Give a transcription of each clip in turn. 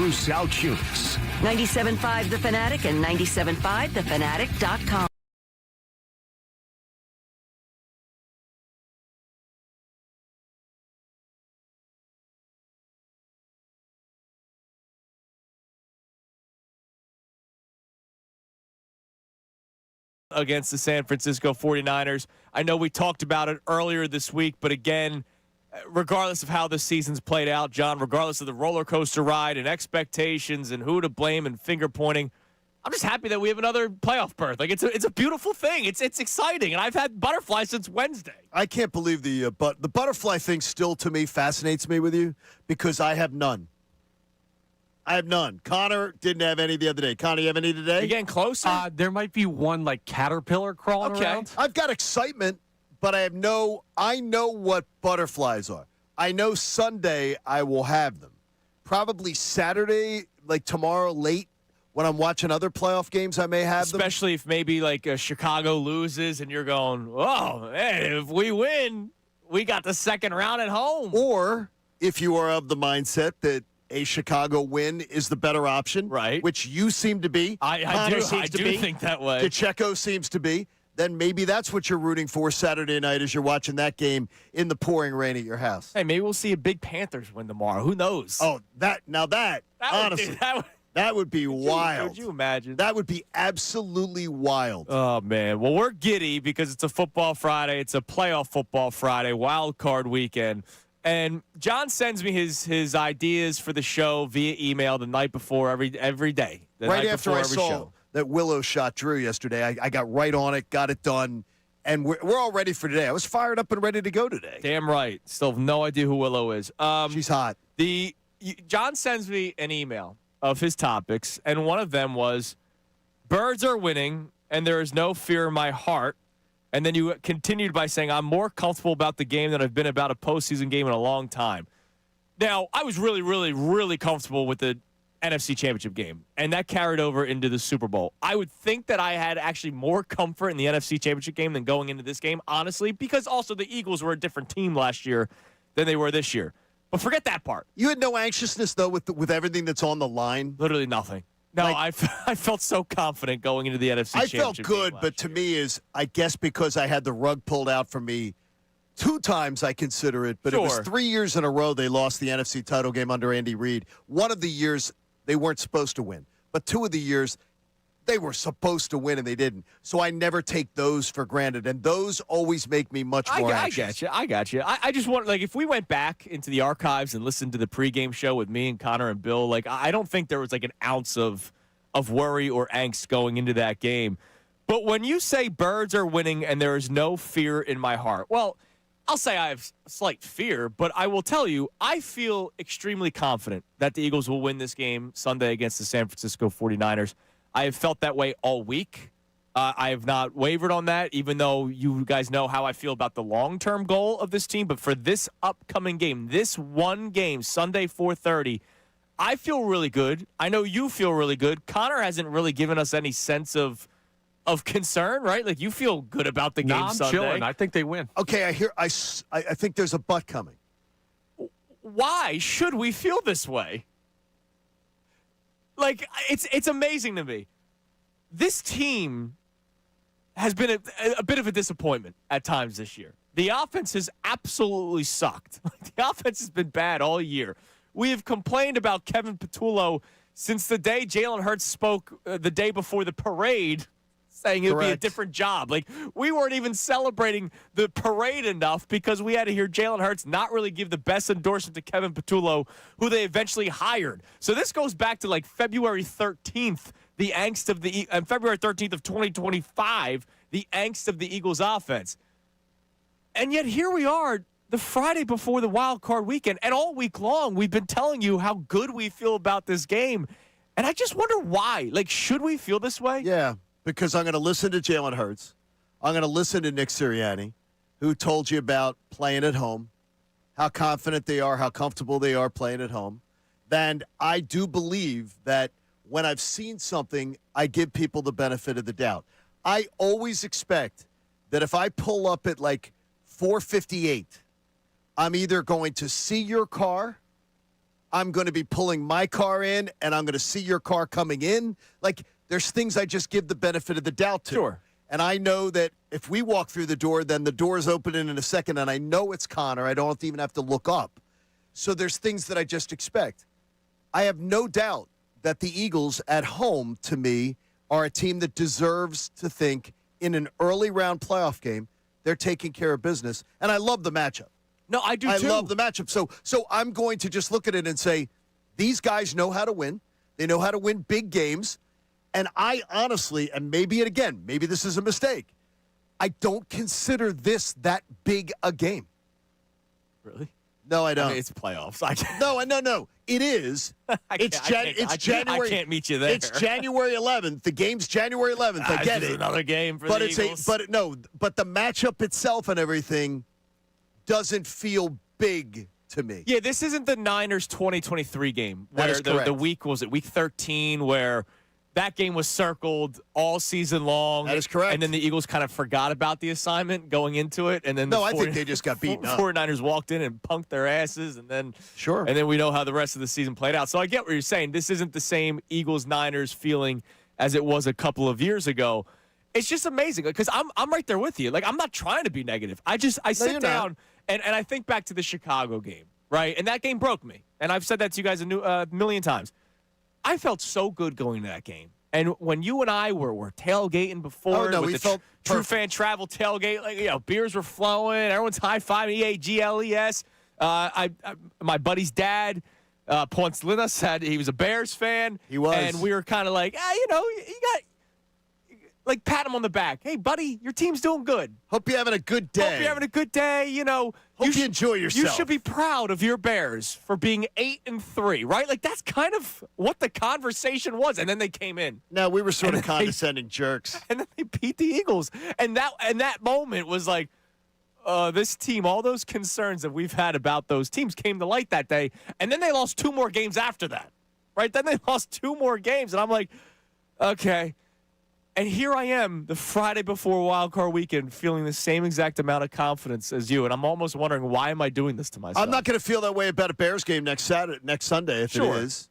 Salciunas. 97.5 The Fanatic and 97.5thefanatic.com. Against the San Francisco 49ers. I know we talked about it earlier this week, but again, regardless of how the season's played out, John, regardless of the roller coaster ride and expectations and who to blame and finger pointing, I'm just happy that we have another playoff berth. Like it's a beautiful thing. It's exciting, and I've had butterflies since Wednesday. I can't believe the butterfly thing still to me fascinates me with you because I have none. I have none. Connor didn't have any the other day. Connor, you have any today? You getting closer? There might be one like caterpillar crawling around. I've got excitement, but I know what butterflies are. I know Sunday I will have them. Probably Saturday, like tomorrow late, when I'm watching other playoff games, I may have them. Especially if maybe like Chicago loses and you're going, oh, hey, if we win, we got the second round at home. Or if you are of the mindset that a Chicago win is the better option, right? Which you seem to be. I do think that way. DeCecco seems to be. Then maybe that's what you're rooting for Saturday night as you're watching that game in the pouring rain at your house. Hey, maybe we'll see a big Panthers win tomorrow. Who knows? Oh, honestly, that would be wild. Could you imagine? That would be absolutely wild. Oh, man. Well, we're giddy because it's a football Friday. It's a playoff football Friday, wild card weekend. And John sends me his ideas for the show via email the night before every day. Right after I saw that Willow shot Drew yesterday, I got right on it, got it done, and we're all ready for today. I was fired up and ready to go today. Damn right. Still have no idea who Willow is. She's hot. John sends me an email of his topics, and one of them was, birds are winning, and there is no fear in my heart. And then you continued by saying, I'm more comfortable about the game than I've been about a postseason game in a long time. Now, I was really, really, really comfortable with the NFC Championship game, and that carried over into the Super Bowl. I would think that I had actually more comfort in the NFC Championship game than going into this game, honestly, because also the Eagles were a different team last year than they were this year. But forget that part. You had no anxiousness, though, with everything that's on the line? Literally nothing. No, I felt so confident going into the NFC Championship. I felt good, but to me is, I guess because I had the rug pulled out from me 2 times, I consider it. But It was 3 years in a row they lost the NFC title game under Andy Reid. One of the years they weren't supposed to win. But 2 of the years they were supposed to win and they didn't. So I never take those for granted. And those always make me much more anxious. I got you. I just want, like, if we went back into the archives and listened to the pregame show with me and Connor and Bill, like, I don't think there was like an ounce of worry or angst going into that game. But when you say birds are winning and there is no fear in my heart, well, I'll say I have slight fear, but I will tell you, I feel extremely confident that the Eagles will win this game Sunday against the San Francisco 49ers. I have felt that way all week. I have not wavered on that, even though you guys know how I feel about the long-term goal of this team. But for this upcoming game, this one game, Sunday 4:30, I feel really good. I know you feel really good. Connor hasn't really given us any sense of concern, right? Like, you feel good about the game I'm Sunday. chilling. I think they win. Okay, I think there's a but coming. Why should we feel this way? Like, it's amazing to me. This team has been a bit of a disappointment at times this year. The offense has absolutely sucked. The offense has been bad all year. We have complained about Kevin Patullo since the day Jalen Hurts spoke the day before the parade, saying it would be a different job. Like, we weren't even celebrating the parade enough because we had to hear Jalen Hurts not really give the best endorsement to Kevin Patullo, who they eventually hired. So this goes back to like February 13th, the angst of February 13th of 2025, the angst of the Eagles offense. And yet here we are, the Friday before the wild card weekend, and all week long we've been telling you how good we feel about this game. And I just wonder why. Like, should we feel this way? Yeah. Because I'm going to listen to Jalen Hurts. I'm going to listen to Nick Sirianni, who told you about playing at home, how confident they are, how comfortable they are playing at home. And I do believe that when I've seen something, I give people the benefit of the doubt. I always expect that if I pull up at like 4:58, I'm either going to see your car I'm going to be pulling my car in and I'm going to see your car coming in. Like, there's things I just give the benefit of the doubt to. Sure. And I know that if we walk through the door, then the door is opening in a second, and I know it's Connor. I don't even have to look up. So there's things that I just expect. I have no doubt that the Eagles at home, to me, are a team that deserves to think in an early round playoff game, they're taking care of business. And I love the matchup. No, I do too. I love the matchup. So I'm going to just look at it and say, these guys know how to win. They know how to win big games. And I honestly, and maybe this is a mistake, I don't consider this that big a game. Really? No, I don't. I mean, it's playoffs. I can't. No. It is. It's January. I can't meet you there. It's January 11th. The game's January 11th. I get it. Another game for the Eagles. But the matchup itself and everything doesn't feel big to me. Yeah, this isn't the Niners 2023 game where the week was it week 13 where that game was circled all season long. That is correct. And then the Eagles kind of forgot about the assignment going into it. And then I think they just got beaten up. 49ers walked in and punked their asses. And then Sure. And then we know how the rest of the season played out. So I get what you're saying. This isn't the same Eagles-Niners feeling as it was a couple of years ago. It's just amazing because I'm right there with you. Like, I'm not trying to be negative. I sit down and I think back to the Chicago game, right? And that game broke me. And I've said that to you guys a million times. I felt so good going into that game. And when you and I were tailgating before, we felt True Fan Travel tailgate, like, beers were flowing, everyone's high-fiving, EAGLES. My buddy's dad, Ponce Linas, he was a Bears fan. He was. And we were kind of like, you got, like, pat him on the back. Hey, buddy, your team's doing good. Hope you're having a good day. Hope you're having a good day. Hope you enjoy yourself. You should be proud of your Bears for being 8-3, right? Like, that's kind of what the conversation was. And then they came in. No, we were sort of condescending jerks. And then they beat the Eagles. And that moment was like, this team, all those concerns that we've had about those teams came to light that day. And then they lost 2 more games after that, right? Then they lost 2 more games. And I'm like, okay. And here I am, the Friday before Wild Card Weekend, feeling the same exact amount of confidence as you. And I'm almost wondering, why am I doing this to myself? I'm not going to feel that way about a Bears game next Sunday, if it is.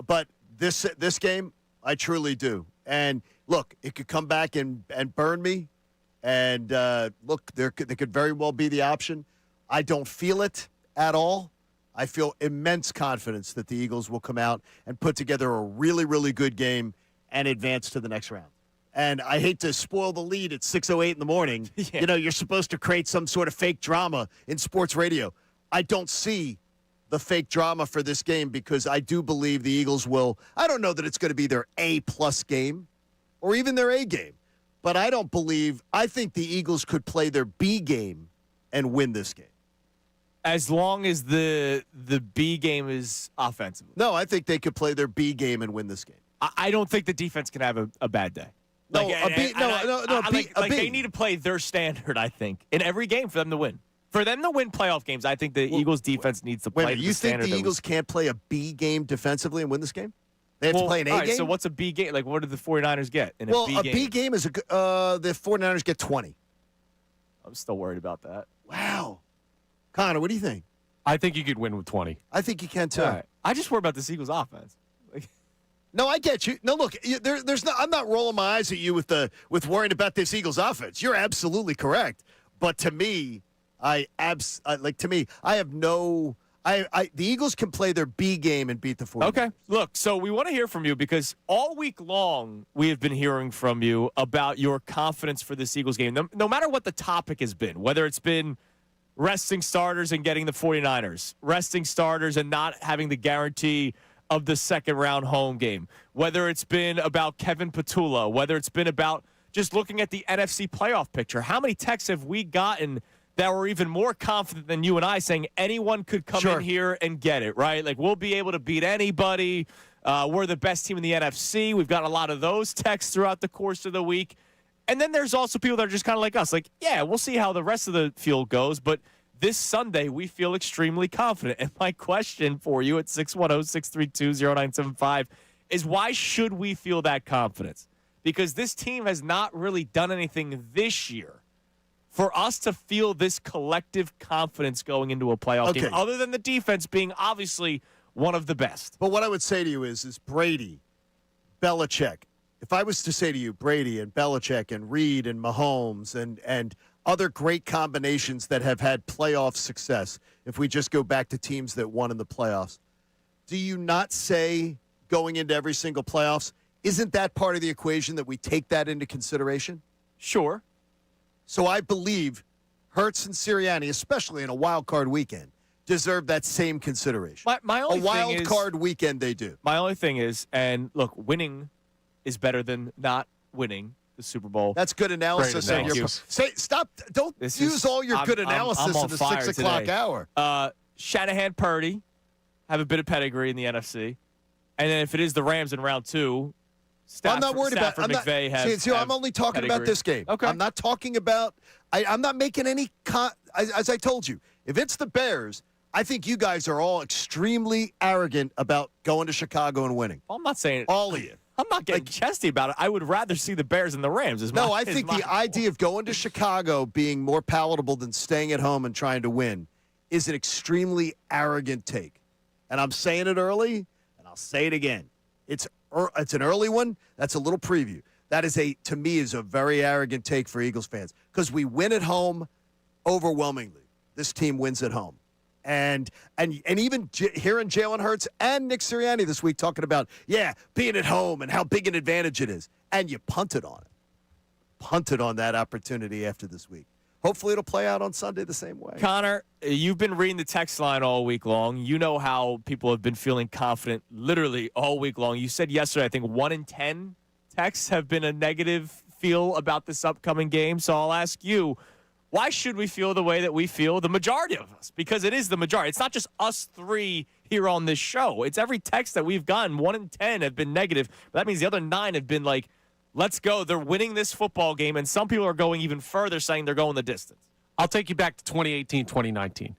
But this game, I truly do. And look, it could come back and burn me. And look, there could very well be the option. I don't feel it at all. I feel immense confidence that the Eagles will come out and put together a really, really good game and advance to the next round. And I hate to spoil the lead at 6:08 in the morning. Yeah. You're supposed to create some sort of fake drama in sports radio. I don't see the fake drama for this game because I do believe the Eagles will. I don't know that it's going to be their A-plus game or even their A game, but I think the Eagles could play their B game and win this game. As long as the B game is offensive. No, I think they could play their B game and win this game. I don't think the defense can have a bad day. No, they need to play their standard, I think, in every game for them to win. For them to win playoff games, I think the Eagles defense needs to play you think the Eagles can't play a B game defensively and win this game? They have to play an A game? So what's a B game? Like, what did the 49ers get in a B game? Well, a B game is the 49ers get 20. I'm still worried about that. Wow. Connor, what do you think? I think you could win with 20. I think you can, too. Right. I just worry about this Eagles offense. No, I get you. No, look, I'm not rolling my eyes at you with worrying about this Eagles offense. You're absolutely correct. But to me, the Eagles can play their B game and beat the 49ers. Okay. Look, so we want to hear from you because all week long we have been hearing from you about your confidence for this Eagles game. No matter what the topic has been, whether it's been resting starters and getting the 49ers, resting starters and not having the guarantee of the second-round home game, whether it's been about Kevin Petula, whether it's been about just looking at the NFC playoff picture. How many texts have we gotten that were even more confident than you and I saying anyone could come in here and get it, right? Like, we'll be able to beat anybody. We're the best team in the NFC. We've gotten a lot of those texts throughout the course of the week. And then there's also people that are just kind of like us, like, yeah, we'll see how the rest of the field goes, but this Sunday, we feel extremely confident. And my question for you at 610-632-0975 is why should we feel that confidence? Because this team has not really done anything this year for us to feel this collective confidence going into a playoff game, other than the defense being obviously one of the best. But what I would say to you is Brady, Belichick. If I was to say to you, Brady and Belichick and Reed and Mahomes and other great combinations that have had playoff success, if we just go back to teams that won in the playoffs, do you not say going into every single playoffs, isn't that part of the equation that we take that into consideration? Sure. So I believe Hurts and Sirianni, especially in a wild card weekend, deserve that same consideration. My only a wild thing is, card weekend they do. My only thing is, and look, winning is better than not winning the Super Bowl. That's good analysis. Great On your, analysis. say, stop. Don't use all your good analysis I'm on in the fire 6 o'clock today. hour. Shanahan, Purdy have a bit of pedigree in the NFC. And then if it is the Rams in round 2, I'm not worried about Stafford, McVay have, I'm only talking about this game. Okay. I'm not talking about I'm not making any as I told you. If it's the Bears, I think you guys are all extremely arrogant about going to Chicago and winning. I'm not saying all of you. I'm not getting chesty about it. I would rather see the Bears and the Rams. I think the idea of going to Chicago being more palatable than staying at home and trying to win is an extremely arrogant take. And I'm saying it early, and I'll say it again. It's an early one. That's a little preview. That is to me, is a very arrogant take for Eagles fans because we win at home overwhelmingly. This team wins at home. And even hearing Jalen Hurts and Nick Sirianni this week talking about, being at home and how big an advantage it is. And you punted on it. Punted on that opportunity after this week. Hopefully it'll play out on Sunday the same way. Connor, you've been reading the text line all week long. You know how people have been feeling confident literally all week long. You said yesterday, I think 1 in 10 texts have been a negative feel about this upcoming game. So I'll ask you, why should we feel the way that we feel, the majority of us? Because it is the majority. It's not just us 3 here on this show. It's every text that we've gotten. 1 in 10 have been negative. But that means the other 9 have been like, let's go. They're winning this football game. And some people are going even further, saying they're going the distance. I'll take you back to 2018, 2019.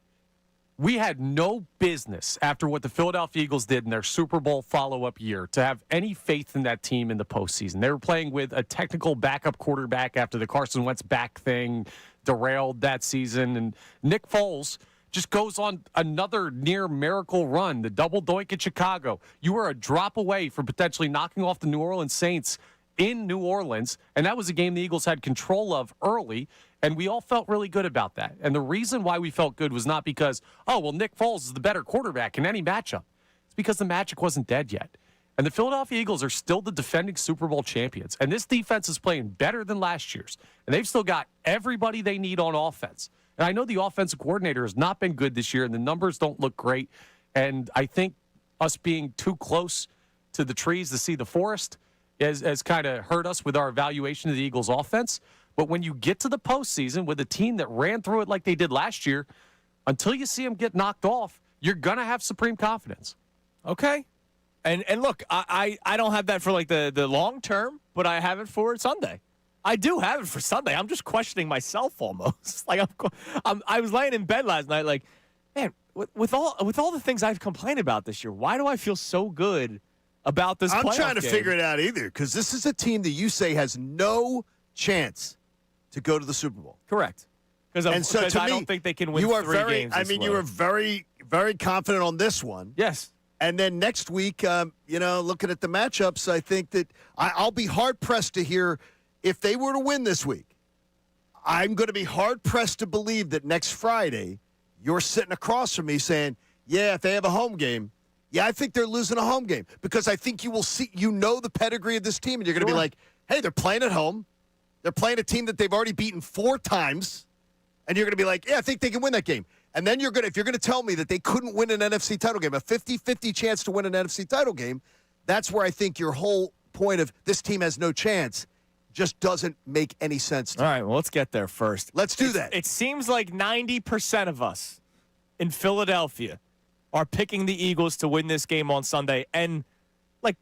We had no business, after what the Philadelphia Eagles did in their Super Bowl follow-up year, to have any faith in that team in the postseason. They were playing with a technical backup quarterback after the Carson Wentz back thing derailed that season. And Nick Foles just goes on another near miracle run, the double doink at Chicago. You were a drop away from potentially knocking off the New Orleans Saints in New Orleans, and that was a game the Eagles had control of early, and we all felt really good about that. And the reason why we felt good was not because, Nick Foles is the better quarterback in any matchup. It's because the magic wasn't dead yet. And the Philadelphia Eagles are still the defending Super Bowl champions, and this defense is playing better than last year's, and they've still got everybody they need on offense. And I know the offensive coordinator has not been good this year, and the numbers don't look great, and I think us being too close to the trees to see the forest has kind of hurt us with our evaluation of the Eagles' offense. But when you get to the postseason with a team that ran through it like they did last year, until you see them get knocked off, you're going to have supreme confidence. Okay. And look, I don't have that for like the long term, but I have it for Sunday. I do have it for Sunday. I'm just questioning myself almost. Like I was laying in bed last night like, man, with all the things I've complained about this year, why do I feel so good about this? I'm playoff trying to game? figure it out either, because this is a team that you say has no chance to go to the Super Bowl. Correct. Because I don't think they can win you are 3 very, games. you were very, very confident on this one. Yes. And then next week, looking at the matchups, I think that I'll be hard-pressed to hear if they were to win this week. I'm going to be hard-pressed to believe that next Friday you're sitting across from me saying, if they have a home game, I think they're losing a home game, because I think you will see, the pedigree of this team, and you're going to be like, hey, they're playing at home. They're playing a team that they've already beaten 4 times, and you're going to be like, I think they can win that game. And then if you're going to tell me that they couldn't win an NFC title game, a 50-50 chance to win an NFC title game, that's where I think your whole point of this team has no chance just doesn't make any sense to me. All right, well, let's get there first. Let's do that. It seems like 90% of us in Philadelphia are picking the Eagles to win this game on Sunday and like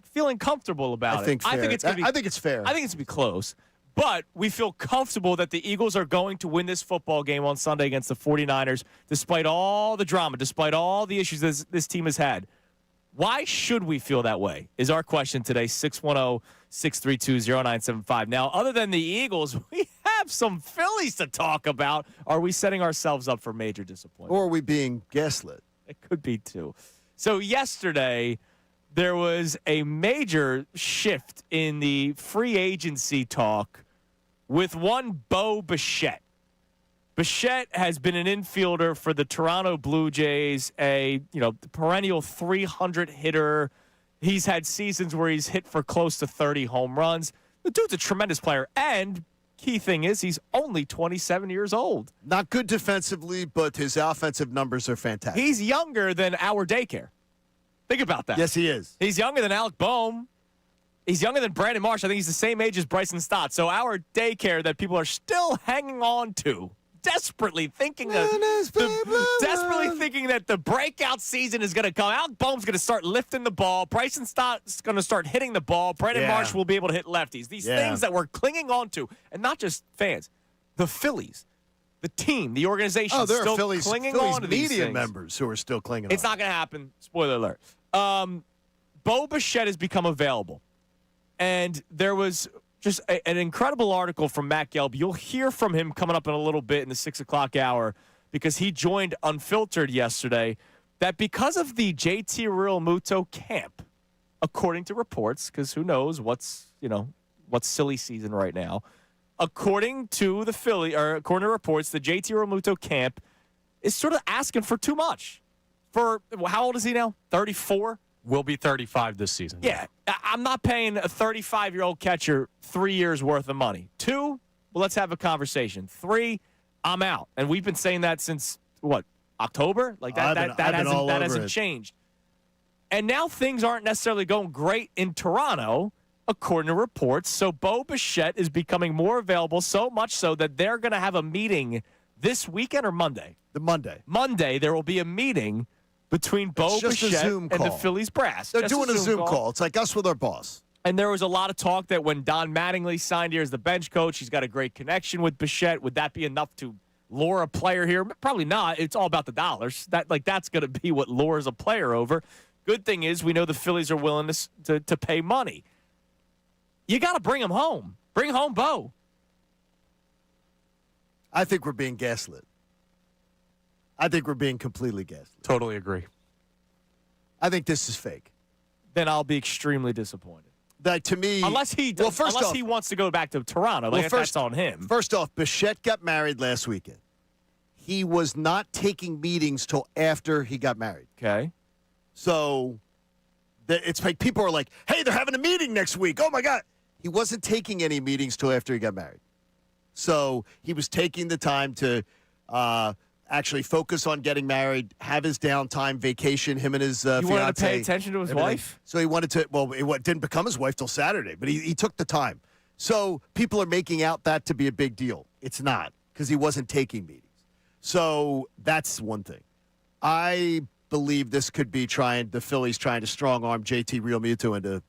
feeling comfortable about it. I think it's fair. I think it's fair. I think it's going to be close. But we feel comfortable that the Eagles are going to win this football game on Sunday against the 49ers, despite all the drama, despite all the issues this team has had. Why should we feel that way is our question today, 610-632-0975. Now, other than the Eagles, we have some Phillies to talk about. Are we setting ourselves up for major disappointment? Or are we being gaslit? It could be too. So yesterday, there was a major shift in the free agency talk with one Bo Bichette. Bichette has been an infielder for the Toronto Blue Jays, a perennial 300 hitter. He's had seasons where he's hit for close to 30 home runs. The dude's a tremendous player, and key thing is he's only 27 years old. Not good defensively, but his offensive numbers are fantastic. He's younger than our daycare. Think about that. Yes, he is. He's younger than Alec Boehm. He's younger than Brandon Marsh. I think he's the same age as Bryson Stott. So our daycare that people are still hanging on to, desperately thinking that the breakout season is going to come. Alec Boehm's going to start lifting the ball. Bryson Stott's going to start hitting the ball. Brandon Marsh will be able to hit lefties. These things that we're clinging on to, and not just fans, the Phillies, the team, the organization, there still are Phillies on to these media things. Members who are still clinging on. It's not going to happen. Spoiler alert. Bo Bichette has become available. And there was just an incredible article from Matt Gelb. You'll hear from him coming up in a little bit in the 6 o'clock hour because he joined Unfiltered yesterday, that because of the JT Realmuto camp, according to reports, because who knows what's silly season right now, according to the according to reports, the JT Realmuto camp is sort of asking for too much. For how old is he now? 34? Will be 35 this season. Yeah. I'm not paying a 35-year-old catcher 3 years worth of money. 2, well, let's have a conversation. 3, I'm out. And we've been saying that since, October? Like that hasn't changed. And now things aren't necessarily going great in Toronto, according to reports. So Bo Bichette is becoming more available, so much so that they're going to have a meeting this weekend or Monday? The Monday. Monday, there will be a meeting between Bo Bichette and the Phillies brass. They're doing a Zoom call. It's like us with our boss. And there was a lot of talk that when Don Mattingly signed here as the bench coach, he's got a great connection with Bichette. Would that be enough to lure a player here? Probably not. It's all about the dollars. That's going to be what lures a player over. Good thing is we know the Phillies are willing to pay money. You got to bring him home. Bring home Bo. I think we're being gaslit. I think we're being completely gaslit. Totally agree. I think this is fake. Then I'll be extremely disappointed. That to me, unless he wants to go back to Toronto, that's on him. First off, Bichette got married last weekend. He was not taking meetings till after he got married. Okay. So it's like people are like, "Hey, they're having a meeting next week." Oh my God, he wasn't taking any meetings till after he got married. So he was taking the time to actually focus on getting married, have his downtime, vacation, him and his fiance. He wanted to pay attention to his wife? So he wanted to, it didn't become his wife till Saturday, but he took the time. So people are making out that to be a big deal. It's not, because he wasn't taking meetings. So that's one thing. I believe this could be the Phillies trying to strong-arm JT Realmuto into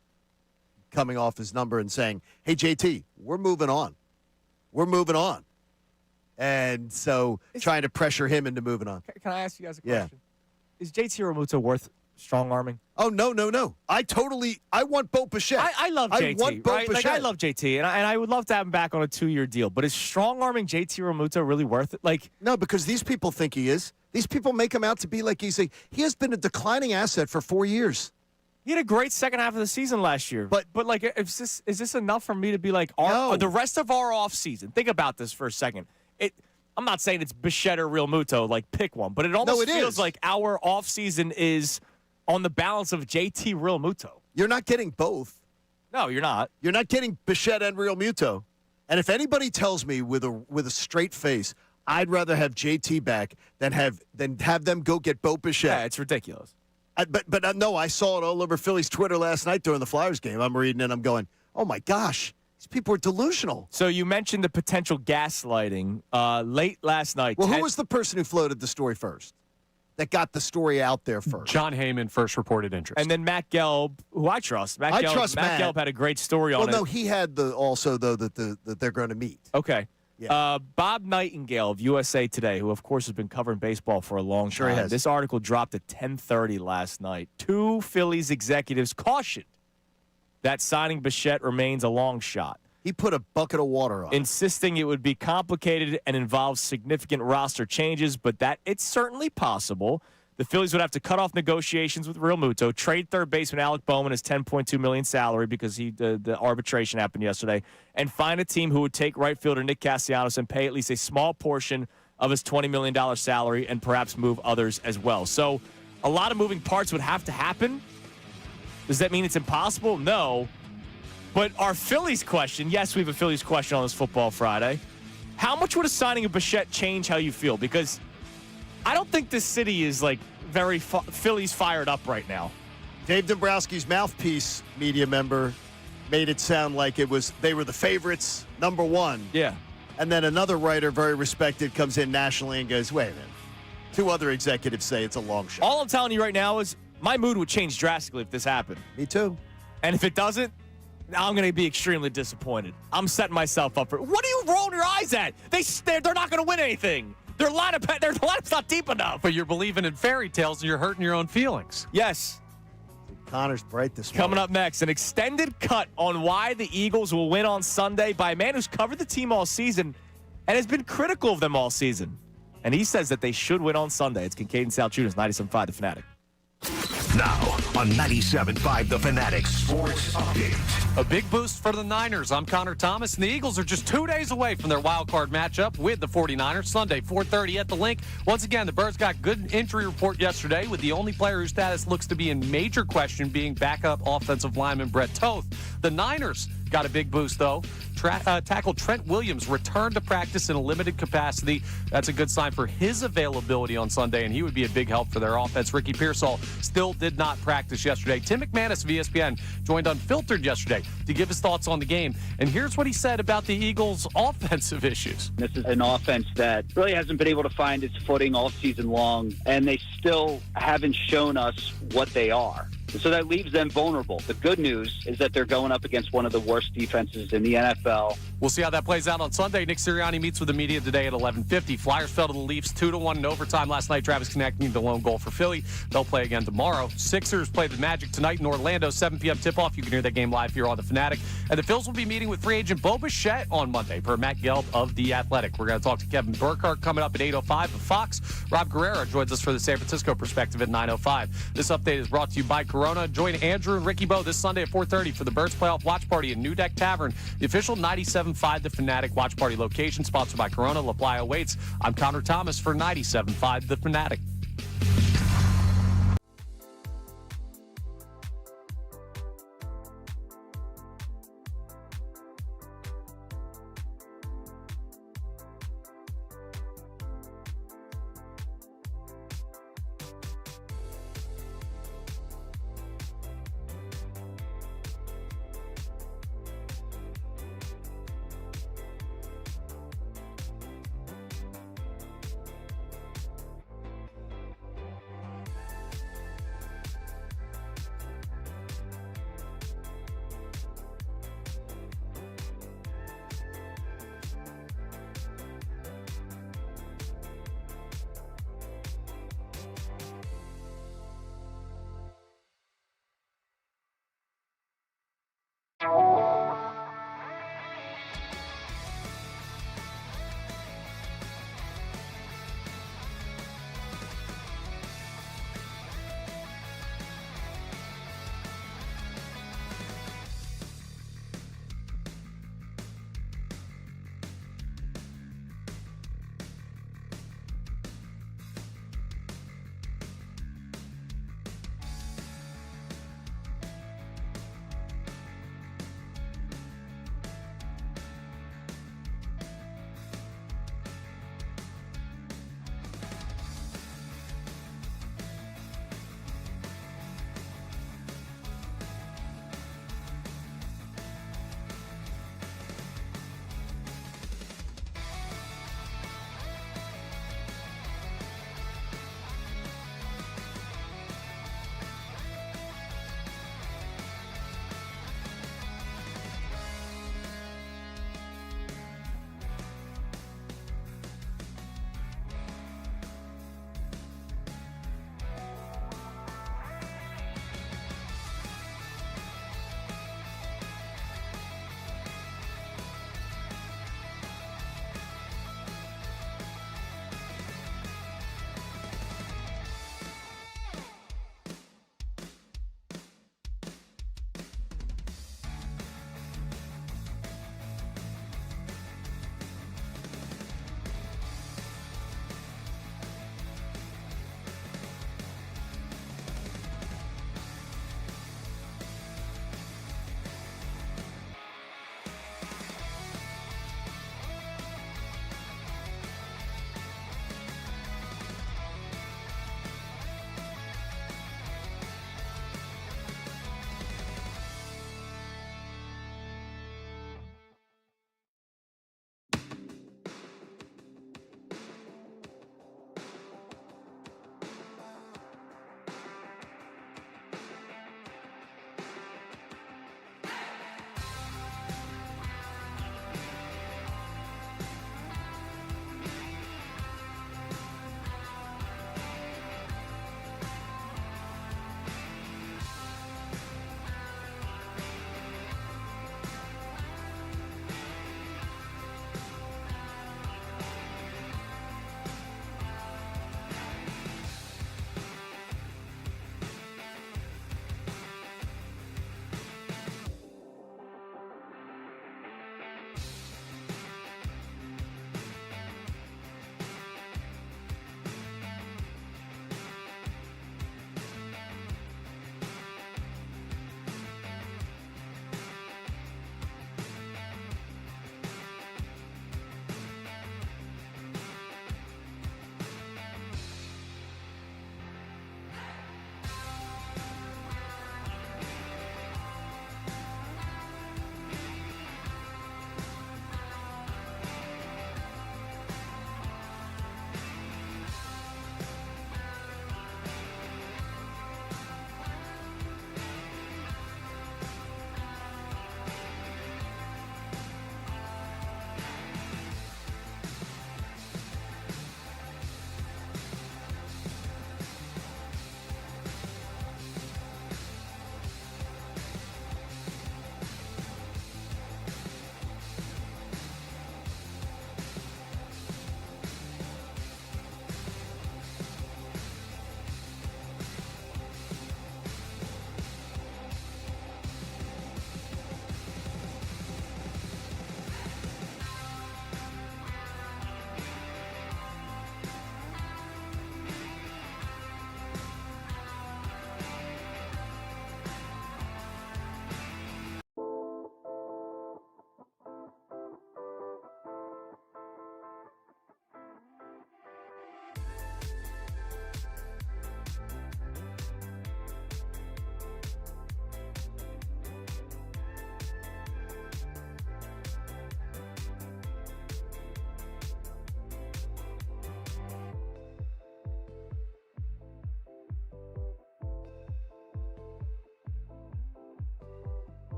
coming off his number and saying, "Hey, JT, we're moving on. We're moving on." And so trying to pressure him into moving on. Can I ask you guys a question? Is JT Realmuto worth strong-arming? Oh, no. I want Bo Bichette. I love JT. I want Bo Bichette. I love JT, and I would love to have him back on a 2-year deal. But is strong-arming JT Realmuto really worth it? No, because these people think he is. These people make him out to be like he has been a declining asset for 4 years. He had a great second half of the season last year. But is this enough for me to be like, the rest of our offseason? Think about this for a second. I'm not saying it's Bichette or Realmuto, pick one, but it almost feels like our offseason is on the balance of JT Realmuto. You're not getting both. No, you're not. You're not getting Bichette and Realmuto. And if anybody tells me with a straight face, I'd rather have JT back than have them go get Bo Bichette. Yeah, it's ridiculous. But no, I saw it all over Phillies Twitter last night during the Flyers game. I'm reading and I'm going, oh my gosh. These people are delusional. So you mentioned the potential gaslighting late last night. Well, who was the person who floated the story first? That got the story out there first? John Heyman first reported interest. And then Matt Gelb, who I trust. Matt Gelb had a great story on it. Well, no, he had that they're going to meet. Okay. Yeah. Bob Nightingale of USA Today, who, of course, has been covering baseball for a long time. Sure he has. This article dropped at 10:30 last night. 2 Phillies executives cautioned that signing Bichette remains a long shot. He put a bucket of water on it. Insisting it would be complicated and involve significant roster changes, but that it's certainly possible. The Phillies would have to cut off negotiations with Real Muto, trade third baseman Alec Bowman his $10.2 million salary because the arbitration happened yesterday, and find a team who would take right fielder Nick Castellanos and pay at least a small portion of his $20 million salary and perhaps move others as well. So a lot of moving parts would have to happen. Does that mean it's impossible? No. But our Phillies question, yes, we have a Phillies question on this Football Friday. How much would a signing of Bichette change how you feel? Because I don't think this city is like very Phillies fired up right now. Dave Dombrowski's mouthpiece media member made it sound like they were the favorites, number one. Yeah. And then another writer, very respected, comes in nationally and goes, wait a minute. Two other executives say it's a long shot. All I'm telling you right now is my mood would change drastically if this happened. Me too. And if it doesn't, I'm going to be extremely disappointed. I'm setting myself up for it. What are you rolling your eyes at? They're not going to win anything. Their lineup's not deep enough. But you're believing in fairy tales and you're hurting your own feelings. Yes. Connor's bright this morning. Coming up next, an extended cut on why the Eagles will win on Sunday by a man who's covered the team all season and has been critical of them all season. And he says that they should win on Sunday. It's Kincade Salciunas, 97.5 The Fanatic. Now on 97.5 The Fanatic Sports Update. A big boost for the Niners. I'm Connor Thomas, and the Eagles are just 2 days away from their wild card matchup with the 49ers Sunday, 4:30 at the Link. Once again, the Birds got good injury report yesterday, with the only player whose status looks to be in major question being backup offensive lineman Brett Toth. The Niners got a big boost, though. Tackle Trent Williams returned to practice in a limited capacity. That's a good sign for his availability on Sunday, and he would be a big help for their offense. Ricky Pearsall still did not practice yesterday. Tim McManus of ESPN joined Unfiltered yesterday to give his thoughts on the game, and here's what he said about the Eagles' offensive issues. This is an offense that really hasn't been able to find its footing all season long, and they still haven't shown us what they are. So that leaves them vulnerable. The good news is that they're going up against one of the worst defenses in the NFL. We'll see how that plays out on Sunday. Nick Sirianni meets with the media today at 11:50. Flyers fell to the Leafs 2-1 in overtime last night. Travis connecting the lone goal for Philly. They'll play again tomorrow. Sixers play the Magic tonight in Orlando, 7 p.m. tip-off. You can hear that game live here on The Fanatic. And the Phils will be meeting with free agent Bo Bichette on Monday, per Matt Gelb of The Athletic. We're going to talk to Kevin Burkhardt coming up at 8:05 of Fox. Rob Guerrero joins us for the San Francisco perspective at 9:05. This update is brought to you by Corona. Join Andrew and Ricky Bo this Sunday at 4:30 for the Birds Playoff Watch Party in New Deck Tavern, the official 97.5 The Fanatic Watch Party location, sponsored by Corona. La Playa waits. I'm Connor Thomas for 97.5 The Fanatic.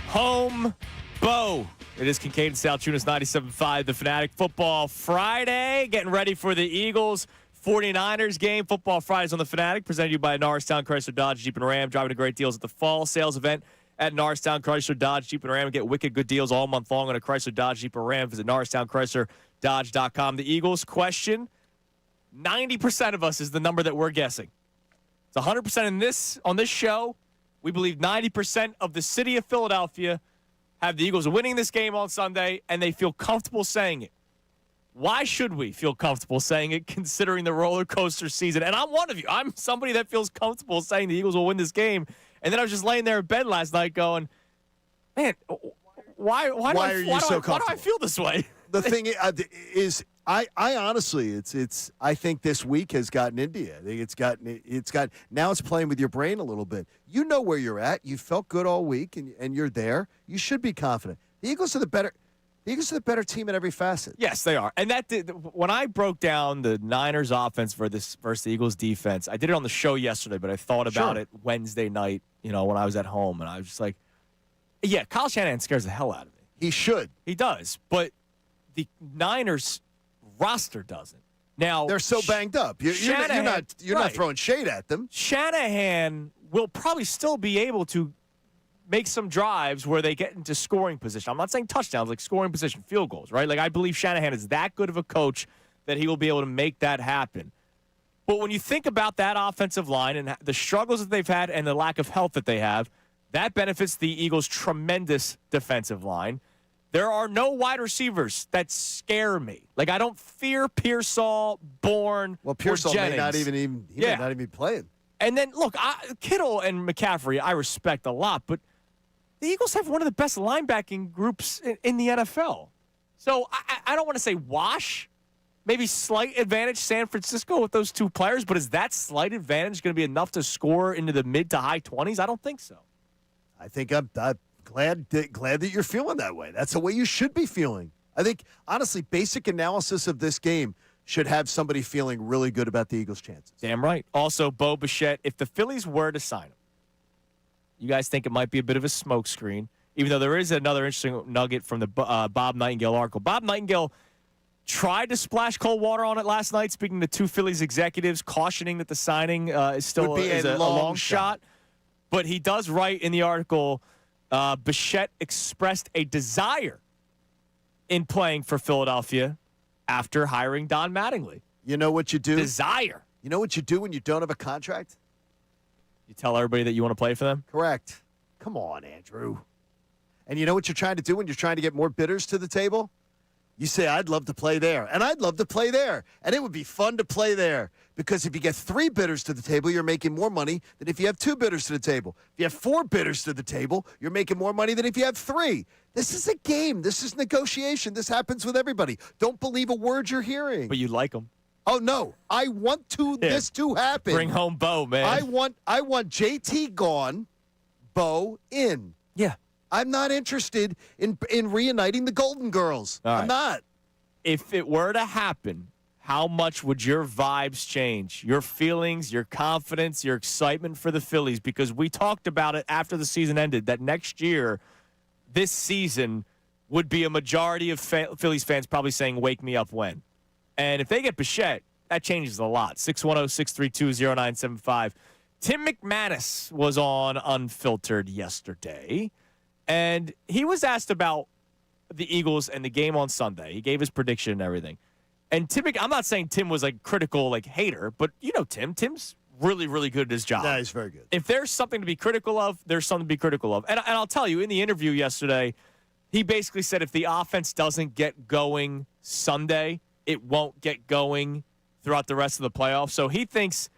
home Bo. It is Kincade Salciunas 97.5, the Fanatic Football Friday. Getting ready for the Eagles 49ers game. Football Fridays on the Fanatic, presented to you by Norristown Chrysler Dodge Jeep and Ram. Driving to great deals at the fall sales event at Norristown Chrysler Dodge Jeep and Ram. Get wicked good deals all month long on a Chrysler Dodge Jeep and Ram. Visit NorristownChryslerDodge.com. The Eagles question, 90% of us is the number that we're guessing. It's 100% on this show. We believe 90% of the city of Philadelphia have the Eagles winning this game on Sunday, and they feel comfortable saying it. Why should we feel comfortable saying it, considering the roller coaster season? And I'm one of you. I'm somebody that feels comfortable saying the Eagles will win this game. And then I was just laying there in bed last night going, man, why do I feel this way? The thing is, I honestly, I think this week has gotten India. I think it's got now it's playing with your brain a little bit. You know where you're at. You felt good all week, and you're there. You should be confident. The Eagles are the better team in every facet. Yes, they are. And when I broke down the Niners offense versus the Eagles defense, I did it on the show yesterday, but I thought about it Wednesday night, when I was at home, and I was just like, yeah, Kyle Shanahan scares the hell out of me. He should. He does, but the Niners roster doesn't. Now they're so banged up. You're not throwing shade at them. Shanahan will probably still be able to make some drives where they get into scoring position. I'm not saying touchdowns, like scoring position, field goals, right? Like I believe Shanahan is that good of a coach that he will be able to make that happen. But when you think about that offensive line and the struggles that they've had and the lack of health that they have, that benefits the Eagles' tremendous defensive line. There are no wide receivers that scare me. Like, I don't fear Pearsall, Bourne, or Jennings. may not even be playing. And then, look, Kittle and McCaffrey, I respect a lot, but the Eagles have one of the best linebacking groups in the NFL. So I don't want to say wash. Maybe slight advantage San Francisco with those two players, but is that slight advantage going to be enough to score into the mid to high 20s? I don't think so. I think I'm glad that you're feeling that way. That's the way you should be feeling. I think, honestly, basic analysis of this game should have somebody feeling really good about the Eagles' chances. Damn right. Also, Bo Bichette, if the Phillies were to sign him, you guys think it might be a bit of a smokescreen, even though there is another interesting nugget from the Bob Nightingale article. Bob Nightingale tried to splash cold water on it last night, speaking to two Phillies executives, cautioning that the signing is still a long shot. But he does write in the article, Bichette expressed a desire in playing for Philadelphia after hiring Don Mattingly. You know what you do? Desire. You know what you do when you don't have a contract? You tell everybody that you want to play for them? Correct. Come on, Andrew. And you know what you're trying to do when you're trying to get more bidders to the table? You say, I'd love to play there, and I'd love to play there, and it would be fun to play there. Because if you get 3 bidders to the table, you're making more money than if you have 2 bidders to the table. If you have 4 bidders to the table, you're making more money than if you have 3. This is a game. This is negotiation. This happens with everybody. Don't believe a word you're hearing. But you like them. Oh, no. I want this to happen. Bring home Bo, man. I want JT gone, Bo in. Yeah. I'm not interested in reuniting the Golden Girls. All right. I'm not. If it were to happen, how much would your vibes change? Your feelings, your confidence, your excitement for the Phillies? Because we talked about it after the season ended, that next year, this season, would be a majority of Phillies fans probably saying, wake me up when. And if they get Bichette, that changes a lot. 610-632-0975. Tim McManus was on Unfiltered yesterday, and he was asked about the Eagles and the game on Sunday. He gave his prediction and everything. And I'm not saying Tim was like critical, like hater, but you know Tim. Tim's really, really good at his job. Yeah, he's very good. If there's something to be critical of, there's something to be critical of. And I'll tell you, in the interview yesterday, he basically said if the offense doesn't get going Sunday, it won't get going throughout the rest of the playoffs. So he thinks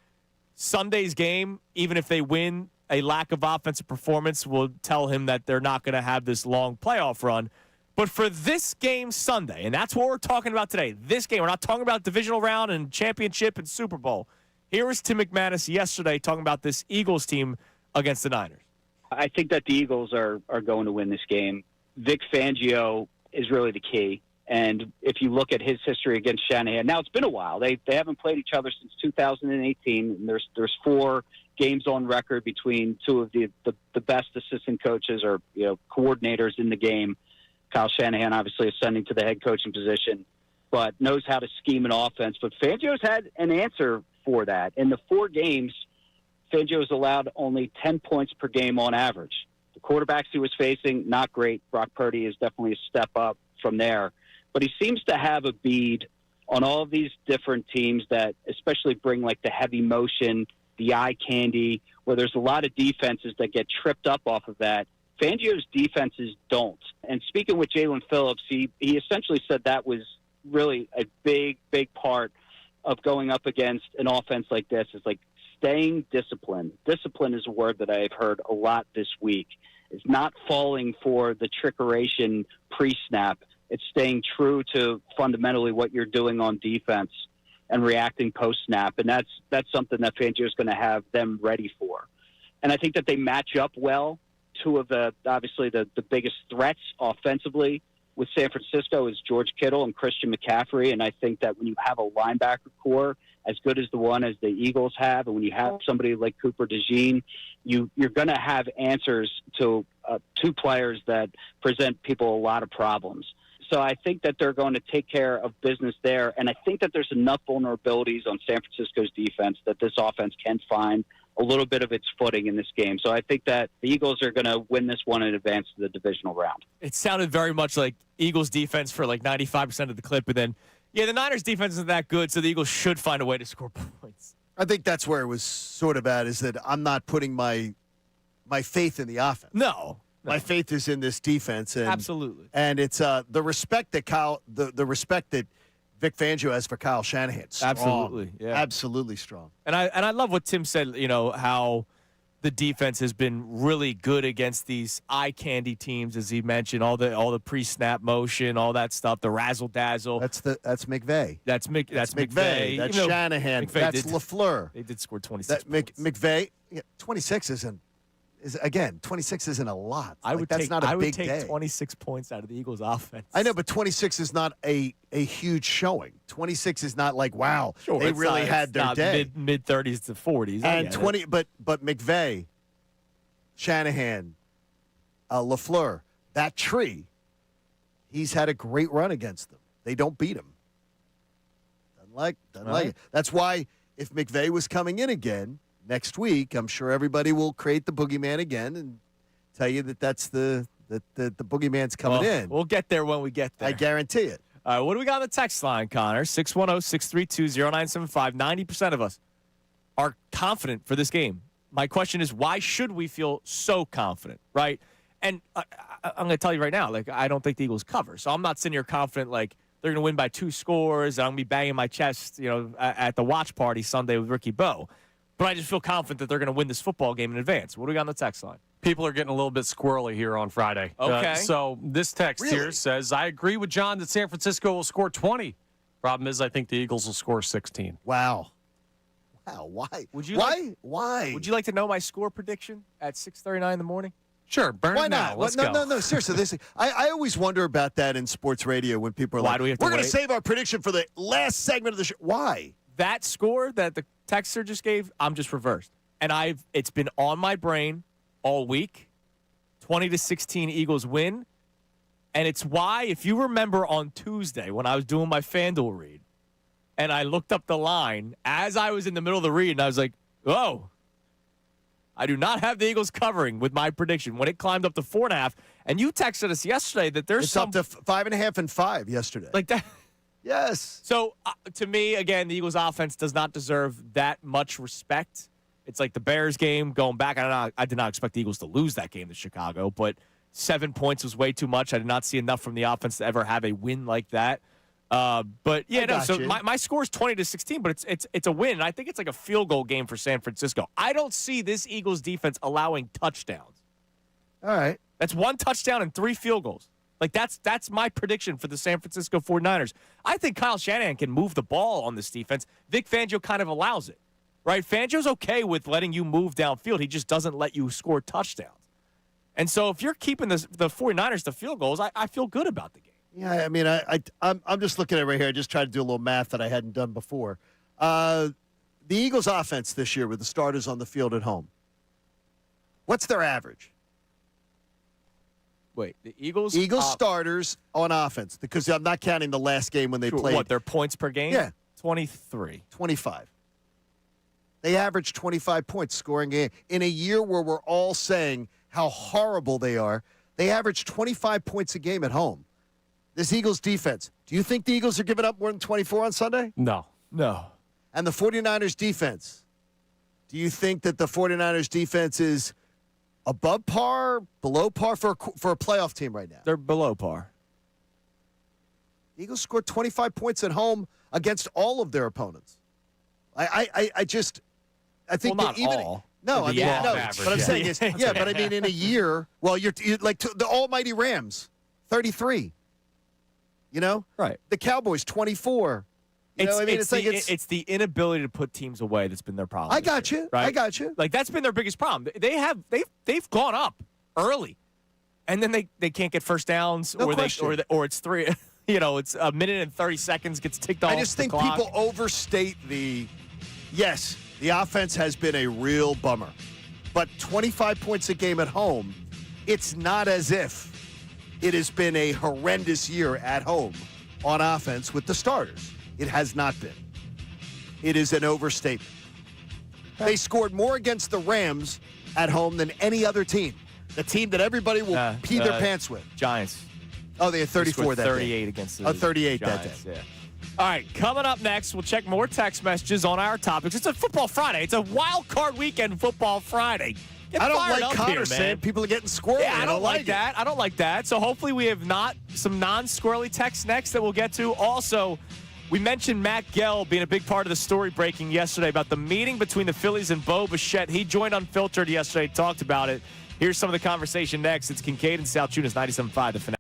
Sunday's game, even if they win, a lack of offensive performance will tell him that they're not going to have this long playoff run. But for this game Sunday, and that's what we're talking about today, this game, we're not talking about divisional round and championship and Super Bowl. Here was Tim McManus yesterday talking about this Eagles team against the Niners. I think that the Eagles are going to win this game. Vic Fangio is really the key. And if you look at his history against Shanahan, now it's been a while. They haven't played each other since 2018. And there's 4 games on record between two of the best assistant coaches or coordinators in the game. Kyle Shanahan obviously ascending to the head coaching position, but knows how to scheme an offense. But Fangio's had an answer for that. In the 4 games, Fangio's allowed only 10 points per game on average. The quarterbacks he was facing, not great. Brock Purdy is definitely a step up from there. But he seems to have a bead on all of these different teams that especially bring like the heavy motion, the eye candy, where there's a lot of defenses that get tripped up off of that. Fangio's defenses don't. And speaking with Jalen Phillips, he essentially said that was really a big, big part of going up against an offense like this is like staying disciplined. Discipline is a word that I've heard a lot this week. It's not falling for the trickeration pre-snap. It's staying true to fundamentally what you're doing on defense and reacting post-snap. And that's something that Fangio is going to have them ready for. And I think that they match up well. Two of the biggest threats offensively with San Francisco is George Kittle and Christian McCaffrey. And I think that when you have a linebacker core as good as the one as the Eagles have, and when you have somebody like Cooper DeJean, you're going to have answers to 2 players that present people a lot of problems. So I think that they're going to take care of business there. And I think that there's enough vulnerabilities on San Francisco's defense that this offense can find a little bit of its footing in this game. So I think that the Eagles are going to win this one and advance to the divisional round. It sounded very much like Eagles defense for like 95% of the clip. And then, the Niners defense isn't that good, so the Eagles should find a way to score points. I think that's where it was sort of at, is that I'm not putting my faith in the offense. No. My faith is in this defense. And, absolutely. And it's the respect that the respect that Vic Fangio has for Kyle Shanahan. Strong. Absolutely. Yeah. Absolutely strong. And I love what Tim said, how the defense has been really good against these eye candy teams, as he mentioned, all the pre-snap motion, all that stuff, the razzle dazzle. That's McVay. That's McVay. That's Shanahan. That's LaFleur. They did score 26 points. points. McVay, 26 isn't a lot. I would take 26 points out of the Eagles' offense. I know, but 26 is not a huge showing. 26 is not like, wow, sure, they really had their day. Mid 30s to 40s. And 20, but McVay, Shanahan, LaFleur, that tree, he's had a great run against them. They don't beat him. Doesn't like it. That's why if McVay was coming in again next week, I'm sure everybody will create the boogeyman again and tell you that that's the boogeyman's coming in. We'll get there when we get there. I guarantee it. All right, what do we got on the text line, Connor? 610-632-0975. 90% of us are confident for this game. My question is, why should we feel so confident, right? And I'm going to tell you right now, I don't think the Eagles cover. So I'm not sitting here confident they're going to win by 2 scores. I'm going to be banging my chest, at the watch party Sunday with Ricky Bo. But I just feel confident that they're going to win this football game in advance. What do we got on the text line? People are getting a little bit squirrely here on Friday. Okay. So this text here says, I agree with John that San Francisco will score 20. Problem is, I think the Eagles will score 16. Wow. Why? Why? Would you like to know my score prediction at 6:39 in the morning? Sure. Burn Why it now. not? Let's go. No. Seriously, I always wonder about that in sports radio when people are Why like, do we have to we're going to wait? save our prediction for the last segment of the show. Why? That score that the texter just gave, I'm just reversed. And it's been on my brain all week. 20-16 Eagles win. And it's why, if you remember on Tuesday when I was doing my FanDuel read, and I looked up the line as I was in the middle of the read, and I was like, oh, I do not have the Eagles covering with my prediction when it climbed up to 4.5. And you texted us yesterday that there's It's up to 5.5 and 5 yesterday. like that. Yes. So, to me, again, the Eagles' offense does not deserve that much respect. It's like the Bears game going back. I did not expect the Eagles to lose that game to Chicago, but 7 points was way too much. I did not see enough from the offense to ever have a win like that. But my score is 20-16, but it's a win. And I think it's like a field goal game for San Francisco. I don't see this Eagles defense allowing touchdowns. All right. That's 1 touchdown and 3 field goals. That's my prediction for the San Francisco 49ers. I think Kyle Shanahan can move the ball on this defense. Vic Fangio kind of allows it, right? Fangio's okay with letting you move downfield. He just doesn't let you score touchdowns. And so if you're keeping the 49ers to field goals, I feel good about the game. Yeah, I mean, I'm just looking at it right here. I just tried to do a little math that I hadn't done before. the Eagles' offense this year with the starters on the field at home, what's their average? Wait, the Eagles? Eagles starters on offense, because I'm not counting the last game when they played. What, their points per game? Yeah. 23. 25. They average 25 points scoring game. In a year where we're all saying how horrible they are, they average 25 points a game at home. This Eagles defense, do you think the Eagles are giving up more than 24 on Sunday? No. No. And the 49ers defense, do you think that the 49ers defense is above par, below par for a playoff team right now? They're below par. The Eagles scored 25 points at home against all of their opponents. I think Well, not that even all. no, I The mean no. average, What I'm yeah. saying is, yeah, but I mean in a year, well, you're like the almighty Rams, 33. You know, Right. The Cowboys, 24. You know what I mean? It's the inability to put teams away that's been their problem. I got you. Right? I got you. Like that's been their biggest problem. They've gone up early, and then they can't get first downs, No or question. or it's three. You know, it's a minute and 30 seconds gets ticked off. I just think the clock. people overstate the. Yes, the offense has been a real bummer, but 25 points a game at home, it's not as if it has been a horrendous year at home on offense with the starters. It has not been. It is an overstatement. They scored more against the Rams at home than any other team. The team that everybody will pee their pants with. Giants. Oh, they had 34 that day. 38 against the 38 that Giants, day. Yeah. All right, coming up next, we'll check more text messages on our topics. It's a Football Friday. It's a wild card weekend, Football Friday. Get I don't fired like up Connor here, saying man. people are getting squirrely. Yeah, I don't like it. that. I don't like that. So hopefully we have some non-squirrely texts next that we'll get to. Also, we mentioned Matt Gell being a big part of the story breaking yesterday about the meeting between the Phillies and Bo Bichette. He joined Unfiltered yesterday, talked about it. Here's some of the conversation next. It's Kincade and Salciunas, 97.5 The Fanatic.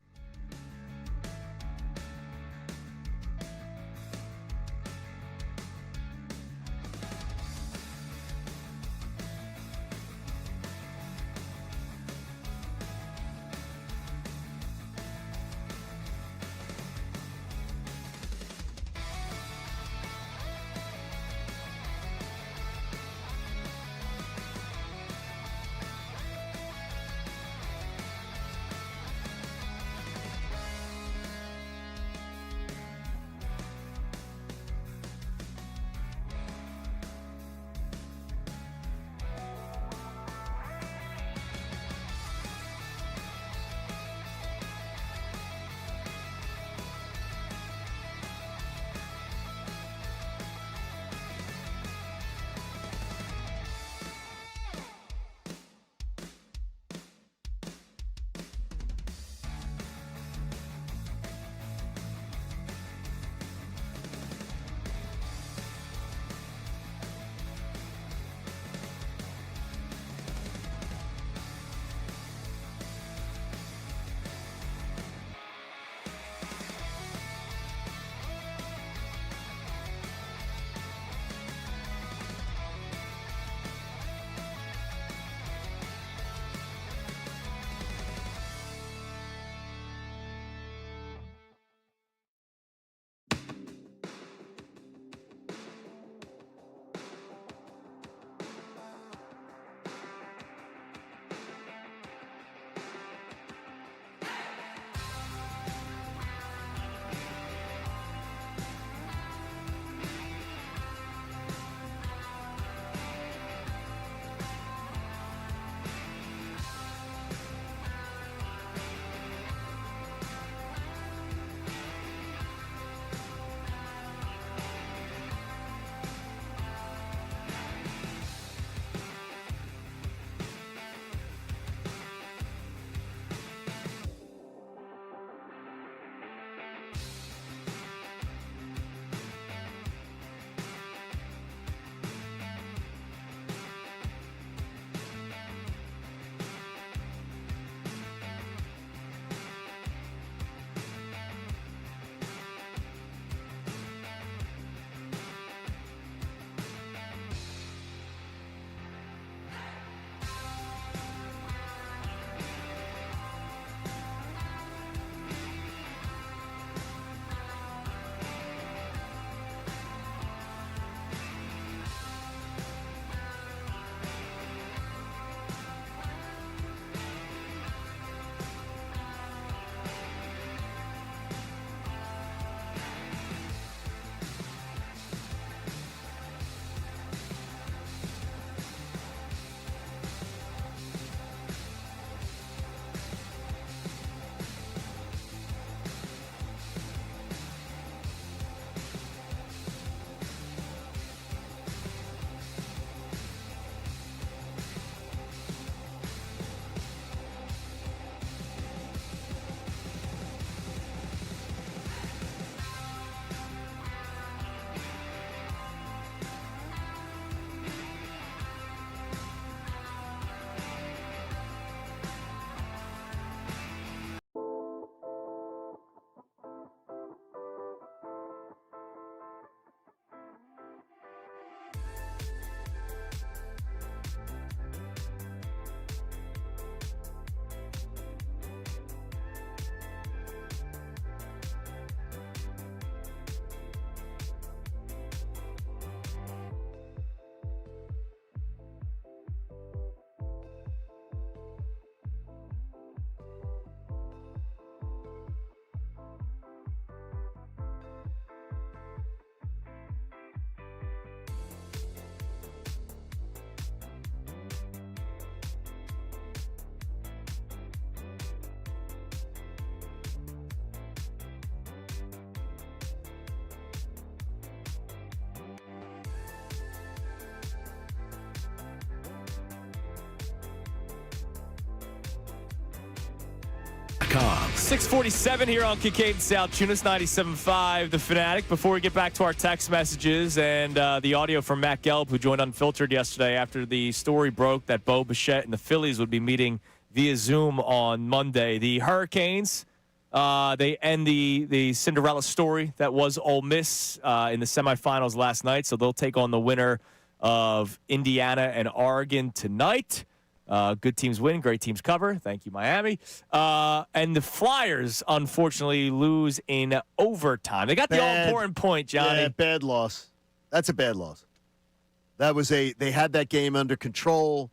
Fanatic.com. 647 here on Kincade Salciunas, 97.5 The Fanatic. Before we get back to our text messages and the audio from Matt Gelb, who joined Unfiltered yesterday after the story broke that Bo Bichette and the Phillies would be meeting via Zoom on Monday. The Hurricanes, they end the Cinderella story that was Ole Miss in the semifinals last night, so they'll take on the winner of Indiana and Oregon tonight. Good teams win, great teams cover. Thank you, Miami. And the Flyers, unfortunately, lose in overtime. They got the all-important point, Johnny. Yeah, bad loss. That's a bad loss. They had that game under control,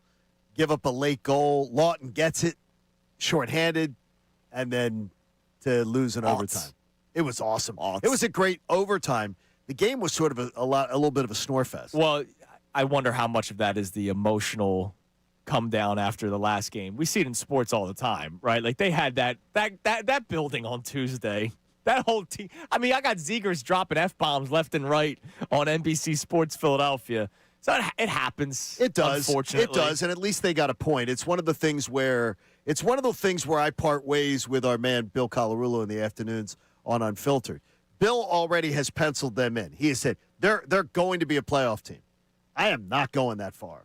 give up a late goal. Lawton gets it, shorthanded, and then to lose in overtime. It was awesome. It was a great overtime. The game was sort of a little bit of a snore fest. Well, I wonder how much of that is the emotional come down after the last game. We see it in sports all the time, right? Like they had that building on Tuesday. That whole team. I mean, I got Zegers dropping F-bombs left and right on NBC Sports Philadelphia. So it happens. It does. Unfortunately. It does, and at least they got a point. It's one of the things where I part ways with our man Bill Colarulo in the afternoons on Unfiltered. Bill already has penciled them in. He has said they're going to be a playoff team. I am not going that far.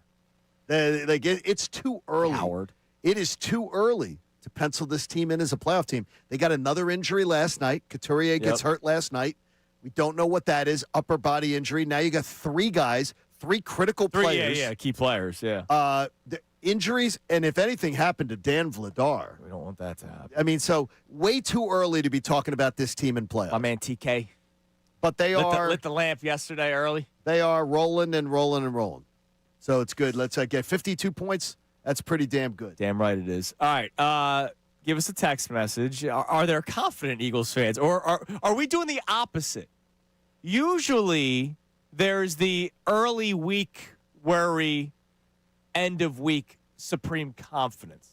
It's too early. Howard. It is too early to pencil this team in as a playoff team. They got another injury last night. Couturier gets hurt last night. We don't know what that is. Upper body injury. Now you got three critical players. Yeah, key players, yeah. The injuries, and if anything happened to Dan Vladar. We don't want that to happen. I mean, so way too early to be talking about this team in playoffs. My man TK. But they lit the lamp yesterday early. They are rolling and rolling and rolling. So it's good. Let's get 52 points. That's pretty damn good. Damn right it is. All right. Give us a text message. Are there confident Eagles fans? Or are we doing the opposite? Usually there's the early week worry, end of week supreme confidence.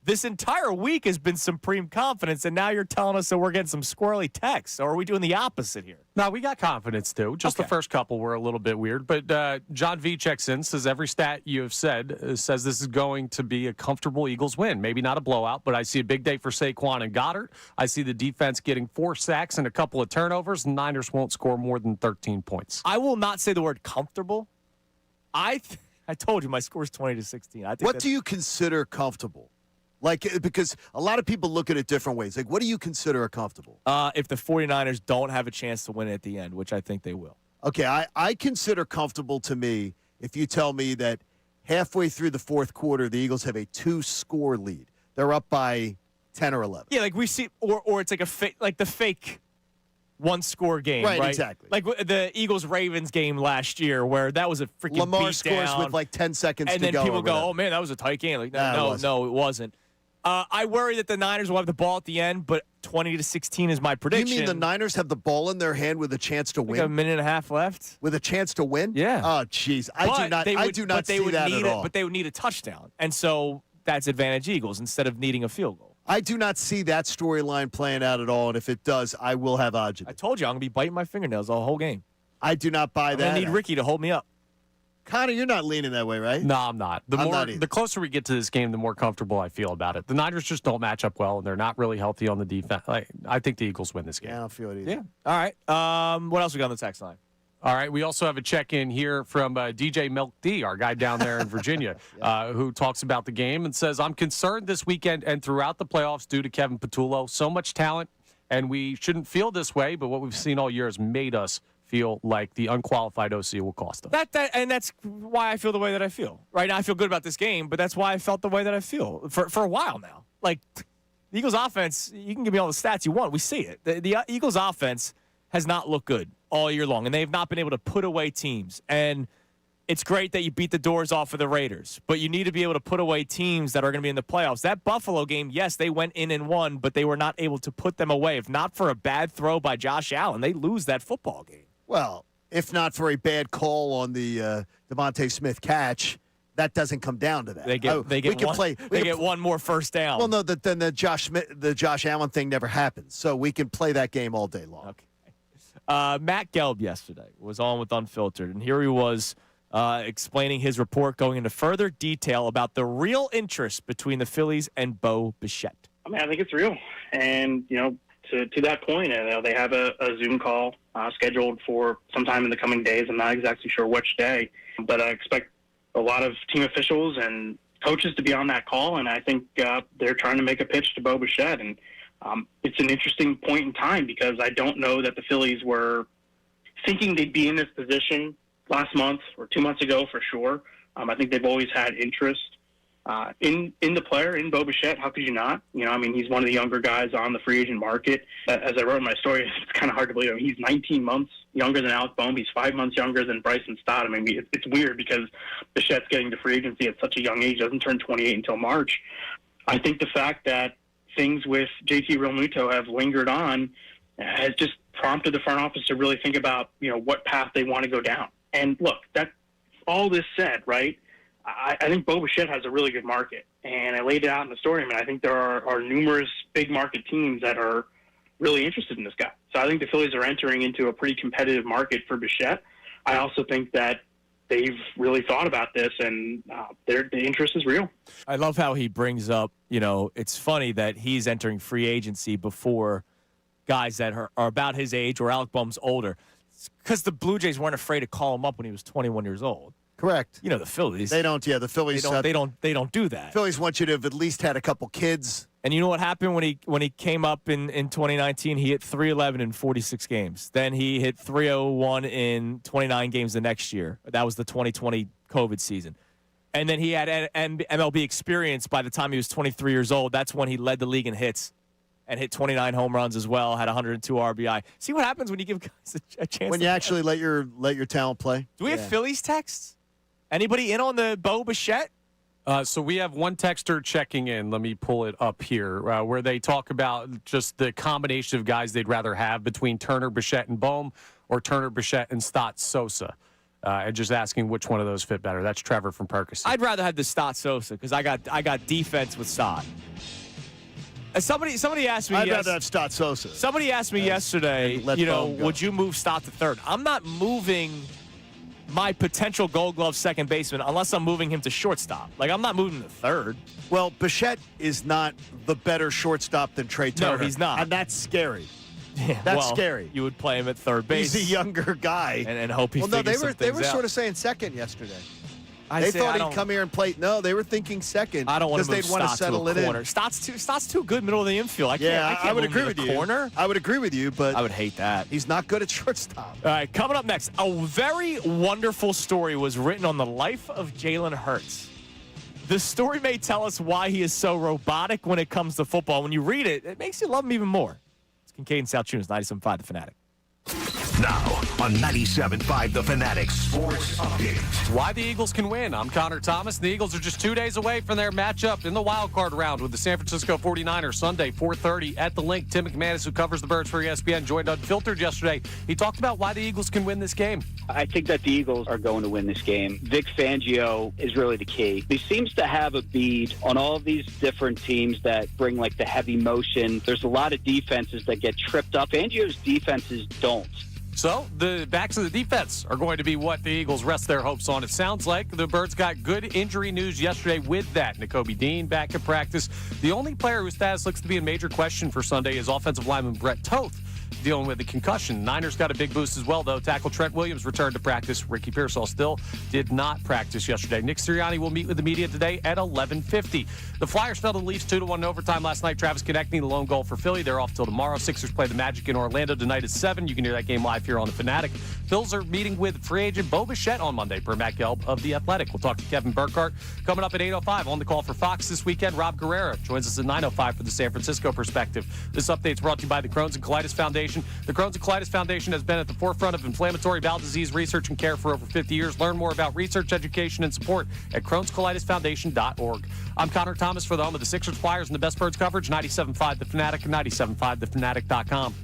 This entire week has been supreme confidence, and now you're telling us that we're getting some squirrely texts. Or are we doing the opposite here? No, we got confidence, too. Just the first couple were a little bit weird. But John V checks in, says every stat you have said says this is going to be a comfortable Eagles win. Maybe not a blowout, but I see a big day for Saquon and Goddard. I see the defense getting 4 sacks and a couple of turnovers. The Niners won't score more than 13 points. I will not say the word comfortable. I told you my score is 20-16. I think what do you consider comfortable? Like, because a lot of people look at it different ways. Like, what do you consider a comfortable? If the 49ers don't have a chance to win at the end, which I think they will. Okay, I consider comfortable to me if you tell me that halfway through the fourth quarter, the Eagles have a 2-score lead. They're up by 10 or 11. Yeah, like we see, or it's like the fake 1-score game, right? Exactly. Like the Eagles-Ravens game last year, where that was a freaking Lamar beat scores down, with like 10 seconds to go. and then people go, "Oh man, that was a tight game." Like, no, it wasn't. I worry that the Niners will have the ball at the end, but 20-16 is my prediction. You mean the Niners have the ball in their hand with a chance to win? Like a minute and a half left. With a chance to win? Yeah. Oh, jeez. I do not see that at all. But they would need a touchdown. And so that's advantage Eagles instead of needing a field goal. I do not see that storyline playing out at all, and if it does, I will have agita. I told you I'm going to be biting my fingernails the whole game. I do not buy that. I need Ricky to hold me up. Connor, you're not leaning that way, right? No, I'm not. The closer we get to this game, the more comfortable I feel about it. The Niners just don't match up well, and they're not really healthy on the defense. I think the Eagles win this game. Yeah, I don't feel it either. Yeah. All right. What else we got on the text line? All right. We also have a check-in here from DJ Milk D, our guy down there in Virginia, who talks about the game and says, I'm concerned this weekend and throughout the playoffs due to Kevin Patullo. So much talent, and we shouldn't feel this way, but what we've seen all year has made us feel like the unqualified OC will cost us. And that's why I feel the way that I feel. Right now I feel good about this game, but that's why I felt the way that I feel for a while now. Like, the Eagles offense, you can give me all the stats you want. We see it. The Eagles offense has not looked good all year long, and they have not been able to put away teams. And it's great that you beat the doors off of the Raiders, but you need to be able to put away teams that are going to be in the playoffs. That Buffalo game, yes, they went in and won, but they were not able to put them away. If not for a bad throw by Josh Allen, they lose that football game. Well, if not for a bad call on the Devontae Smith catch, that doesn't come down to that. They get one more first down. Well, no, then the Josh Allen thing never happens, so we can play that game all day long. Okay. Matt Gelb yesterday was on with Unfiltered, and here he was explaining his report, going into further detail about the real interest between the Phillies and Bo Bichette. I mean, I think it's real. And, to that point, they have a Zoom call scheduled for sometime in the coming days. I'm not exactly sure which day, but I expect a lot of team officials and coaches to be on that call. And I think they're trying to make a pitch to Bo Bichette. And it's an interesting point in time because I don't know that the Phillies were thinking they'd be in this position last month or 2 months ago for sure. I think they've always had interest in the player, in Bo Bichette. How could you not? He's one of the younger guys on the free agent market. As I wrote in my story, it's kind of hard to believe. He's 19 months younger than Alec Bohm. He's 5 months younger than Bryson Stott. It's weird because Bichette's getting to free agency at such a young age. Doesn't turn 28 until March. I think the fact that things with JT Realmuto have lingered on has just prompted the front office to really think about, what path they want to go down. And look, that all this said, right, I think Bo Bichette has a really good market. And I laid it out in the story. I think there are numerous big market teams that are really interested in this guy. So I think the Phillies are entering into a pretty competitive market for Bichette. I also think that they've really thought about this, and the interest is real. I love how he brings up, it's funny that he's entering free agency before guys that are about his age or Alec Bohm's older. Because the Blue Jays weren't afraid to call him up when he was 21 years old. Correct. The Phillies. They don't. Yeah, the Phillies. They don't do that. Phillies want you to have at least had a couple kids. And you know what happened when he came up in 2019? He hit 311 in 46 games. Then he hit 301 in 29 games the next year. That was the 2020 COVID season. And then he had MLB experience by the time he was 23 years old. That's when he led the league in hits and hit 29 home runs as well, had 102 RBI. See what happens when you give guys a chance. When you actually let your talent play. Do we have Phillies texts? Anybody in on the Bo Bichette? So we have one texter checking in. Let me pull it up here, where they talk about just the combination of guys they'd rather have between Turner, Bichette, and Bohm, or Turner, Bichette, and Stott Sosa. And just asking which one of those fit better. That's Trevor from Perkins. I'd rather have the Stott Sosa because I got defense with Stott. Somebody asked me. I'd rather have Stott Sosa. Somebody asked me yesterday. Would you move Stott to third? I'm not moving my potential Gold Glove second baseman unless I'm moving him to shortstop. I'm not moving him to third. Well, Bichette is not the better shortstop than Trey Turner. No, he's not. And that's scary. Yeah, that's scary. You would play him at third base. He's a younger guy. And hope he figures some things they were out. sort of saying second yesterday. They thought he'd come here and play. No, they were thinking second. I don't want to move they'd want to settle to a it corner. in. Stott's too good middle of the infield. I can't I would move agree him with to you. Corner. I would agree with you, but I would hate that. He's not good at shortstop. All right, coming up next, a very wonderful story was written on the life of Jalen Hurts. The story may tell us why he is so robotic when it comes to football. When you read it, it makes you love him even more. It's Kincade Salciunas, 97.5 The Fanatic. Now on 97.5 The Fanatic Sports Update. Why the Eagles can win. I'm Connor Thomas. The Eagles are just 2 days away from their matchup in the wild card round with the San Francisco 49ers Sunday, 4:30 at the Link. Tim McManus, who covers the Birds for ESPN, joined Unfiltered yesterday. He talked about why the Eagles can win this game. I think that the Eagles are going to win this game. Vic Fangio is really the key. He seems to have a bead on all of these different teams that bring the heavy motion. There's a lot of defenses that get tripped up. Fangio's defenses don't. So the backs of the defense are going to be what the Eagles rest their hopes on. It sounds like the Birds got good injury news yesterday with that. Nakobe Dean back in practice. The only player whose status looks to be in major question for Sunday is offensive lineman Brett Toth, dealing with a concussion. Niners got a big boost as well, though. Tackle Trent Williams returned to practice. Ricky Pearsall still did not practice yesterday. Nick Sirianni will meet with the media today at 11:50. The Flyers fell to the Leafs 2-1 in overtime last night. Travis Konechny, the lone goal for Philly. They're off till tomorrow. Sixers play the Magic in Orlando tonight at 7. You can hear that game live here on The Fanatic. Phils are meeting with free agent Bo Bichette on Monday, per Matt Gelb of The Athletic. We'll talk to Kevin Burkhardt coming up at 8:05. On the call for Fox this weekend, Rob Guerrero joins us at 9:05 for the San Francisco perspective. This update's brought to you by the Crohn's and Colitis Foundation. The Crohn's and Colitis Foundation has been at the forefront of inflammatory bowel disease research and care for over 50 years. Learn more about research, education, and support at crohnscolitisfoundation.org. I'm Connor Thomas for the home of the Sixers, Flyers, and the best Birds coverage, 97.5 The Fanatic and 97.5thefanatic.com.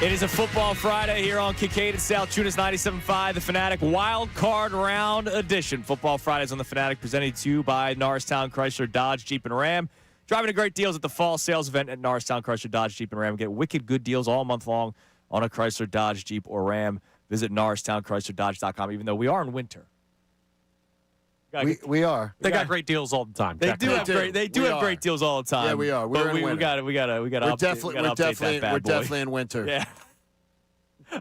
It is a football Friday here on Kincade Salciunas 97.5, the Fanatic Wild Card Round Edition. Football Fridays on the Fanatic, presented to you by Norristown Chrysler Dodge Jeep and Ram. Driving to great deals at the fall sales event at Norristown Chrysler Dodge Jeep and Ram. Get wicked good deals all month long on a Chrysler Dodge Jeep or Ram. Visit NorristownChryslerDodge.com, even though we are in winter. We are. They got great deals all the time. They do have great deals all the time. Yeah, we are. But we got to We're update definitely in winter. Yeah.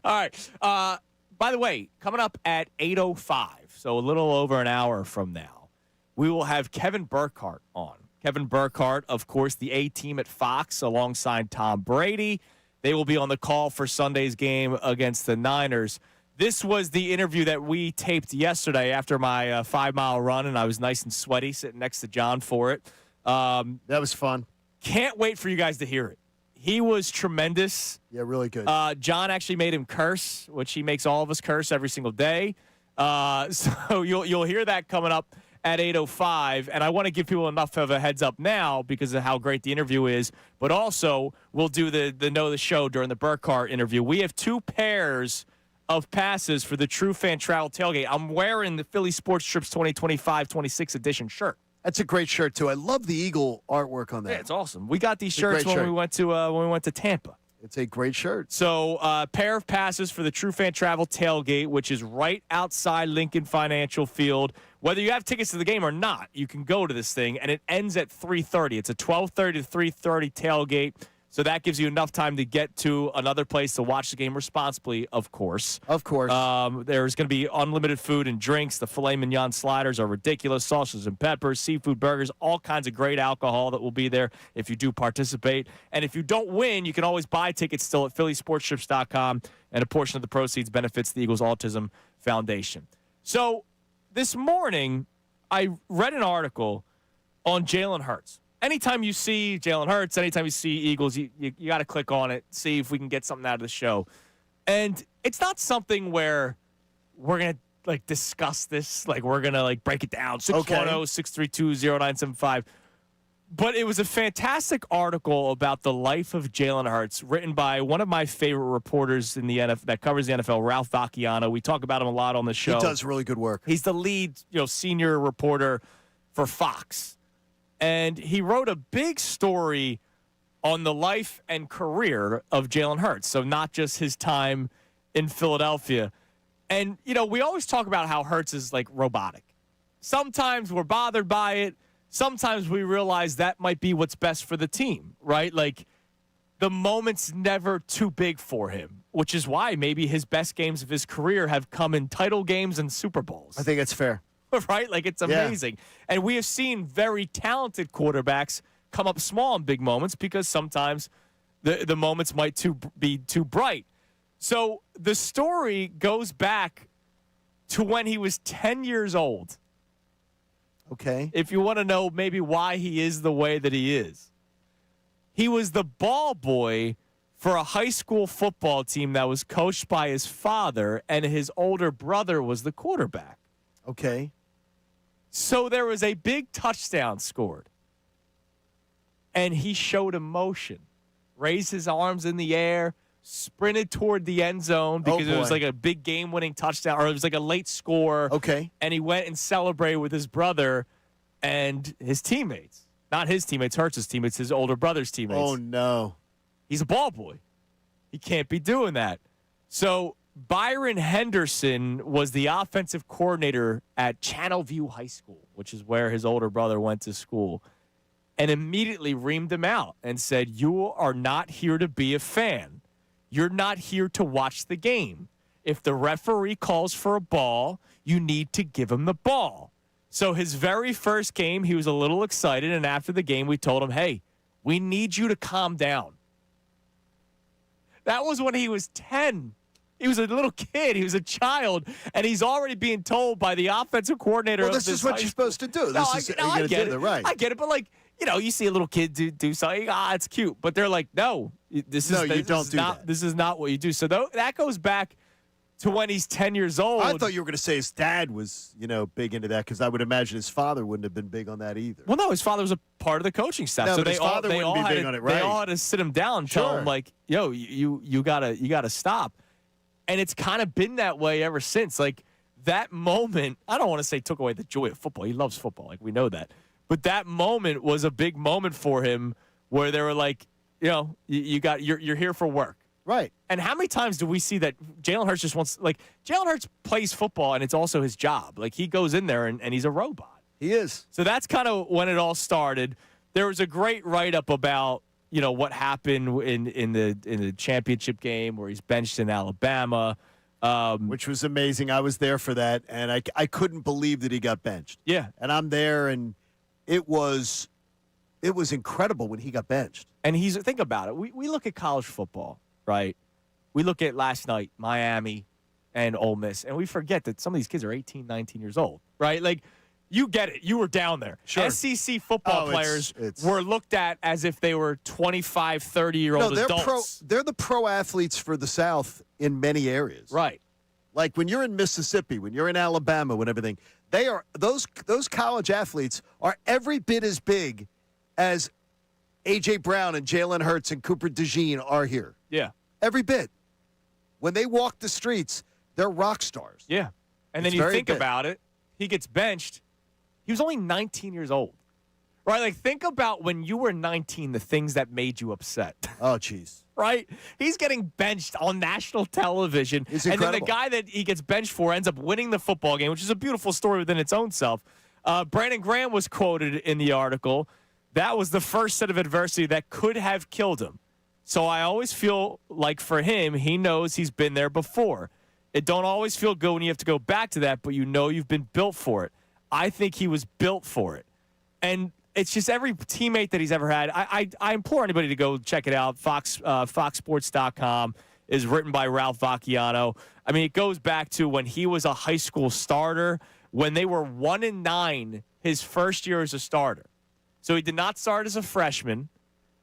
All right. By the way, coming up at 8:05, so a little over an hour from now, we will have Kevin Burkhardt on. Kevin Burkhardt, of course, the A-team at Fox alongside Tom Brady. They will be on the call for Sunday's game against the Niners. This was the interview that we taped yesterday after my 5-mile run, and I was nice and sweaty sitting next to John for it. That was fun. Can't wait for you guys to hear it. He was tremendous. Yeah, really good. John actually made him curse, which he makes all of us curse every single day. So you'll hear that coming up at 8:05, and I want to give people enough of a heads up now because of how great the interview is, but also we'll do the Know the Show during the Burkhardt interview. We have 2 pairs of passes for the True Fan Travel Tailgate. I'm wearing the Philly Sports Trips 2025-26 edition shirt. That's a great shirt, too. I love the eagle artwork on that. Yeah, it's awesome. We got these shirts when we went to Tampa. It's a great shirt. So, pair of passes for the True Fan Travel Tailgate, which is right outside Lincoln Financial Field. Whether you have tickets to the game or not, you can go to this thing, and it ends at 3:30. It's a 12:30 to 3:30 tailgate, so that gives you enough time to get to another place to watch the game responsibly, of course. Of course. There's going to be unlimited food and drinks. The filet mignon sliders are ridiculous. Sausages and peppers, seafood burgers, all kinds of great alcohol that will be there if you do participate. And if you don't win, you can always buy tickets still at phillysportstrips.com, and a portion of the proceeds benefits the Eagles Autism Foundation. So this morning, I read an article on Jalen Hurts. Anytime you see Jalen Hurts, anytime you see Eagles, you got to click on it, see if we can get something out of the show. And it's not something where we're going to discuss this, we're going to break it down. 610-632-0975. But it was a fantastic article about the life of Jalen Hurts, written by one of my favorite reporters in the NFL that covers the NFL, Ralph Vacchiano. We talk about him a lot on the show. He does really good work. He's the lead, senior reporter for Fox. And he wrote a big story on the life and career of Jalen Hurts. So not just his time in Philadelphia. And, we always talk about how Hurts is robotic. Sometimes we're bothered by it. Sometimes we realize that might be what's best for the team, right? The moment's never too big for him, which is why maybe his best games of his career have come in title games and Super Bowls. I think it's fair. Right? It's amazing. Yeah. And we have seen very talented quarterbacks come up small in big moments because sometimes the moments might be too bright. So the story goes back to when he was 10 years old. Okay. If you want to know maybe why he is the way that he is. He was the ball boy for a high school football team that was coached by his father, and his older brother was the quarterback. Okay. So there was a big touchdown scored, and he showed emotion, raised his arms in the air, sprinted toward the end zone because it was a big game-winning touchdown, or it was a late score. Okay. And he went and celebrated with his brother and his teammates. Not his teammates, Hurts' teammates, his older brother's teammates. Oh, no. He's a ball boy. He can't be doing that. So Byron Henderson was the offensive coordinator at Channelview High School, which is where his older brother went to school, and immediately reamed him out and said, "You are not here to be a fan. You're not here to watch the game. If the referee calls for a ball, you need to give him the ball." So his very first game, he was a little excited, and after the game, we told him, "Hey, we need you to calm down." That was when he was 10. He was a little kid. He was a child, and he's already being told by the offensive coordinator. Well, this is what you're supposed to do. I get it. Right. I get it, but you see a little kid do something. It's cute, but they're like, no, this is you don't do that. This is not what you do. So that goes back to when he's 10 years old. I thought you were going to say his dad was, big into that because I would imagine his father wouldn't have been big on that either. Well, no, his father was a part of the coaching staff. No, So but his father wouldn't be big on it, right? They all had to sit him down and tell Sure. him, like, yo, you gotta stop. And it's kind of been that way ever since. Like, that moment, I don't want to say took away the joy of football. He loves football. Like, we know that. But that moment was a big moment for him where they were like, you're here for work. Right. And how many times do we see that Jalen Hurts just wants, like, Jalen Hurts plays football and it's also his job. Like, he goes in there and he's a robot. He is. So that's kind of when it all started. There was a great write-up about, what happened in the championship game where he's benched in Alabama. Which was amazing. I was there for that, and I couldn't believe that he got benched. Yeah. And I'm there, and it was incredible when he got benched. And think about it. We look at college football, right? We look at last night, Miami and Ole Miss, and we forget that some of these kids are 18, 19 years old, right? Like, you get it. You were down there. Sure. SEC football players it's were looked at as if they were 25, 30-year-old adults. They're the pro athletes for the South in many areas. Right. Like when you're in Mississippi, when you're in Alabama, when everything, they are those college athletes are every bit as big as A.J. Brown and Jalen Hurts and Cooper DeJean are here. Yeah. Every bit. When they walk the streets, they're rock stars. Yeah. And It's then you very think big. about it, he gets benched. He was only 19 years old. Right? Like, think about when you were 19, the things that made you upset. Oh, jeez. Right? He's getting benched on national television. It's and then the incredible. guy that he gets benched for ends up winning the football game, which is a beautiful story within its own self. Brandon Graham was quoted in the article. That was the first set of adversity that could have killed him. So I always feel like for him, he knows he's been there before. It don't always feel good when you have to go back to that, but you know you've been built for it. I think he was built for it. And it's just every teammate that he's ever had. I implore anybody to go check it out. FoxSports.com is written by Ralph Vacchiano. I mean, it goes back to when he was a high school starter, when they were 1-9 his first year as a starter. So he did not start as a freshman.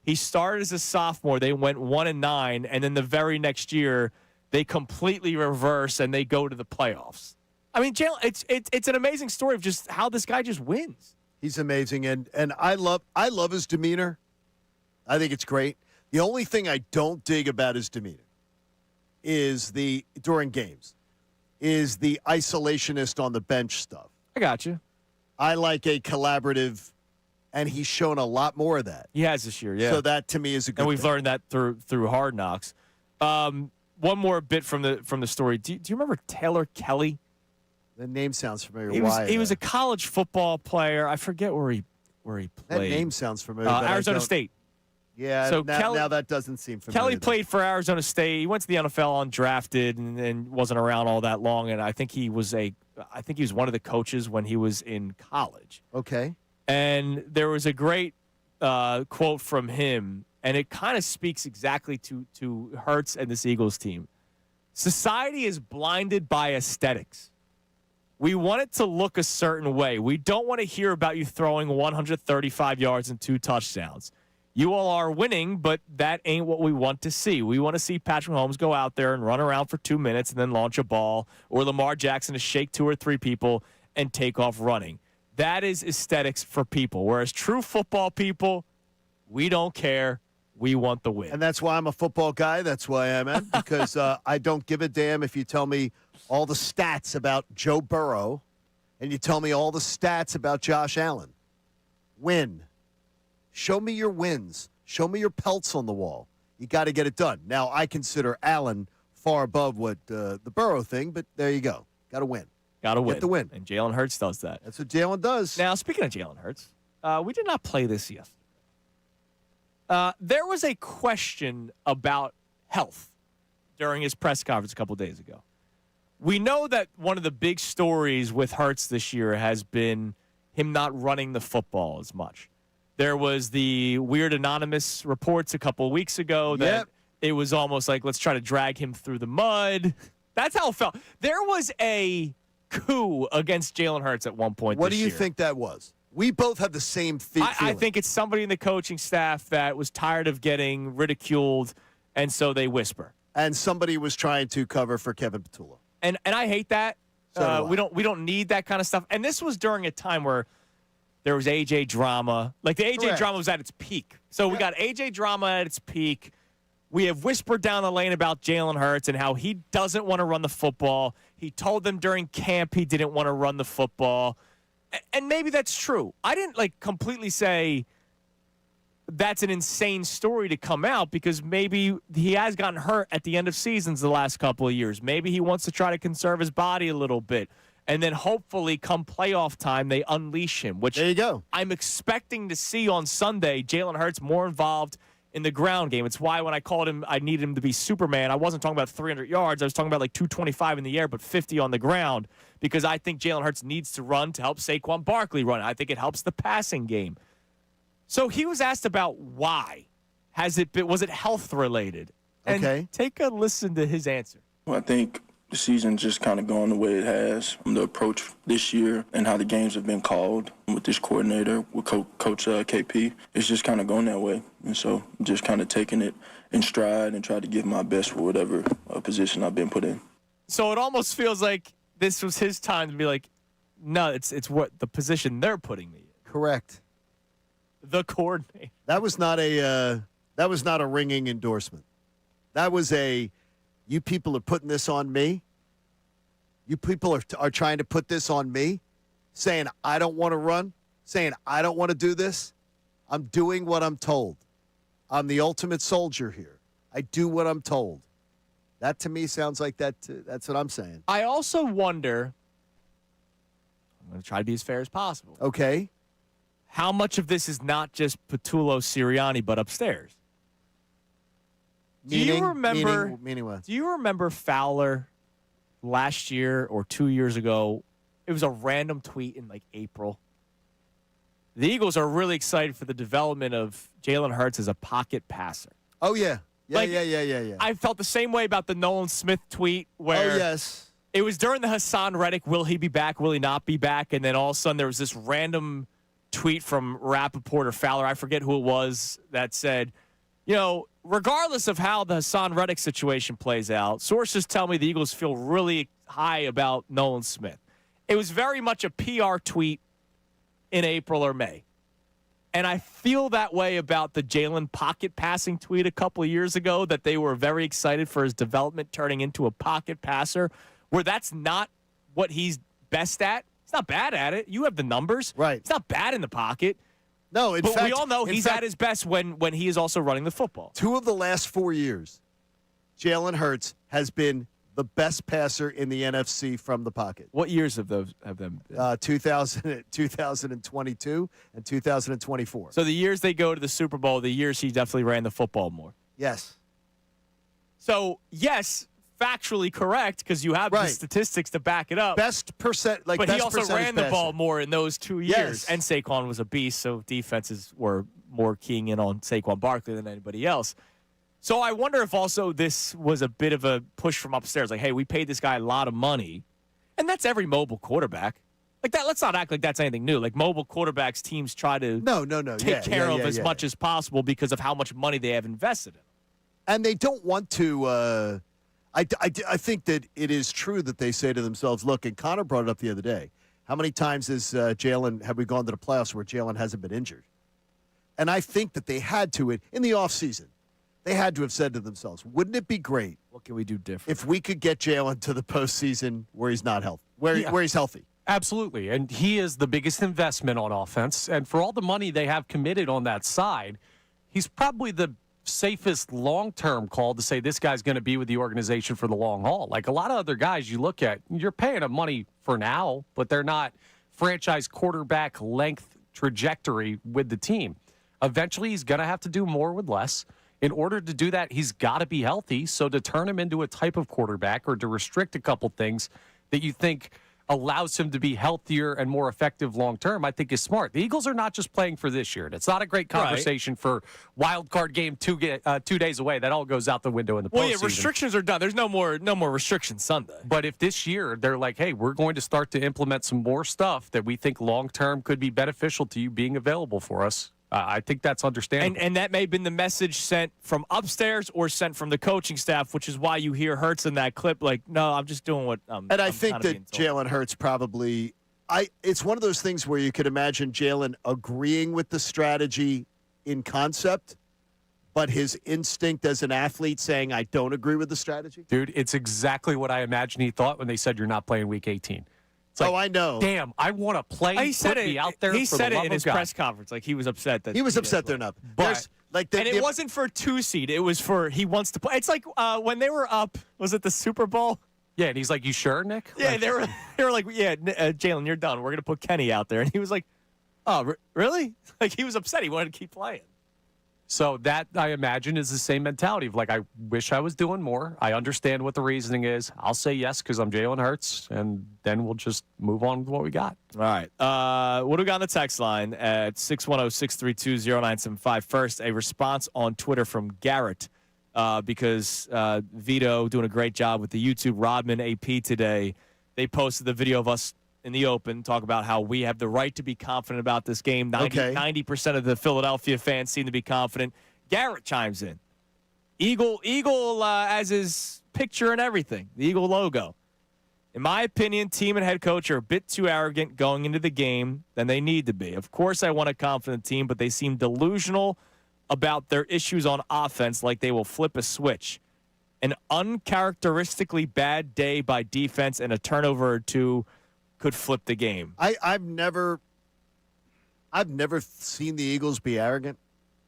He started as a sophomore. They went 1-9, and then the very next year, they completely reverse and they go to the playoffs. I mean, Jalen, it's an amazing story of just how this guy just wins. He's amazing, and I love his demeanor. I think it's great. The only thing I don't dig about his demeanor is during games is the isolationist on the bench stuff. I got you. I like a collaborative, and he's shown a lot more of that. He has this year, yeah. So that to me is a good and we've thing. learned that through Hard Knocks. One more bit from the story. Do you remember Taylor Kelly? The name sounds familiar. He was a college football player. I forget where he played. That name sounds familiar. but I Arizona don't- State. Yeah, So now that doesn't seem familiar. Kelly played for Arizona State. He went to the NFL undrafted and wasn't around all that long. And I think he was one of the coaches when he was in college. Okay. And there was a great quote from him, and it kind of speaks exactly to Hurts and this Eagles team. Society is blinded by aesthetics. We want it to look a certain way. We don't want to hear about you throwing 135 yards and 2 touchdowns. You all are winning, but that ain't what we want to see. We want to see Patrick Mahomes go out there and run around for 2 minutes and then launch a ball, or Lamar Jackson to shake 2 or 3 people and take off running. That is aesthetics for people. Whereas true football people, we don't care. We want the win. And that's why I'm a football guy. That's why I'm in, because I don't give a damn if you tell me all the stats about Joe Burrow and you tell me all the stats about Josh Allen. Win. Show me your wins. Show me your pelts on the wall. You got to get it done. Now, I consider Allen far above what the Burrow thing, but there you go. Got to win. Got to win. Get the win. And Jalen Hurts does that. That's what Jalen does. Now, speaking of Jalen Hurts, we did not play this yesterday. There was a question about health during his press conference a couple days ago. We know that one of the big stories with Hurts this year has been him not running the football as much. There was the weird anonymous reports a couple of weeks ago that it was almost like, let's try to drag him through the mud. That's how it felt. There was a coup against Jalen Hurts at one point What this do you year. think that was? We both had the same feeling. I think it's somebody in the coaching staff that was tired of getting ridiculed, and so they whisper. And somebody was trying to cover for Kevin Petullo. And I hate that. So do I. We don't need that kind of stuff. And this was during a time where there was AJ drama. Like the AJ Correct. drama was at its peak. So we got AJ drama at its peak. We have whispered down the lane about Jalen Hurts and how he doesn't want to run the football. He told them during camp he didn't want to run the football. And maybe that's true. I didn't completely say that's an insane story to come out because maybe he has gotten hurt at the end of seasons the last couple of years. Maybe he wants to try to conserve his body a little bit. And then hopefully come playoff time, they unleash him, which There you go. I'm expecting to see on Sunday Jalen Hurts more involved in the ground game. It's why when I called him, I needed him to be Superman. I wasn't talking about 300 yards. I was talking about 225 in the air, but 50 on the ground because I think Jalen Hurts needs to run to help Saquon Barkley run. I think it helps the passing game. So he was asked about why. Was it health related? And Okay. take a listen to his answer. Well, I think the season's just kind of going the way it has. The approach this year and how the games have been called with this coordinator, with Coach KP, it's just kind of going that way. And so I'm just kind of taking it in stride and try to give my best for whatever position I've been put in. So it almost feels like this was his time to be like, no, it's what the position they're putting me in. Correct. The coordinator. That was not a ringing endorsement. That was you people are putting this on me. You people are trying to put this on me, saying I don't want to run, saying I don't want to do this. I'm doing what I'm told. I'm the ultimate soldier here. I do what I'm told. That to me sounds like that. That's what I'm saying. I also wonder, I'm going to try to be as fair as possible, Okay. how much of this is not just Patullo Sirianni, but upstairs? Do you remember? Meaning what? Do you remember Fowler last year or 2 years ago? It was a random tweet in April. The Eagles are really excited for the development of Jalen Hurts as a pocket passer. Oh yeah. Like, Yeah. I felt the same way about the Nolan Smith tweet where Oh yes. it was during the Hassan Reddick, will he be back, will he not be back? And then all of a sudden there was this random tweet from Rappaport or Fowler, I forget who it was, that said, regardless of how the Hassan Reddick situation plays out, sources tell me the Eagles feel really high about Nolan Smith. It was very much a PR tweet in April or May. And I feel that way about the Jalen pocket passing tweet a couple of years ago, that they were very excited for his development turning into a pocket passer, where that's not what he's best at. He's not bad at it. You have the numbers. Right. He's not bad in the pocket. No, in But fact, we all know in he's fact, at his best when he is also running the football. 2 of the last 4 years, Jalen Hurts has been the best passer in the NFC from the pocket. What years have them been? 2022 and 2024. So the years they go to the Super Bowl, the years he definitely ran the football more. Yes. So, yes, factually correct because you have the Right. statistics to back it up. Best percent, But best he also percentage ran the passer. ball more in those 2 years. Yes. And Saquon was a beast, so defenses were more keying in on Saquon Barkley than anybody else. So I wonder if also this was a bit of a push from upstairs. Like, hey, we paid this guy a lot of money. And that's every mobile quarterback. Like that. Let's not act like that's anything new. Like mobile quarterbacks, teams try to No. take care of as much as possible because of how much money they have invested in. And they don't want to. I think that it is true that they say to themselves, look, and Connor brought it up the other day. How many times have we gone to the playoffs where Jalen hasn't been injured? And I think that they had to, in the offseason, they had to have said to themselves, wouldn't it be great What can we do different? if we could get Jalen to the postseason where he's not healthy, where he's healthy? Absolutely. And he is the biggest investment on offense. And for all the money they have committed on that side, he's probably the safest long-term call to say this guy's going to be with the organization for the long haul. Like a lot of other guys you look at, you're paying them money for now, but they're not franchise quarterback length trajectory with the team. Eventually, he's going to have to do more with less. In order to do that, he's got to be healthy. So to turn him into a type of quarterback or to restrict a couple things that you think allows him to be healthier and more effective long-term, I think is smart. The Eagles are not just playing for this year. And it's not a great conversation for wild card game 2 days away. That all goes out the window in the postseason. Well, yeah, restrictions are done. There's no more restrictions Sunday. But if this year they're like, hey, we're going to start to implement some more stuff that we think long-term could be beneficial to you being available for us, I think that's understandable. And that may have been the message sent from upstairs or sent from the coaching staff, which is why you hear Hurts in that clip like, no, I'm just doing what I'm And I I'm think kinda that being told. Jalen Hurts probably it's one of those things where you could imagine Jalen agreeing with the strategy in concept, but his instinct as an athlete saying, I don't agree with the strategy. Dude, it's exactly what I imagined he thought when they said you're not playing Week 18. It's like, I know. Damn, I want to play. He said Put me it out there. He for said the it love in of his God. press conference. Like he was upset that He was didn't upset play. they're not. But- There's, like the, And it wasn't for a 2 seed. It was for he wants to play. It's like when they were up. Was it the Super Bowl? Yeah, and he's like, you sure, Nick? Yeah, Like, they were like, yeah, Jalen, you're done. We're gonna put Kenny out there, and he was like, oh, really? Like he was upset. He wanted to keep playing. So that, I imagine, is the same mentality of like, I wish I was doing more. I understand what the reasoning is. I'll say yes because I'm Jalen Hurts, and then we'll just move on with what we got. All right. What do we got on the text line at 610-632-0975? First, a response on Twitter from Garrett because Vito doing a great job with the YouTube Rodman AP today. They posted the video of us in the open, talk about how we have the right to be confident about this game. 90% of the Philadelphia fans seem to be confident. Garrett chimes in. Eagle as his picture and everything, the Eagle logo. In my opinion, team and head coach are a bit too arrogant going into the game than they need to be. Of course, I want a confident team, but they seem delusional about their issues on offense, like they will flip a switch. An uncharacteristically bad day by defense and a turnover or two could flip the game. I've never seen the Eagles be arrogant,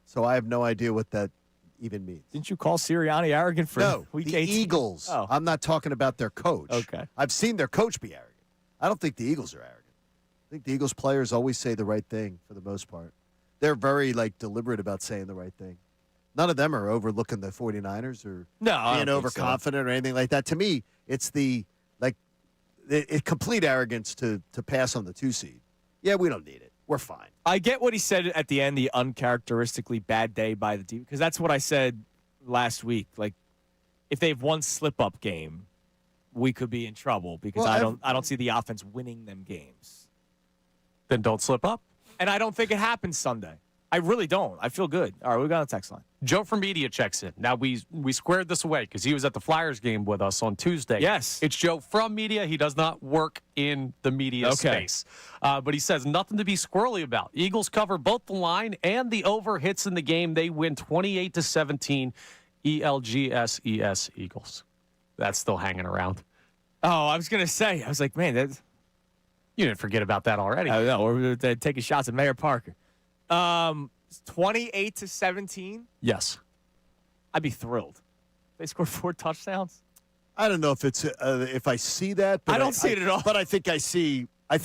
so I have no idea what that even means. Didn't you call Sirianni arrogant for No, week the 18? Eagles. Oh. I'm not talking about their coach. Okay. I've seen their coach be arrogant. I don't think the Eagles are arrogant. I think the Eagles players always say the right thing for the most part. They're very deliberate about saying the right thing. None of them are overlooking the 49ers or No, I being don't think so. overconfident or anything like that. To me, it's the complete arrogance to pass on the 2 seed. Yeah, we don't need it. We're fine. I get what he said at the end, the uncharacteristically bad day by the team, because that's what I said last week. Like, if they have one slip-up game, we could be in trouble because Well, I don't see the offense winning them games. Then don't slip up. And I don't think it happens Sunday. I really don't. I feel good. All right, we got a text line. Joe from Media checks in. Now, we squared this away because he was at the Flyers game with us on Tuesday. Yes. It's Joe from Media. He does not work in the media space. But he says nothing to be squirrely about. Eagles cover both the line and the over hits in the game. They win 28-17. ELGSES Eagles. That's still hanging around. Oh, I was going to say, I was like, man, that's, You didn't forget about that already. I don't know. We're taking shots at Mayor Parker. 28-17. Yes. I'd be thrilled. They scored 4 touchdowns. I don't know if it's if I see that. But I don't see it at all. But I think I see a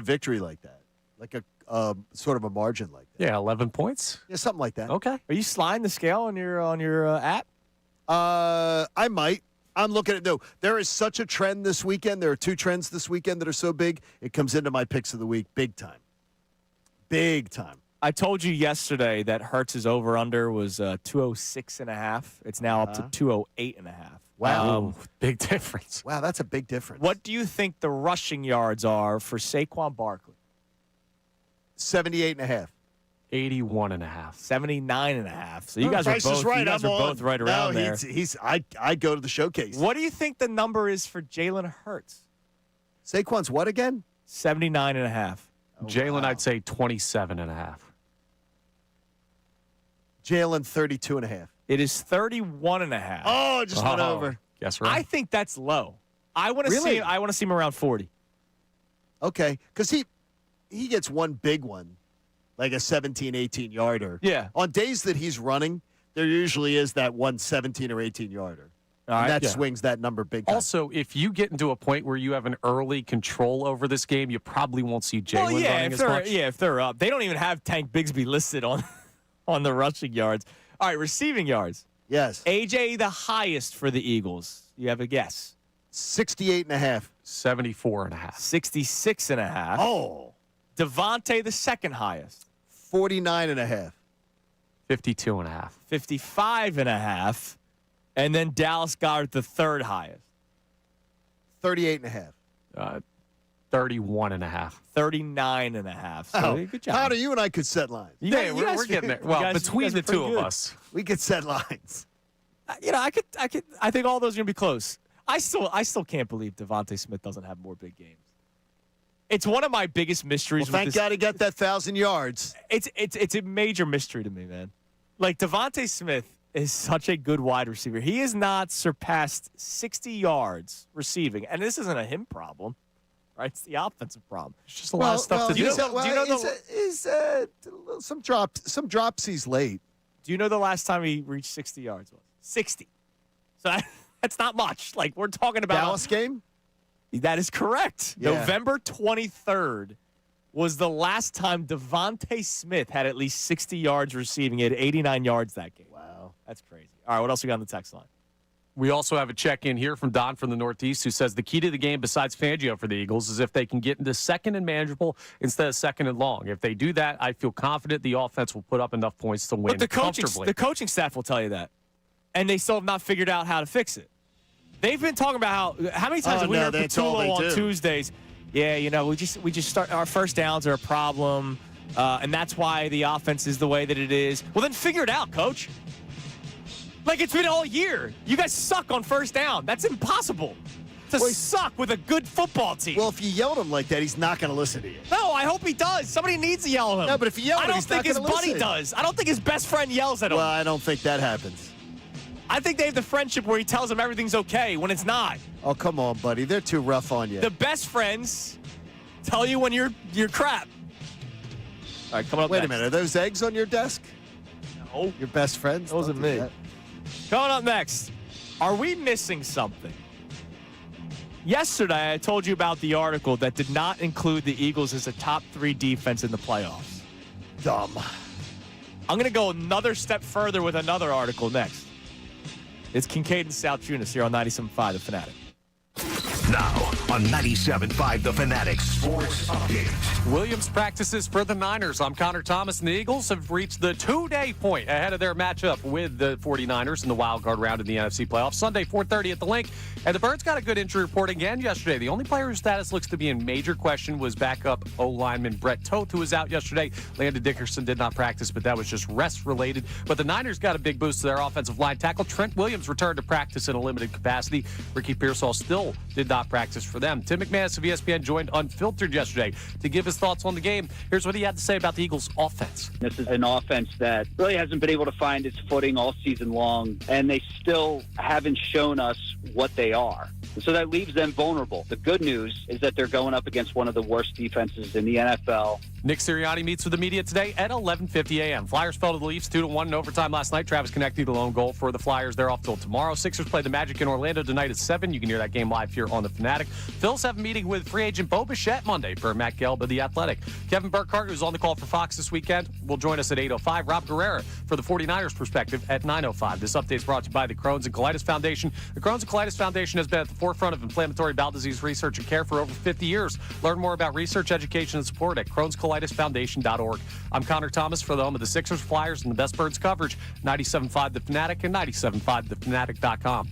victory like that, like a sort of a margin like that. Yeah, 11 points. Yeah, something like that. Okay. Are you sliding the scale on your app? I might. I'm looking at there is such a trend this weekend. There are 2 trends this weekend that are so big. It comes into my picks of the week big time. Big time. I told you yesterday that Hurts' over-under was 206.5. It's now up to 208.5. Wow. Big difference. Wow, that's a big difference. What do you think the rushing yards are for Saquon Barkley? 78.5. 81.5. 79.5. So you No, guys are Price both is right. you guys I'm are on. both right around no, there. I go to the showcase. What do you think the number is for Jalen Hurts? Saquon's what again? 79.5. Jalen, wow. I'd say 27.5. Jalen 32.5. It is 31.5. Oh, it just went over. Guess right. I think that's low. I want to Really? see. I want to see him around 40. Okay, because he gets one big one, like a 17, 18 yarder. Yeah. On days that he's running, there usually is that one 17 or 18 yarder. All right. That yeah. swings that number big time. Also, if you get into a point where you have an early control over this game, you probably won't see Jalen Well, yeah, running if as they're much. if they're up, they don't even have Tank Bigsby listed on on the rushing yards. All right, receiving yards. Yes. AJ the highest for the Eagles. You have a guess? 68.5. 74.5. 66.5. Oh. Devontae the second highest. 49.5. 52.5. 55.5. And then Dallas Goedert the third highest. 38.5. 31.5. 39.5. So Oh, good job. How do you and I could set lines? Yeah, we're getting there. Well, between the two of us. We could set lines. I think all those are gonna be close. I still can't believe Devontae Smith doesn't have more big games. It's one of my biggest mysteries. Well, thank God he got that 1,000 yards. It's a major mystery to me, man. Like, Devontae Smith is such a good wide receiver. He has not surpassed 60 yards receiving, and this isn't a him problem, right? It's the offensive problem. It's just a lot of stuff to do. Some dropsies late. Do you know the last time he reached 60 yards was? 60. So that's not much. Like, we're talking about Dallas game? That is correct. Yeah. November 23rd was the last time Devontae Smith had at least 60 yards receiving. He had 89 yards that game. Wow. That's crazy. All right, what else we got on the text line? We also have a check-in here from Don from the Northeast who says the key to the game besides Fangio for the Eagles is if they can get into second and manageable instead of second and long. If they do that, I feel confident the offense will put up enough points to win But comfortably. the coaching staff will tell you that, and they still have not figured out how to fix it. They've been talking about how many times have we heard Patullo on Tuesdays? Yeah, we just start our first downs are a problem, and that's why the offense is the way that it is. Well, then figure it out, coach. Like, it's been all year. You guys suck on first down. That's impossible to suck with a good football team. Well, if you yell at him like that, he's not going to listen to you. No, I hope he does. Somebody needs to yell at him. No, but if you yell at him, he's not I don't think his gonna buddy listen. does. I don't think his best friend yells at him. Well, I don't think that happens. I think they have the friendship where he tells them everything's okay when it's not. Oh, come on, buddy. They're too rough on you. The best friends tell you when you're crap. All right, coming up Wait next. a minute. Are those eggs on your desk? No. Your best friends? Those Don't are do me. that. Coming up next, are we missing something? Yesterday, I told you about the article that did not include the Eagles as a top 3 defense in the playoffs. Dumb. I'm going to go another step further with another article next. It's Kincade and Salciunas here on 97.5 The Fanatic. Now on 97.5 The Fanatic Sports Update. Williams practices for the Niners. I'm Connor Thomas, and the Eagles have reached the 2-day point ahead of their matchup with the 49ers in the wild card round in the NFC playoffs. Sunday, 4:30 at the Link. And the Birds got a good injury report again yesterday. The only player whose status looks to be in major question was backup O-lineman Brett Toth, who was out yesterday. Landon Dickerson did not practice, but that was just rest-related. But the Niners got a big boost to their offensive line tackle. Trent Williams returned to practice in a limited capacity. Ricky Pearsall still did not practice for them. Tim McManus of ESPN joined Unfiltered yesterday to give his thoughts on the game. Here's what he had to say about the Eagles' offense. This is an offense that really hasn't been able to find its footing all season long, and they still haven't shown us what they are. So that leaves them vulnerable. The good news is that they're going up against one of the worst defenses in the NFL. Nick Sirianni meets with the media today at 11:50 a.m. Flyers fell to the Leafs 2-1 in overtime last night. Travis Konechny, the lone goal for the Flyers. They're off till tomorrow. Sixers play the Magic in Orlando tonight at 7. You can hear that game live here on The Fanatic. Phillies have a meeting with free agent Bo Bichette Monday for Matt Gelb of The Athletic. Kevin Burkhardt, who's on the call for Fox this weekend, will join us at 8:05. Rob Guerrera for the 49ers perspective at 9:05. This update is brought to you by the Crohn's and Colitis Foundation. The Crohn's and Colitis Foundation has been at the forefront of inflammatory bowel disease research and care for over 50 years. Learn more about research, education, and support at Crohn'sColitisFoundation.org. I'm Connor Thomas for the home of the Sixers, Flyers, and the best Birds coverage, 97.5 The Fanatic and 97.5thefanatic.com.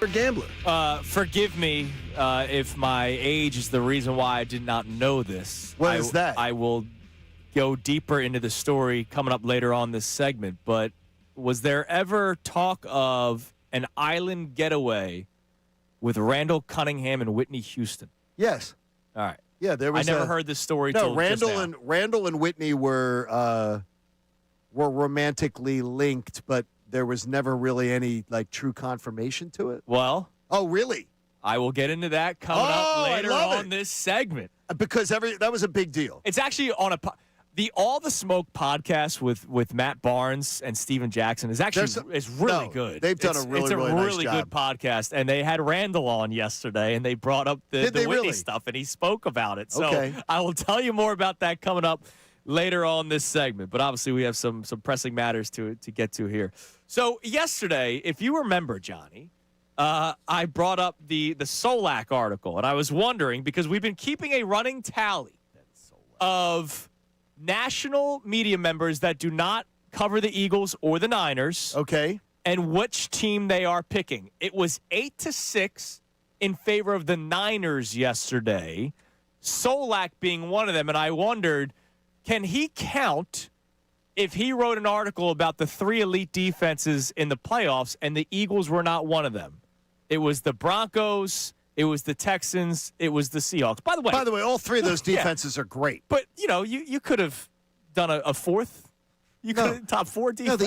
gambler. Forgive me if my age is the reason why I did not know this. What is that? I will go deeper into the story coming up later on this segment, but was there ever talk of an island getaway with Randall Cunningham and Whitney Houston? Yes. All right. Yeah, there was. I never heard this story. No, till Randall just now. Randall and Whitney were romantically linked, but there was never really any true confirmation to it. Well, Oh, really? I will get into that coming up I later love on it. this segment. Because that was a big deal. It's actually on the All the Smoke podcast with Matt Barnes and Steven Jackson is actually is really good. They've done a really nice good job. podcast, and they had Randall on yesterday, and they brought up the Did they Whitney really? stuff, and he spoke about it. So Okay. I will tell you more about that coming up later on this segment. But obviously, we have some pressing matters to get to here. So yesterday, if you remember, Johnny, I brought up the Solak article, and I was wondering because we've been keeping a running tally of national media members that do not cover the Eagles or the Niners, Okay. and which team they are picking. It was 8-6 in favor of the Niners yesterday, Solak being one of them, and I wondered, can he count if he wrote an article about the 3 elite defenses in the playoffs and the Eagles were not one of them? It was the Broncos, it was the Texans, it was the Seahawks. By the way, all three of those defenses are great. but, you could have done a fourth. You could have top 4 defense. No,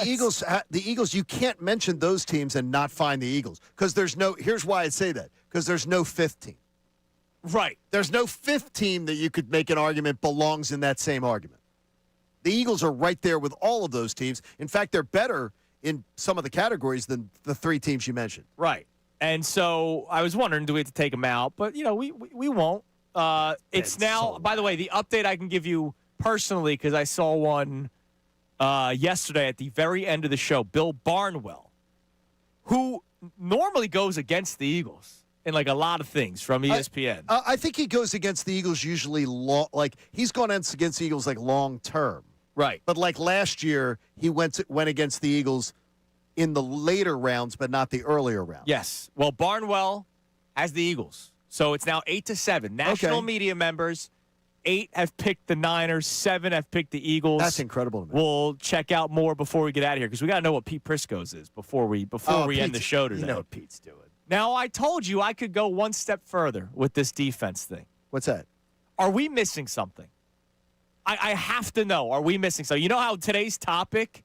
the Eagles, you can't mention those teams and not find the Eagles. Because here's why I say that. Because there's no fifth team. Right. There's no fifth team that you could make an argument belongs in that same argument. The Eagles are right there with all of those teams. In fact, they're better in some of the categories than the 3 teams you mentioned. Right. And so I was wondering, do we have to take them out? But, we won't. It's now, by the way, the update I can give you personally, because I saw one yesterday at the very end of the show, Bill Barnwell, who normally goes against the Eagles in a lot of things from ESPN. I think he goes against the Eagles usually he's gone against the Eagles long term. Right. But last year, he went against the Eagles in the later rounds, but not the earlier rounds. Yes. Well, Barnwell has the Eagles. So it's now 8-7. National media members, 8 have picked the Niners, 7 have picked the Eagles. That's incredible to me. We'll check out more before we get out of here because we got to know what Pete Prisco's is before we end the show today. You know what Pete's doing. Now, I told you I could go one step further with this defense thing. What's that? Are we missing something? I have to know. Are we missing something? You know how today's topic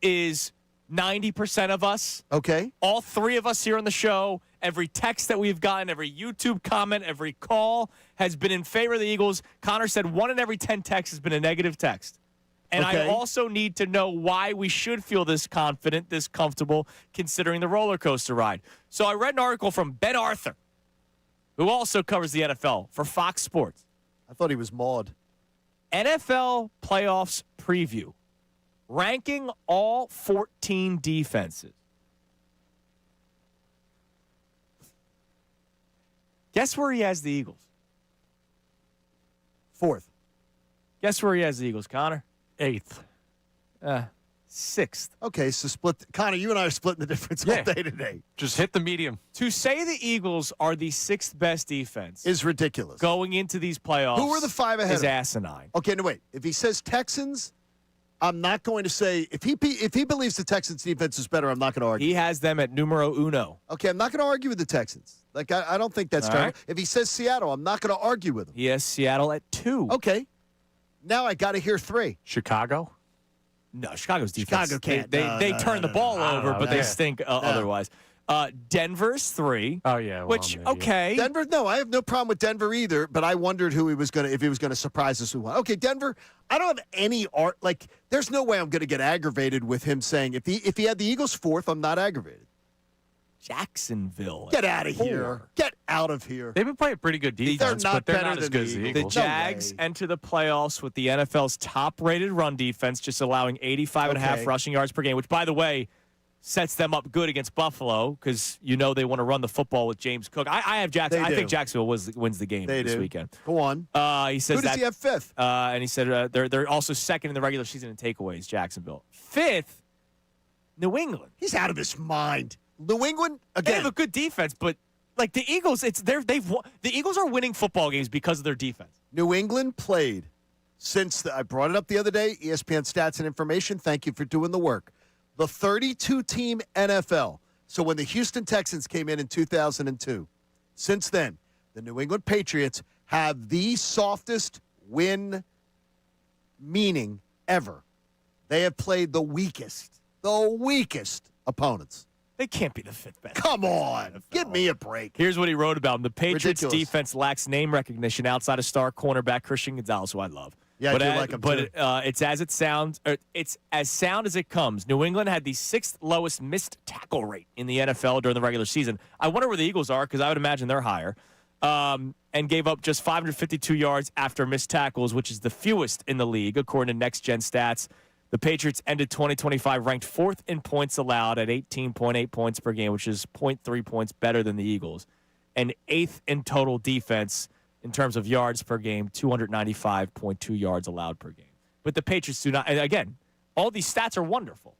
is 90% of us? Okay. All 3 of us here on the show, every text that we've gotten, every YouTube comment, every call has been in favor of the Eagles. Connor said 1 in every 10 texts has been a negative text. And I also need to know why we should feel this confident, this comfortable, considering the roller coaster ride. So I read an article from Ben Arthur, who also covers the NFL for Fox Sports. I thought he was Maud. NFL playoffs preview, ranking all 14 defenses. Guess where he has the Eagles? 4th. Guess where he has the Eagles, Connor? 8th. 6th. Okay, so split. Connor, you and I are splitting the difference all day today. Just hit the medium. To say the Eagles are the 6th best defense Is ridiculous. going into these playoffs. Who are the 5 ahead is of him? asinine. Okay, no, wait. If he says Texans, I'm not going to say if he believes the Texans defense is better, I'm not going to argue. He has them at numero uno. Okay, I'm not going to argue with the Texans. I don't think that's All fair. right. If he says Seattle, I'm not going to argue with him. He has Seattle at 2. Okay. Now I got to hear 3. Chicago? No, Chicago's defense. Chicago can't. They turn the ball over, but they stink otherwise. Denver's 3. Oh, yeah. Well, Which, maybe. okay. Denver, no, I have no problem with Denver either, but I wondered if he was going to surprise us with one. Okay, Denver, I don't have any art. There's no way I'm going to get aggravated with him saying, if he had the Eagles 4th, I'm not aggravated. Jacksonville. Get out of 4. here. Get out of here. They've been playing pretty good defense, not but they're better not as than good the as the Eagles. The Eagles. No Jags way. enter the playoffs with the NFL's top-rated run defense, just allowing 85.5 Okay. rushing yards per game, which, by the way, sets them up good against Buffalo because they want to run the football with James Cook. I have Jackson. I think Jacksonville wins the game this weekend. Go on. He says Who does he have 5th? and he said they're also 2nd in the regular season in takeaways. Jacksonville 5th. New England. He's out of his mind. New England They again. have a good defense, but like the Eagles, the Eagles are winning football games because of their defense. New England played since I brought it up the other day. ESPN Stats and Information. Thank you for doing the work. The 32-team NFL. So when the Houston Texans came in 2002, since then, the New England Patriots have the softest win meaning ever. They have played the weakest opponents. They can't be the fifth best. Come on. Give me a break. Here's what he wrote about him. The Patriots' Ridiculous. defense lacks name recognition outside of star cornerback Christian Gonzalez, who I love. Yeah, but I do like him, too. It's as it sounds. It's as sound as it comes. New England had the 6th lowest missed tackle rate in the NFL during the regular season. I wonder where the Eagles are because I would imagine they're higher. And gave up just 552 yards after missed tackles, which is the fewest in the league, according to Next Gen Stats. The Patriots ended 2025 ranked 4th in points allowed at 18.8 points per game, which is 0.3 points better than the Eagles, and 8th in total defense in terms of yards per game, 295.2 yards allowed per game. But the Patriots do not, and again, all these stats are wonderful.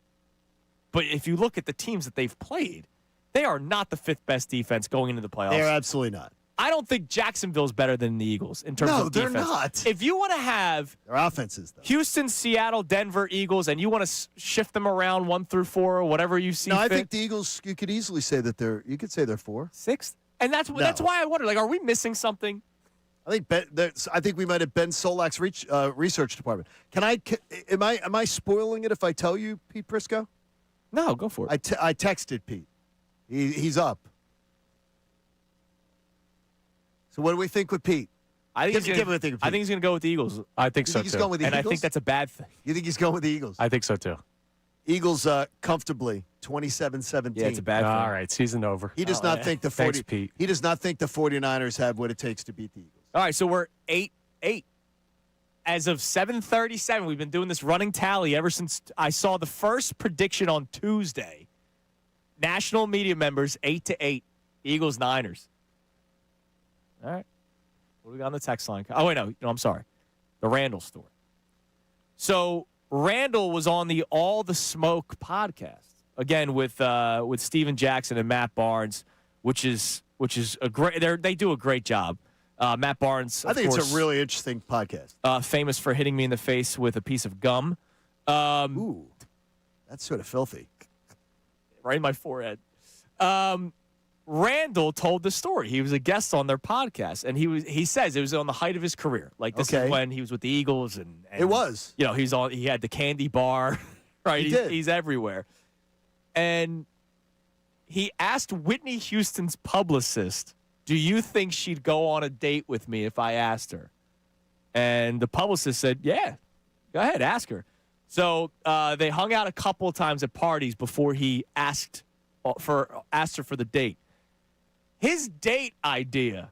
But if you look at the teams that they've played, they are not the 5th best defense going into the playoffs. They're absolutely not. I don't think Jacksonville's better than the Eagles in terms of defense. No, they're not. If you want to have Their offenses, though. Houston, Seattle, Denver, Eagles, and you want to shift them around 1 through 4 or whatever you see No, I fit, think the Eagles, you could easily say that you could say they're 4. 6th? And that's why I wonder, like, are we missing something? I think we might have Ben Solak's research department. Am I spoiling it if I tell you, Pete Prisco? No, go for it. I texted Pete. He's up. So what do we think with Pete? I think he's Give him a going thing, Pete. to go with the Eagles. I think You so think he's too. going with the And Eagles? I think that's a bad thing. You think he's going with the Eagles? I think so too. Eagles comfortably 27-17. Yeah, it's a bad thing. All right, season over. He does not think the Thanks, Pete. He does not think the 49ers have what it takes to beat the Eagles. All right, so we're 8-8. As of 7:37, we've been doing this running tally ever since I saw the first prediction on Tuesday. National media members 8-8. Eagles Niners. All right. What do we got on the text line? Oh wait, no, I'm sorry. The Randall story. So Randall was on the All the Smoke podcast again with Steven Jackson and Matt Barnes, which is a great. They do a great job. Matt Barnes, I think of it's course, a really interesting podcast. famous for hitting me in the face with a piece of gum. Ooh, that's sort of filthy. Right in my forehead. Randall told the story. He was a guest on their podcast, and he says it was on the height of his career. Like this Okay. is when he was with the Eagles, and It was. You know, he had the candy bar, right? He did. He's everywhere. And he asked Whitney Houston's publicist, "Do you think she'd go on a date with me if I asked her?" And the publicist said, "Yeah, go ahead, ask her." So they hung out a couple of times at parties before he asked her for the date. His date idea,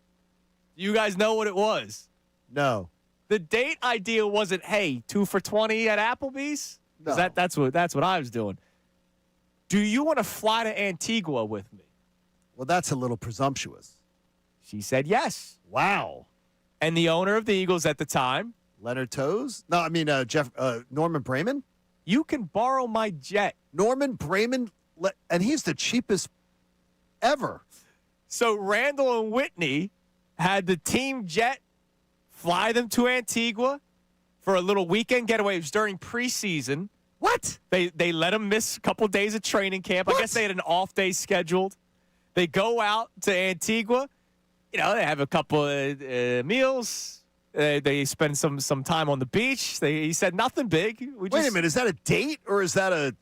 you guys know what it was? No. The date idea wasn't, "Hey, 2 for $20 at Applebee's." 'Cause No. That's what I was doing. "Do you want to fly to Antigua with me?" Well, that's a little presumptuous. She said yes. Wow. And the owner of the Eagles at the time, Leonard Toes? No, I mean Norman Brayman? "You can borrow my jet." Norman Brayman, and he's the cheapest ever. So Randall and Whitney had the team jet fly them to Antigua for a little weekend getaway. It was during preseason. What? They let them miss a couple days of training camp. I guess they had an off day scheduled. They go out to Antigua. You know, they have a couple of meals. They spend some time on the beach. He said nothing big. Wait a minute. Is that a date or is that a...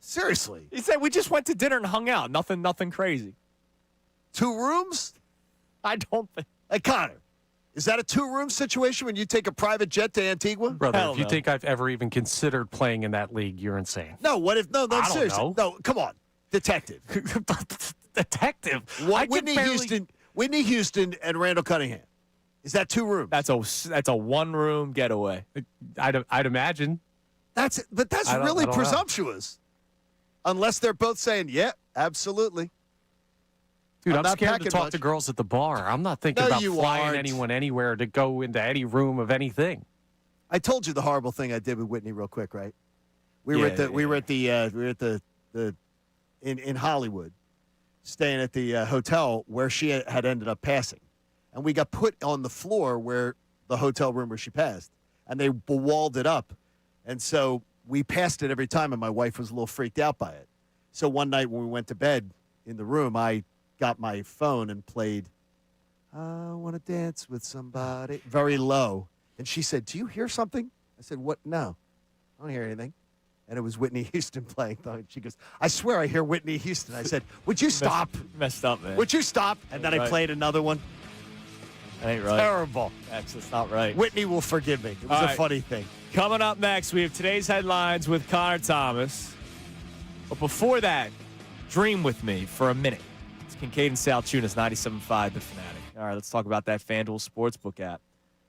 Seriously? He said we just went to dinner and hung out. Nothing crazy. 2 rooms? I don't think. Hey, Connor, is that a 2-room situation when you take a private jet to Antigua? Brother, Hell if you no. think I've ever even considered playing in that league, you're insane. No, what if... No, I don't seriously. know. No, come on. Detective. Detective. I can Whitney Houston and Randall Cunningham. Is that 2 rooms? That's a 1-room getaway. I'd imagine. That's really I don't know. presumptuous. Unless they're both saying, yeah, absolutely. Dude, I'm I'm not scared to packing talk much. to girls at the bar. I'm not thinking No, about you flying aren't. anyone anywhere to go into any room of anything. I told you the horrible thing I did with Whitney real quick, right? We Yeah, were at the in Hollywood, staying at the hotel where she had ended up passing. And we got put on the floor where the hotel room where she passed. And they walled it up. And so we passed it every time, and my wife was a little freaked out by it. So one night when we went to bed in the room, I got my phone and played I Want to Dance with Somebody very low. And she said, "Do you hear something?" I said, "What? No, I don't hear anything." And it was Whitney Houston playing. She goes, "I swear I hear Whitney Houston." I said, "Would you stop?" Messed up, man. Would you stop? And then I played another one. That ain't right. Terrible. That's not right. Whitney will forgive me. It was a funny thing. Coming up next, we have today's headlines with Connor Thomas. But before that, dream with me for a minute. It's Kincade Salciunas, 97.5 The Fanatic. All right, let's talk about that FanDuel Sportsbook app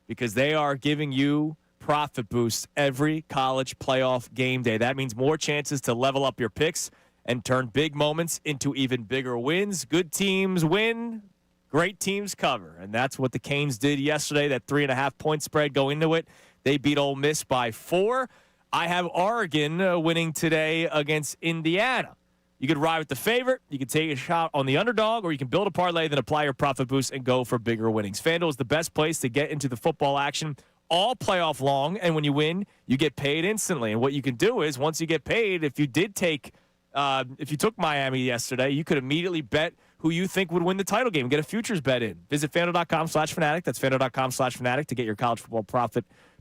because they are giving you profit boosts every college playoff game day. That means more chances to level up your picks and turn big moments into even bigger wins. Good teams win. Great teams cover, and that's what the Canes did yesterday. That 3.5-point spread go into it. They beat Ole Miss by 4. I have Oregon winning today against Indiana. You could ride with the favorite, you could take a shot on the underdog, or you can build a parlay, then apply your profit boost and go for bigger winnings. FanDuel is the best place to get into the football action all playoff long, and when you win, you get paid instantly. And what you can do is, once you get paid, if you took Miami yesterday, you could immediately bet who you think would win the title game. Get a futures bet in. Visit FanDuel.com/Fanatic. That's FanDuel.com/Fanatic to get your college football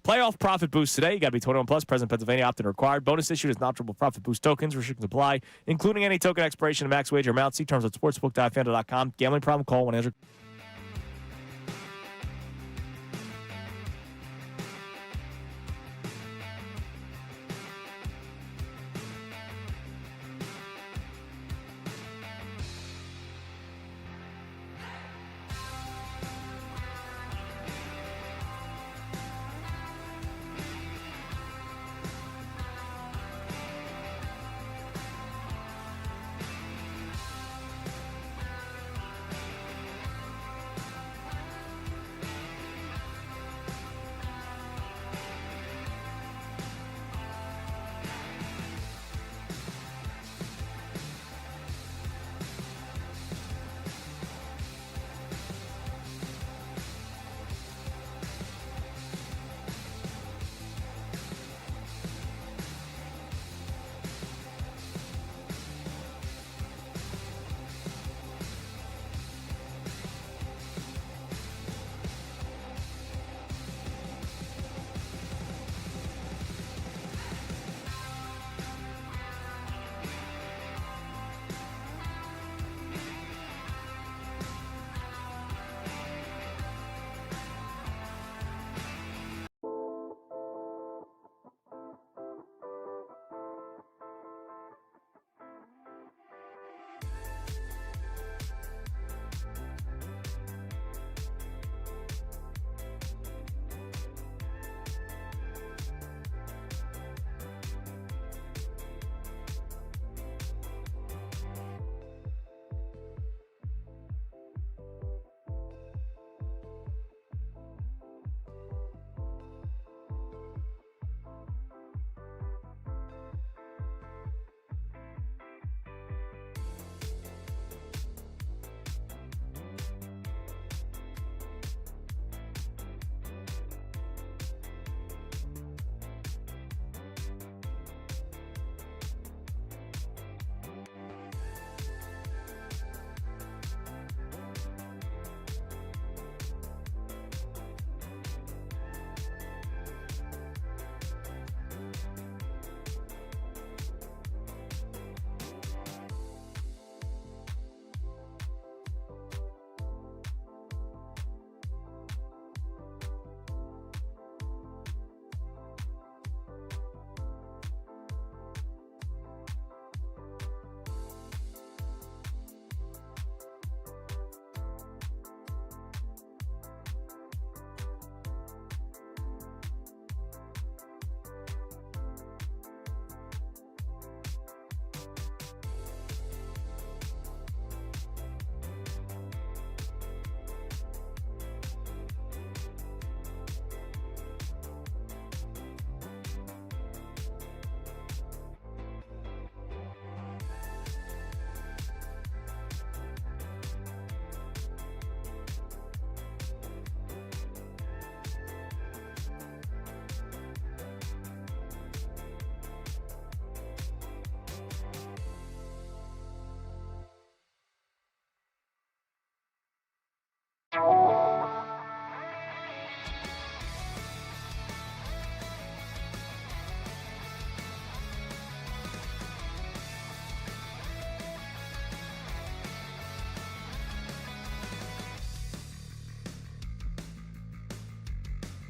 playoff profit boost today. You got to be 21 plus, present Pennsylvania, opt-in required. Bonus issued as non-triple profit boost tokens. Restrictions apply, including any token expiration and max wager amount. See terms at sportsbook.fanduel.com. Gambling problem? Call 1-800.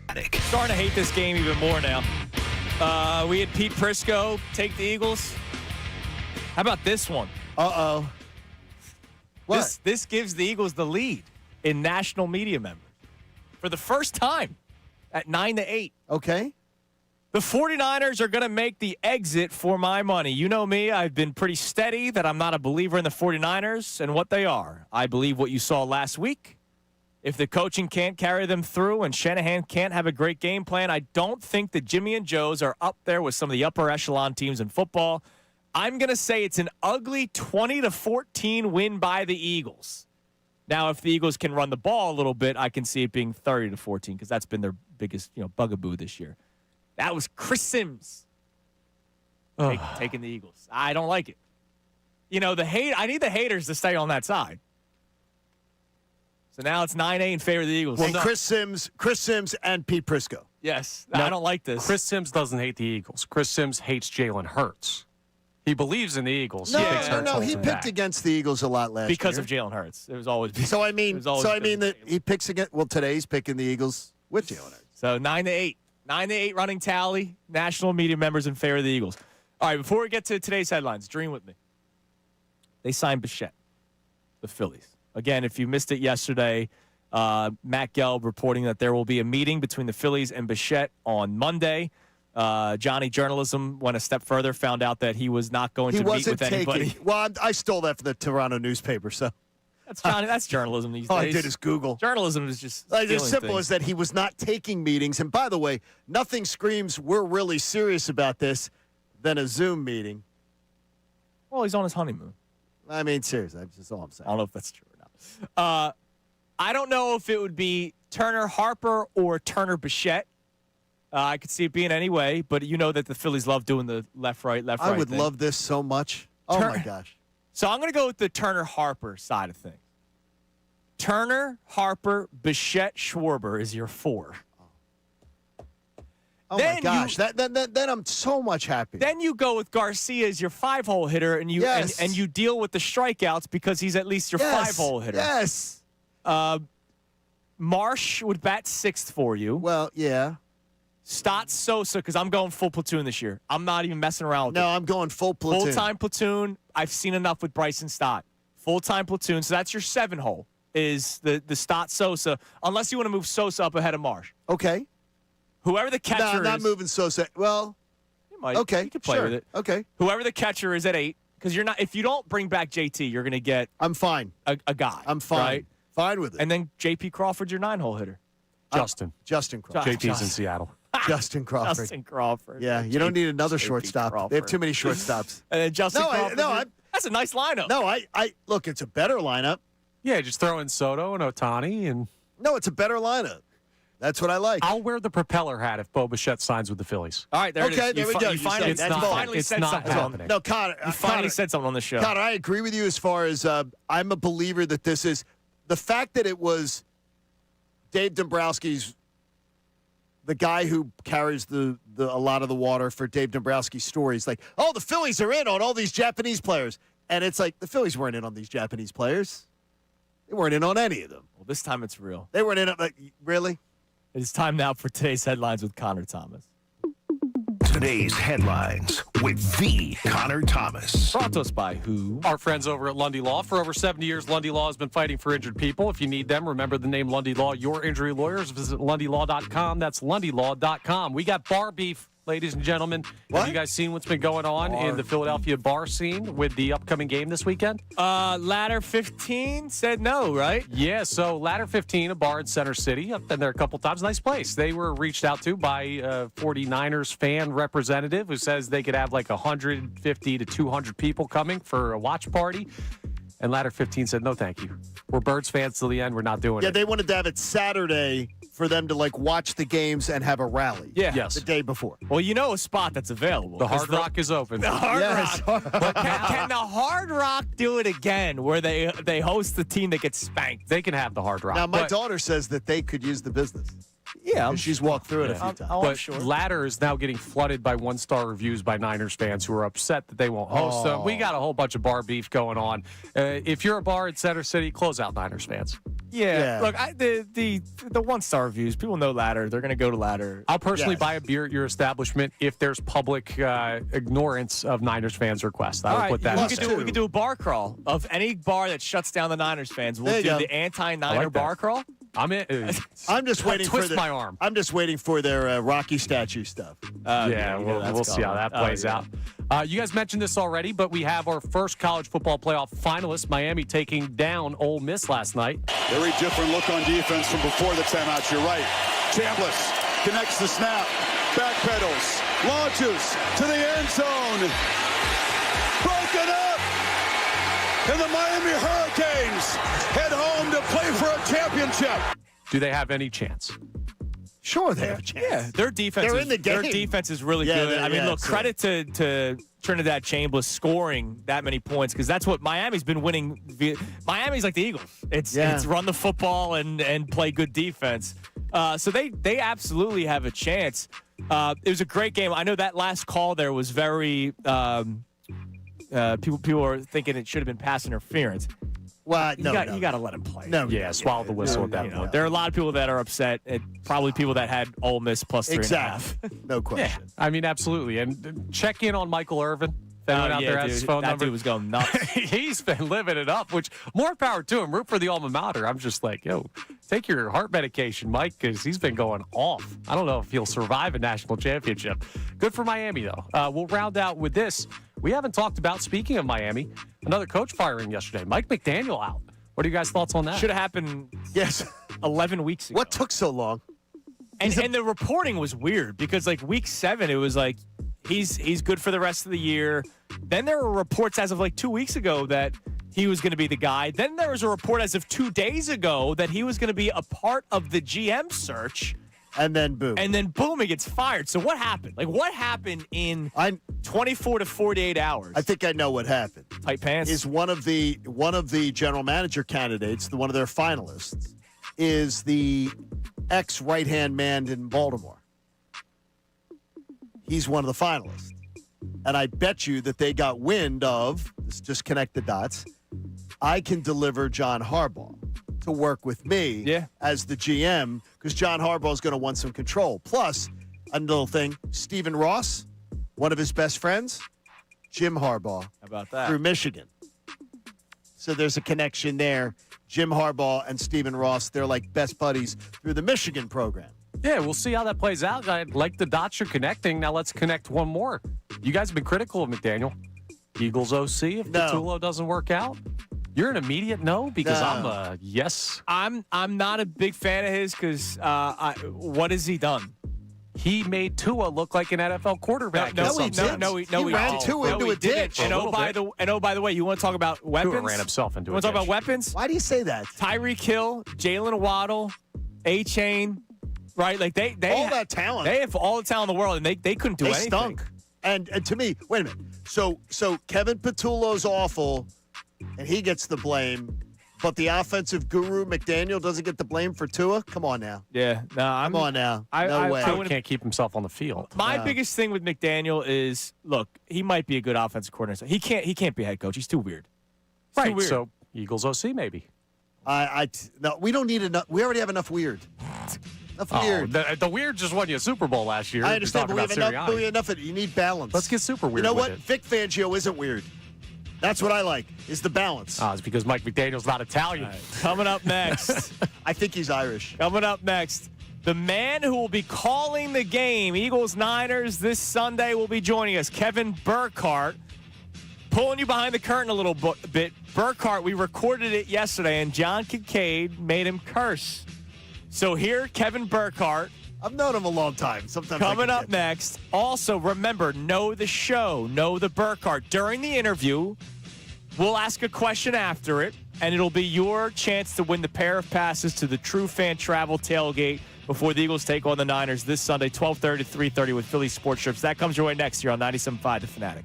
Starting to hate this game even more now. We had Pete Prisco take the Eagles. How about this one? Uh-oh. What? This gives the Eagles the lead in national media members for the first time at 9-8. Okay. The 49ers are going to make the exit for my money. You know me, I've been pretty steady that I'm not a believer in the 49ers and what they are. I believe what you saw last week. If the coaching can't carry them through and Shanahan can't have a great game plan, I don't think that Jimmy and Joe's are up there with some of the upper echelon teams in football. I'm going to say it's an ugly 20-14 win by the Eagles. Now, if the Eagles can run the ball a little bit, I can see it being 30-14 because that's been their biggest, bugaboo this year. That was Chris Sims taking the Eagles. I don't like it. I need the haters to stay on that side. So now it's 9-8 in favor of the Eagles. Well, Chris Sims and Pete Prisco. Yes. No, I don't like this. Chris Sims doesn't hate the Eagles. Chris Sims hates Jalen Hurts. He believes in the Eagles. No, He he picked against the Eagles a lot last year. Because of Jalen Hurts. It was always. So I mean that he picks against. Well, today he's picking the Eagles with Jalen Hurts. So 9-8. 9-8 running tally. National media members in favor of the Eagles. All right, before we get to today's headlines, dream with me. They signed Bichette, the Phillies. Again, if you missed it yesterday, Matt Gelb reporting that there will be a meeting between the Phillies and Bichette on Monday. Journalism went a step further, found out that he was not going to meet with anybody. Well, I stole that from the Toronto newspaper, so. That's journalism these days. All I did is Google. Journalism is just as simple as that he was not taking meetings. And by the way, nothing screams we're really serious about this than a Zoom meeting. Well, he's on his honeymoon. I mean, seriously, that's all I'm saying. I don't know if that's true or not. I don't know if it would be Turner Harper or Turner Bichette. I could see it being any way, but you know that the Phillies love doing the left-right thing. I would love this so much. Oh, my gosh. So I'm going to go with the Turner Harper side of things. Turner, Harper, Bichette, Schwarber is your 4. Oh, my gosh. Then I'm so much happier. Then you go with Garcia as your 5-hole hitter, and you and you deal with the strikeouts because he's at least your 5-hole hitter. Yes. Marsh would bat 6th for you. Well, yeah. Stott Sosa, because I'm going full platoon this year. I'm not even messing around with it. No, I'm going full platoon. Full-time platoon. I've seen enough with Bryson Stott. Full-time platoon. So that's your 7-hole is the Stott Sosa, unless you want to move Sosa up ahead of Marsh. Okay. Whoever the catcher is. No, I'm not moving Sosa. Well, you might. Okay. You can play with it. Okay. Whoever the catcher is at 8, because you're not. If you don't bring back JT, you're going to get. I'm fine. A guy. I'm fine. Right? Fine with it. And then JP Crawford's your 9-hole hitter. Justin Crawford. JP's in Seattle. Justin Crawford. Justin Crawford. Yeah, you don't need another shortstop. Crawford. They have too many shortstops. And then Justin Crawford. That's a nice lineup. No, I look, it's a better lineup. Yeah, just throw in Soto and Ohtani and. No, it's a better lineup. That's what I like. I'll wear the propeller hat if Bo Bichette signs with the Phillies. All right, there it is. Okay, there we go. You finally, It's you not- finally it's said not something. happening. No, Connor. You finally said something on the show. Connor, I agree with you as far as I'm a believer that this is the fact that it was Dave Dombrowski's the guy who carries a lot of the water for Dave Dombrowski's stories. Like, oh, the Phillies are in on all these Japanese players. And it's like, the Phillies weren't in on these Japanese players. They weren't in on any of them. Well, this time it's real. They weren't in on, like, really? It is time now for today's headlines with Connor Thomas. Today's headlines with the Connor Thomas. Brought to us by who? Our friends over at Lundy Law. For over 70 years, Lundy Law has been fighting for injured people. If you need them, remember the name Lundy Law, your injury lawyers. Visit lundylaw.com. That's lundylaw.com. We got bar beef, ladies and gentlemen. What? Have you guys seen what's been going on in the Philadelphia bar scene with the upcoming game this weekend? Ladder 15 said no, right? Yeah, so Ladder 15, a bar in Center City. I've been there a couple times. Nice place. They were reached out to by a 49ers fan representative who says they could have like 150 to 200 people coming for a watch party. And Ladder 15 said, no, thank you. We're Birds fans till the end. We're not doing it. Yeah, they wanted to have it Saturday for them to, like, watch the games and have a rally. Yeah. Yes. The day before. Well, you know a spot that's available. The Hard Rock is open. The Hard Yes. Rock. But can the Hard Rock do it again where they host the team that gets spanked? They can have the Hard Rock. Now, my but- daughter says that they could use the business. Yeah. She's walked through it a few times. I'm But sure. Ladder is now getting flooded by one-star reviews by Niners fans who are upset that they won't host them. We got a whole bunch of bar beef going on. If you're a bar in Center City, close out Niners fans. Yeah. Look, the 1-star reviews, people know Ladder. They're going to go to Ladder. I'll personally buy a beer at your establishment if there's public ignorance of Niners fans' requests. I will put that out there. We could do a bar crawl of any bar that shuts down the Niners fans. We'll do the anti-Niner bar crawl. I'm in. I'm just waiting twist my arm. I'm just waiting for their Rocky statue stuff. We'll see how that plays out. You guys mentioned this already, but we have our first college football playoff finalist, Miami, taking down Ole Miss last night. Very different look on defense from before the timeout. You're right. Chambliss connects the snap, backpedals, launches to the end zone. Broken up, and the Miami Hurricanes head home to play for a championship. Do they have any chance? Sure, they have a chance. Yeah, their defense. They're in the game. Their defense is really good. I mean, look, credit to Trinidad Chambliss scoring that many points because that's what Miami's been winning. Miami's like the Eagles. It's run the football and play good defense. So they absolutely have a chance. It was a great game. I know that last call there was very. People are thinking it should have been pass interference. Well, you got to let him play. Swallow the whistle at that point. There are a lot of people that are upset. Probably people that had Ole Miss plus 3.5. No question. Yeah, I mean, absolutely. And check in on Michael Irvin. If anyone out there has his phone number. That dude was going nuts. He's been living it up, which more power to him. Root for the alma mater. I'm just like, take your heart medication, Mike, because he's been going off. I don't know if he'll survive a national championship. Good for Miami, though. We'll round out with this. We haven't talked about, speaking of Miami, another coach firing yesterday. Mike McDaniel out. What are you guys' thoughts on that? Should have happened 11 weeks ago. What took so long? And the reporting was weird because, like, week 7, it was like he's good for the rest of the year. Then there were reports as of, like, 2 weeks ago that he was going to be the guy. Then there was a report as of 2 days ago that he was going to be a part of the GM search. And then boom. He gets fired. So what happened? Like, what happened in 24 to 48 hours? I think I know what happened. Tight pants? Is one of the general manager candidates, one of their finalists, is the ex-right-hand man in Baltimore. He's one of the finalists. And I bet you that they got wind of, let's just connect the dots, I can deliver John Harbaugh to work with me as the GM because John Harbaugh is going to want some control. Plus, a little thing, Stephen Ross, one of his best friends, Jim Harbaugh. How about that? Through Michigan. So there's a connection there. Jim Harbaugh and Stephen Ross, they're like best buddies through the Michigan program. Yeah, we'll see how that plays out. I like the dots you're connecting. Now let's connect one more. You guys have been critical of McDaniel. Eagles OC if Petulo doesn't work out. You're an immediate no because I'm a yes. I'm not a big fan of his because what has he done? He made Tua look like an NFL quarterback. No, he ran Tua into a ditch. And by the way, you want to talk about weapons? Tua ran himself into a ditch. You want to talk about weapons? Why do you say that? Tyreek Hill, Jalen Waddle, A-Chain, right? Like they all that talent. They have all the talent in the world, and they couldn't do anything. They stunk. And to me, wait a minute. So Kevin Petulo's awful, and he gets the blame. But the offensive guru, McDaniel, doesn't get the blame for Tua? Come on now. Yeah. No, Come on now. No way. Tua can't keep himself on the field. My biggest thing with McDaniel is, look, he might be a good offensive coordinator. He can't be a head coach. He's too weird. Too weird. So Eagles OC maybe. No, we don't need enough. We already have enough weird. Weird. The weird just won you a Super Bowl last year. I understand, but we have enough. You need balance. Let's get super weird. You know what? It. Vic Fangio isn't weird. That's what I like, is the balance. It's because Mike McDaniel's not Italian. Right. Coming up next. I think he's Irish. Coming up next, the man who will be calling the game, Eagles-Niners, this Sunday will be joining us, Kevin Burkhardt. Pulling you behind the curtain a little bit. Burkhardt, we recorded it yesterday, and John Kincade made him curse. So here, Kevin Burkhardt. I've known him a long time. Sometimes coming up next. Also, remember, know the show, know the Burkhardt. During the interview, we'll ask a question after it, and it'll be your chance to win the pair of passes to the True Fan Travel Tailgate before the Eagles take on the Niners this Sunday, 12:30 to 3:30 with Phillies Sports Trips. That comes your way next year on 97.5 The Fanatic.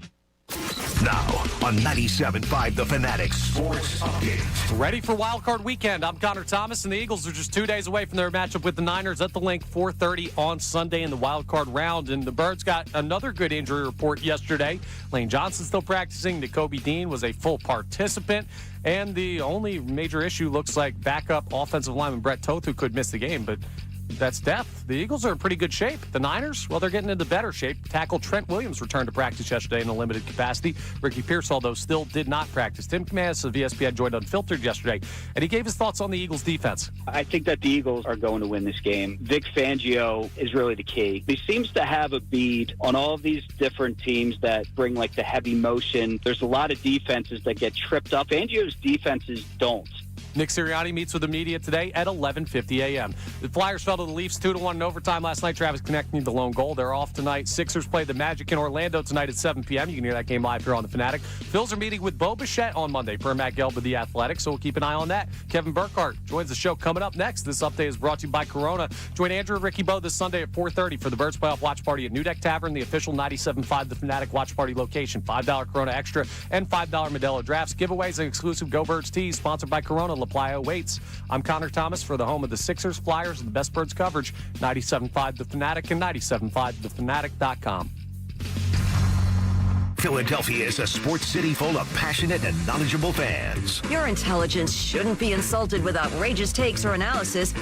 Now on 97.5 The Fanatic Sports Update. Ready for Wild Card Weekend. I'm Connor Thomas, and the Eagles are just 2 days away from their matchup with the Niners at the Link, 4:30 on Sunday in the Wild Card round. And the Birds got another good injury report yesterday. Lane Johnson still practicing. Nakobe Dean was a full participant. And the only major issue looks like backup offensive lineman Brett Toth, who could miss the game, but that's depth. The Eagles are in pretty good shape. The Niners, well, they're getting into better shape. Tackle Trent Williams returned to practice yesterday in a limited capacity. Ricky Pearsall, though, still did not practice. Tim Kamanis of ESPN joined Unfiltered yesterday, and he gave his thoughts on the Eagles' defense. I think that the Eagles are going to win this game. Vic Fangio is really the key. He seems to have a bead on all of these different teams that bring like the heavy motion. There's a lot of defenses that get tripped up. Fangio's defenses don't. Nick Sirianni meets with the media today at 11:50 a.m. The Flyers fell to the Leafs 2-1 in overtime last night. Travis connecting the lone goal. They're off tonight. Sixers play the Magic in Orlando tonight at 7 p.m. You can hear that game live here on The Fanatic. Phils are meeting with Bo Bichette on Monday per Matt Gelb of The Athletic, so we'll keep an eye on that. Kevin Burkhardt joins the show coming up next. This update is brought to you by Corona. Join Andrew and Ricky Bo this Sunday at 4:30 for the Birds Playoff Watch Party at New Deck Tavern, the official 97.5 The Fanatic Watch Party location. $5 Corona Extra and $5 Modelo Drafts. Giveaways and exclusive Go Birds tees sponsored by Corona. LaPlaya waits. I'm Connor Thomas for the home of the Sixers, Flyers, and the best Birds coverage, 97.5 The Fanatic and 97.5thefanatic.com. Philadelphia is a sports city full of passionate and knowledgeable fans. Your intelligence shouldn't be insulted with outrageous takes or analysis.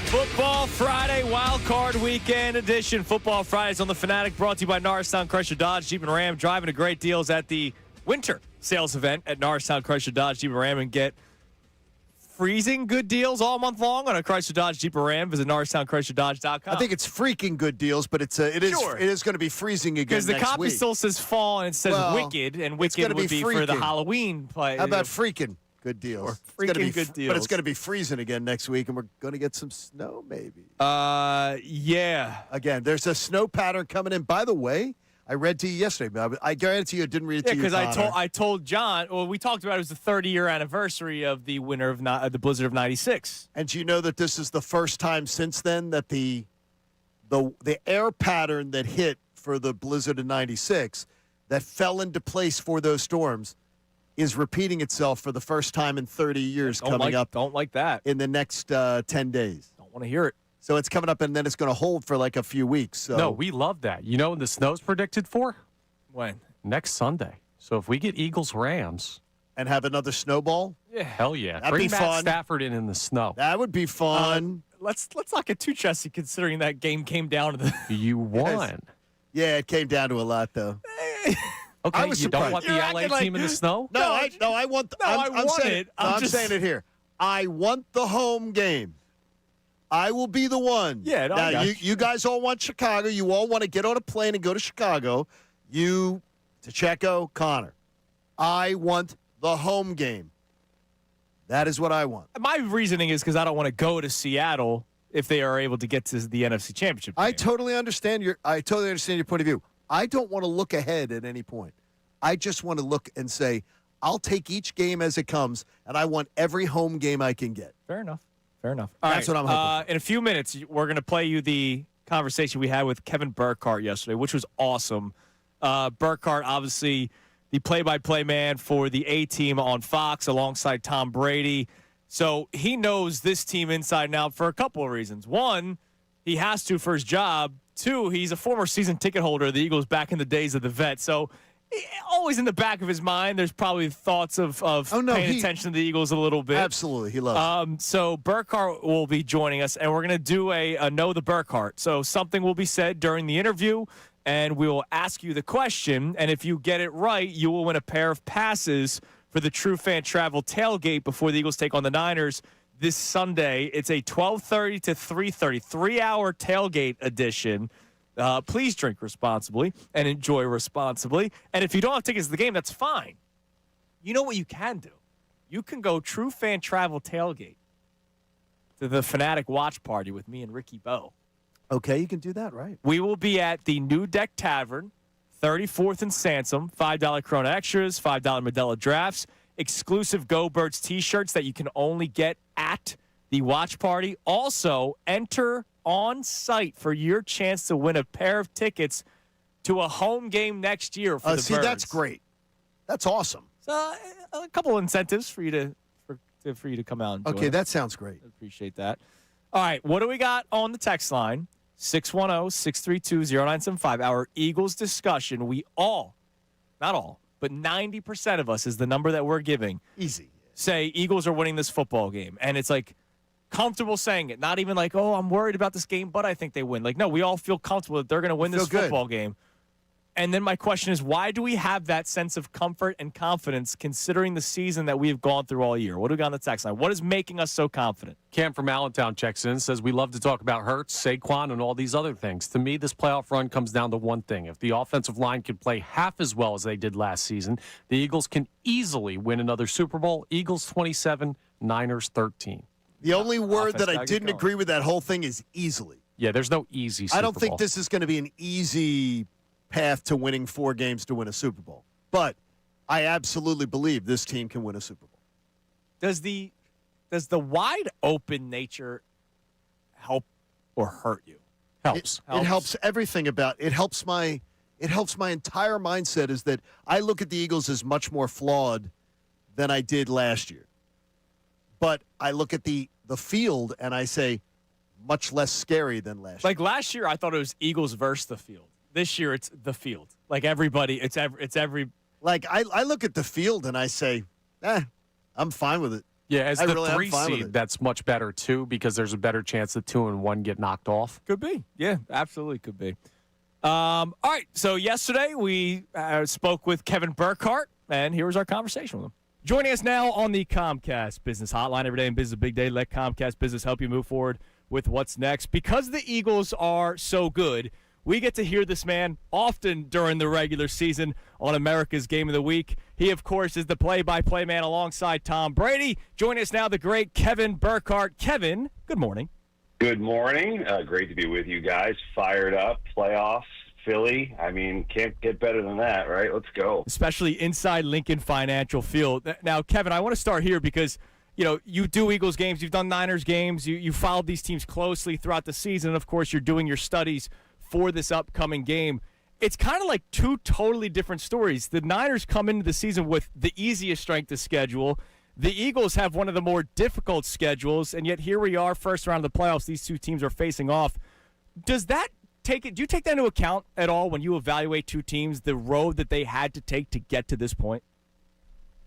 Football Friday, Wild Card Weekend edition. Football Fridays on the Fanatic, brought to you by Norristown Chrysler Dodge Jeep and Ram. Driving to great deals at the winter sales event at Norristown Chrysler Dodge Jeep and Ram, and get freezing good deals all month long on a Chrysler Dodge Jeep or Ram. Visit NorristownChryslerDodge.com. I think it's freaking good deals, but it is going to be freezing again because the next copy week. still says fall and it says wicked, and wicked would be for the Halloween play. How about freaking good deals? Freaking good deals. But it's going to be freezing again next week, and we're going to get some snow maybe. Yeah. Again, there's a snow pattern coming in. By the way, I read to you yesterday, but I guarantee you I didn't read it to you, because Connor. I told John. Well, we talked about it was the 30-year anniversary of the winner of the Blizzard of '96. And do you know that this is the first time since then that the air pattern that hit for the blizzard of '96 that fell into place for those storms is repeating itself for the first time in 30 years coming up. Don't like that. In the next 10 days. Don't want to hear it. So it's coming up, and then it's going to hold for like a few weeks. So. No, we love that. You know when the snow's predicted for? When? Next Sunday. So if we get Eagles-Rams. And have another snowball? Yeah. Hell yeah. That'd Bring be Matt fun. Stafford in the snow. That would be fun. Let's not get too chesty considering that game came down to the. You won. Yeah, it came down to a lot, though. Okay, I was you don't surprised. want the You're LA acting team in the snow? No, I want. I I'm want saying it. I'm saying it here. I want the home game. I will be the one. Yeah, no, I now got you guys all want Chicago. You all want to get on a plane and go to Chicago. You, Pacheco, Connor. I want the home game. That is what I want. My reasoning is because I don't want to go to Seattle if they are able to get to the NFC Championship game. I totally understand your point of view. I don't want to look ahead at any point. I just want to look and say, I'll take each game as it comes, and I want every home game I can get. Fair enough. All That's right. what I'm hoping. In a few minutes, we're going to play you the conversation we had with Kevin Burkhardt yesterday, which was awesome. Burkhardt, obviously, the play-by-play man for the A-team on Fox alongside Tom Brady. So he knows this team inside and out for a couple of reasons. One, he has to for his job. Two, he's a former season ticket holder of the Eagles back in the days of the vet. So always in the back of his mind, there's probably thoughts of paying attention to the Eagles a little bit. Absolutely. He loves it. So Burkhardt will be joining us, and we're going to do a Know the Burkhardt. So something will be said during the interview, and we will ask you the question. And if you get it right, you will win a pair of passes for the True Fan Travel tailgate before the Eagles take on the Niners this Sunday. It's a 12:30 to 3:30, 3-hour tailgate edition. Please drink responsibly and enjoy responsibly. And if you don't have tickets to the game, that's fine. You know what you can do? You can go True Fan Travel tailgate to the Fanatic watch party with me and Ricky Bowe. Okay, you can do that, right? We will be at the New Deck Tavern, 34th and Sansom, $5 Corona Extras, $5 Modelo Drafts, exclusive Go Birds T-shirts that you can only get at the watch party. Also, enter on site for your chance to win a pair of tickets to a home game next year for the Birds. That's great. That's awesome. So, a couple incentives for you to come out and join Okay, us. that sounds great. I appreciate that. All right, what do we got on the text line? 610-632-0975. Our Eagles discussion. We all, not all, but 90% of us is the number that we're giving. Easy. Say Eagles are winning this football game. And it's like comfortable saying it. Not even like, oh, I'm worried about this game, but I think they win. Like, no, we all feel comfortable that they're going to win this football game. And then my question is, why do we have that sense of comfort and confidence considering the season that we have gone through all year? What do we got on the text line? What is making us so confident? Cam from Allentown checks in, says we love to talk about Hurts, Saquon, and all these other things. To me, this playoff run comes down to one thing. If the offensive line can play half as well as they did last season, the Eagles can easily win another Super Bowl. Eagles 27, Niners 13. The only word that I didn't agree with that whole thing is easily. Yeah, there's no easy Super I don't Bowl. think this is going to be an easy path to winning 4 games to win a Super Bowl. But I absolutely believe this team can win a Super Bowl. Does the wide open nature help or hurt you? Helps. It helps everything about it. Helps my entire mindset is that I look at the Eagles as much more flawed than I did last year. But I look at the field and I say much less scary than last year. Like last year, I thought it was Eagles versus the field. This year, it's the field. Like everybody, it's every. Like I look at the field and I say, I'm fine with it. Yeah, as I the really am 3 fine with seed, it. that's much better, too, because there's a better chance that 2 and 1 get knocked off. Could be. Yeah, absolutely could be. All right. So yesterday we spoke with Kevin Burkhardt, and here was our conversation with him. Joining us now on the Comcast Business Hotline. Every day in business, a big day. Let Comcast Business help you move forward with what's next. Because the Eagles are so good, we get to hear this man often during the regular season on America's Game of the Week. He, of course, is the play-by-play man alongside Tom Brady. Joining us now, the great Kevin Burkhardt. Kevin, good morning. Good morning. Great to be with you guys. Fired up. Playoffs Philly. I mean, can't get better than that, right? Let's go. Especially inside Lincoln Financial Field. Now, Kevin, I want to start here because, you do Eagles games, you've done Niners games, you followed these teams closely throughout the season, and, of course, you're doing your studies for this upcoming game. It's kind of like two totally different stories. The Niners come into the season with the easiest strength of schedule. The Eagles have one of the more difficult schedules, and yet here we are, first round of the playoffs. These two teams are facing off. Do you take that into account at all when you evaluate two teams, the road that they had to take to get to this point?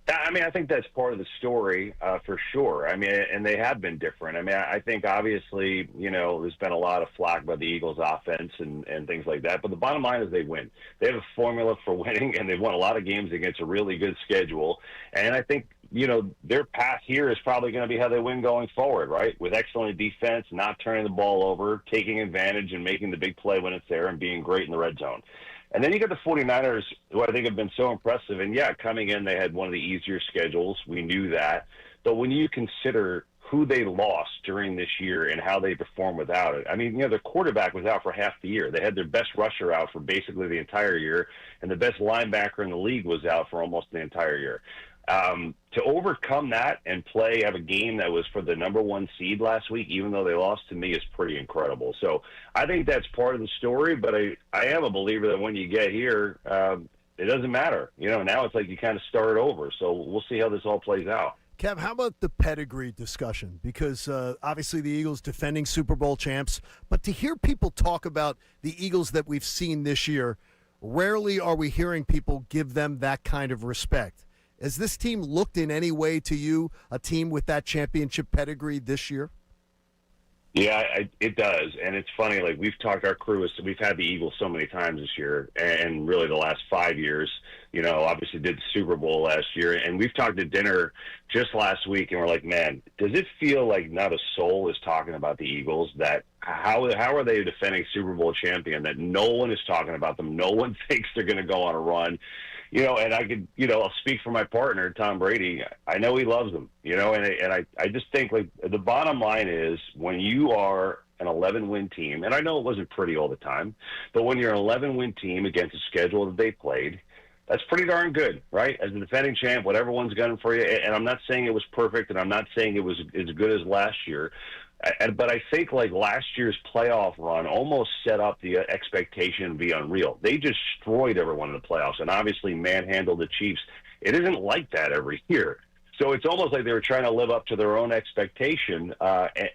I mean, I think that's part of the story for sure. I mean, and they have been different. I mean, I think obviously, there's been a lot of flack about the Eagles' offense and things like that. But the bottom line is they win. They have a formula for winning, and they've won a lot of games against a really good schedule. And I think, their path here is probably going to be how they win going forward, right? With excellent defense, not turning the ball over, taking advantage and making the big play when it's there, and being great in the red zone. And then you got the 49ers, who I think have been so impressive. And, yeah, coming in, they had one of the easier schedules. We knew that. But when you consider who they lost during this year and how they performed without it, I mean, their quarterback was out for half the year. They had their best rusher out for basically the entire year, and the best linebacker in the league was out for almost the entire year. To overcome that and have a game that was for the number one seed last week, even though they lost, to me, is pretty incredible. So I think that's part of the story, but I am a believer that when you get here, it doesn't matter. Now it's like you kind of start over. So we'll see how this all plays out. Kev, how about the pedigree discussion? Because obviously the Eagles defending Super Bowl champs, but to hear people talk about the Eagles that we've seen this year, rarely are we hearing people give them that kind of respect. Has this team looked in any way to you a team with that championship pedigree this year? Yeah, it does. And it's funny, like we've had the Eagles so many times this year, and really the last 5 years, obviously did the Super Bowl last year. And we've talked at dinner just last week, and we're like, man, does it feel like not a soul is talking about the Eagles? That how are they defending Super Bowl champion that no one is talking about them? No one thinks they're going to go on a run. And I could, I'll speak for my partner, Tom Brady. I know he loves them, and I just think, like, the bottom line is when you are an 11-win team, and I know it wasn't pretty all the time, but when you're an 11-win team against a schedule that they played, that's pretty darn good, right? As the defending champ, whatever one's gunning for you, and I'm not saying it was perfect, and I'm not saying it was as good as last year, but I think like last year's playoff run almost set up the expectation to be unreal. They destroyed everyone in the playoffs and obviously manhandled the Chiefs. It isn't like that every year. So it's almost like they were trying to live up to their own expectation,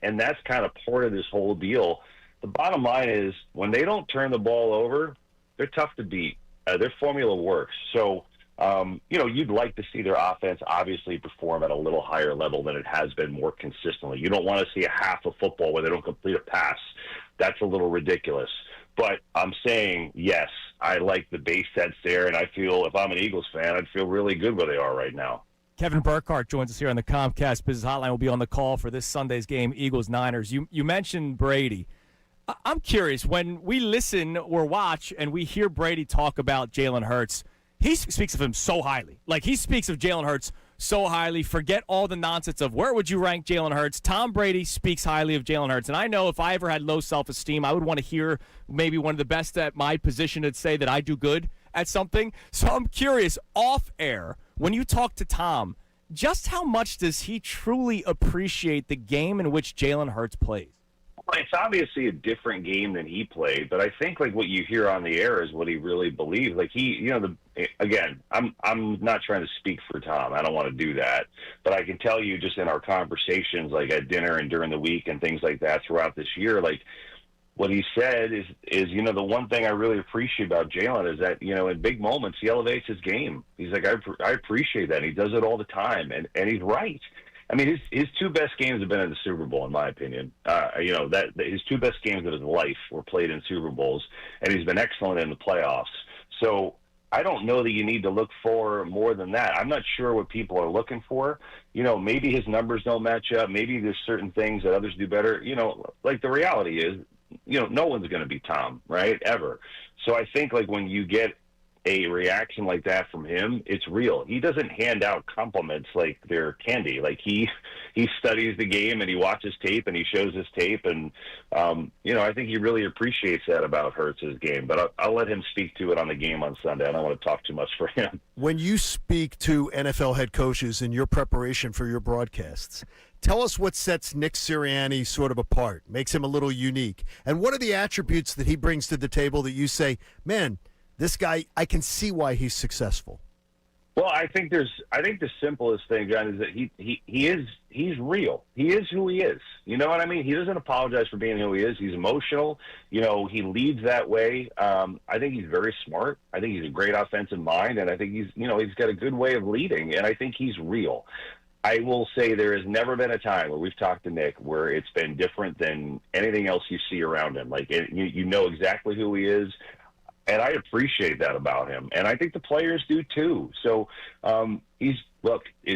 and that's kind of part of this whole deal. The bottom line is when they don't turn the ball over, they're tough to beat. Their formula works. So, you'd like to see their offense obviously perform at a little higher level than it has been more consistently. You don't want to see a half of football where they don't complete a pass. That's a little ridiculous. But I'm saying, yes, I like the base that's there, and I feel if I'm an Eagles fan, I'd feel really good where they are right now. Kevin Burkhardt joins us here on the Comcast Business Hotline. Will be on the call for this Sunday's game, Eagles-Niners. You mentioned Brady. I'm curious, when we listen or watch and we hear Brady talk about Jalen Hurts, he speaks of him so highly. Like, he speaks of Jalen Hurts so highly. Forget all the nonsense of where would you rank Jalen Hurts. Tom Brady speaks highly of Jalen Hurts. And I know if I ever had low self-esteem, I would want to hear maybe one of the best at my position to say that I do good at something. So I'm curious, off air, when you talk to Tom, just how much does he truly appreciate the game in which Jalen Hurts plays? Well, it's obviously a different game than he played, but I think like what you hear on the air is what he really believes. Like again, I'm not trying to speak for Tom. I don't want to do that, but I can tell you just in our conversations, like at dinner and during the week and things like that throughout this year, like what he said is the one thing I really appreciate about Jalen is that, in big moments, he elevates his game. He's like, I appreciate that. And he does it all the time. And he's right. I mean, his two best games have been in the Super Bowl, in my opinion. His two best games of his life were played in Super Bowls, and he's been excellent in the playoffs. So I don't know that you need to look for more than that. I'm not sure what people are looking for. Maybe his numbers don't match up. Maybe there's certain things that others do better. Like the reality is, no one's going to be Tom, right, ever. So I think like when you get a reaction like that from him, it's real. He doesn't hand out compliments like they're candy. Like he studies the game and he watches tape and he shows his tape, and I think he really appreciates that about Hurts' game. But I'll let him speak to it on the game on Sunday. I don't want to talk too much for him. When you speak to NFL head coaches in your preparation for your broadcasts, tell us what sets Nick Sirianni sort of apart, makes him a little unique, and what are the attributes that he brings to the table that you say, man, this guy, I can see why he's successful. Well, I think the simplest thing, John, is that he's real. He is who he is. You know what I mean? He doesn't apologize for being who he is. He's emotional. He leads that way. I think he's very smart. I think he's a great offensive mind, and I think he's got a good way of leading, and I think he's real. I will say there has never been a time where we've talked to Nick where it's been different than anything else you see around him. Like, you know exactly who he is. And I appreciate that about him. And I think the players do too. So is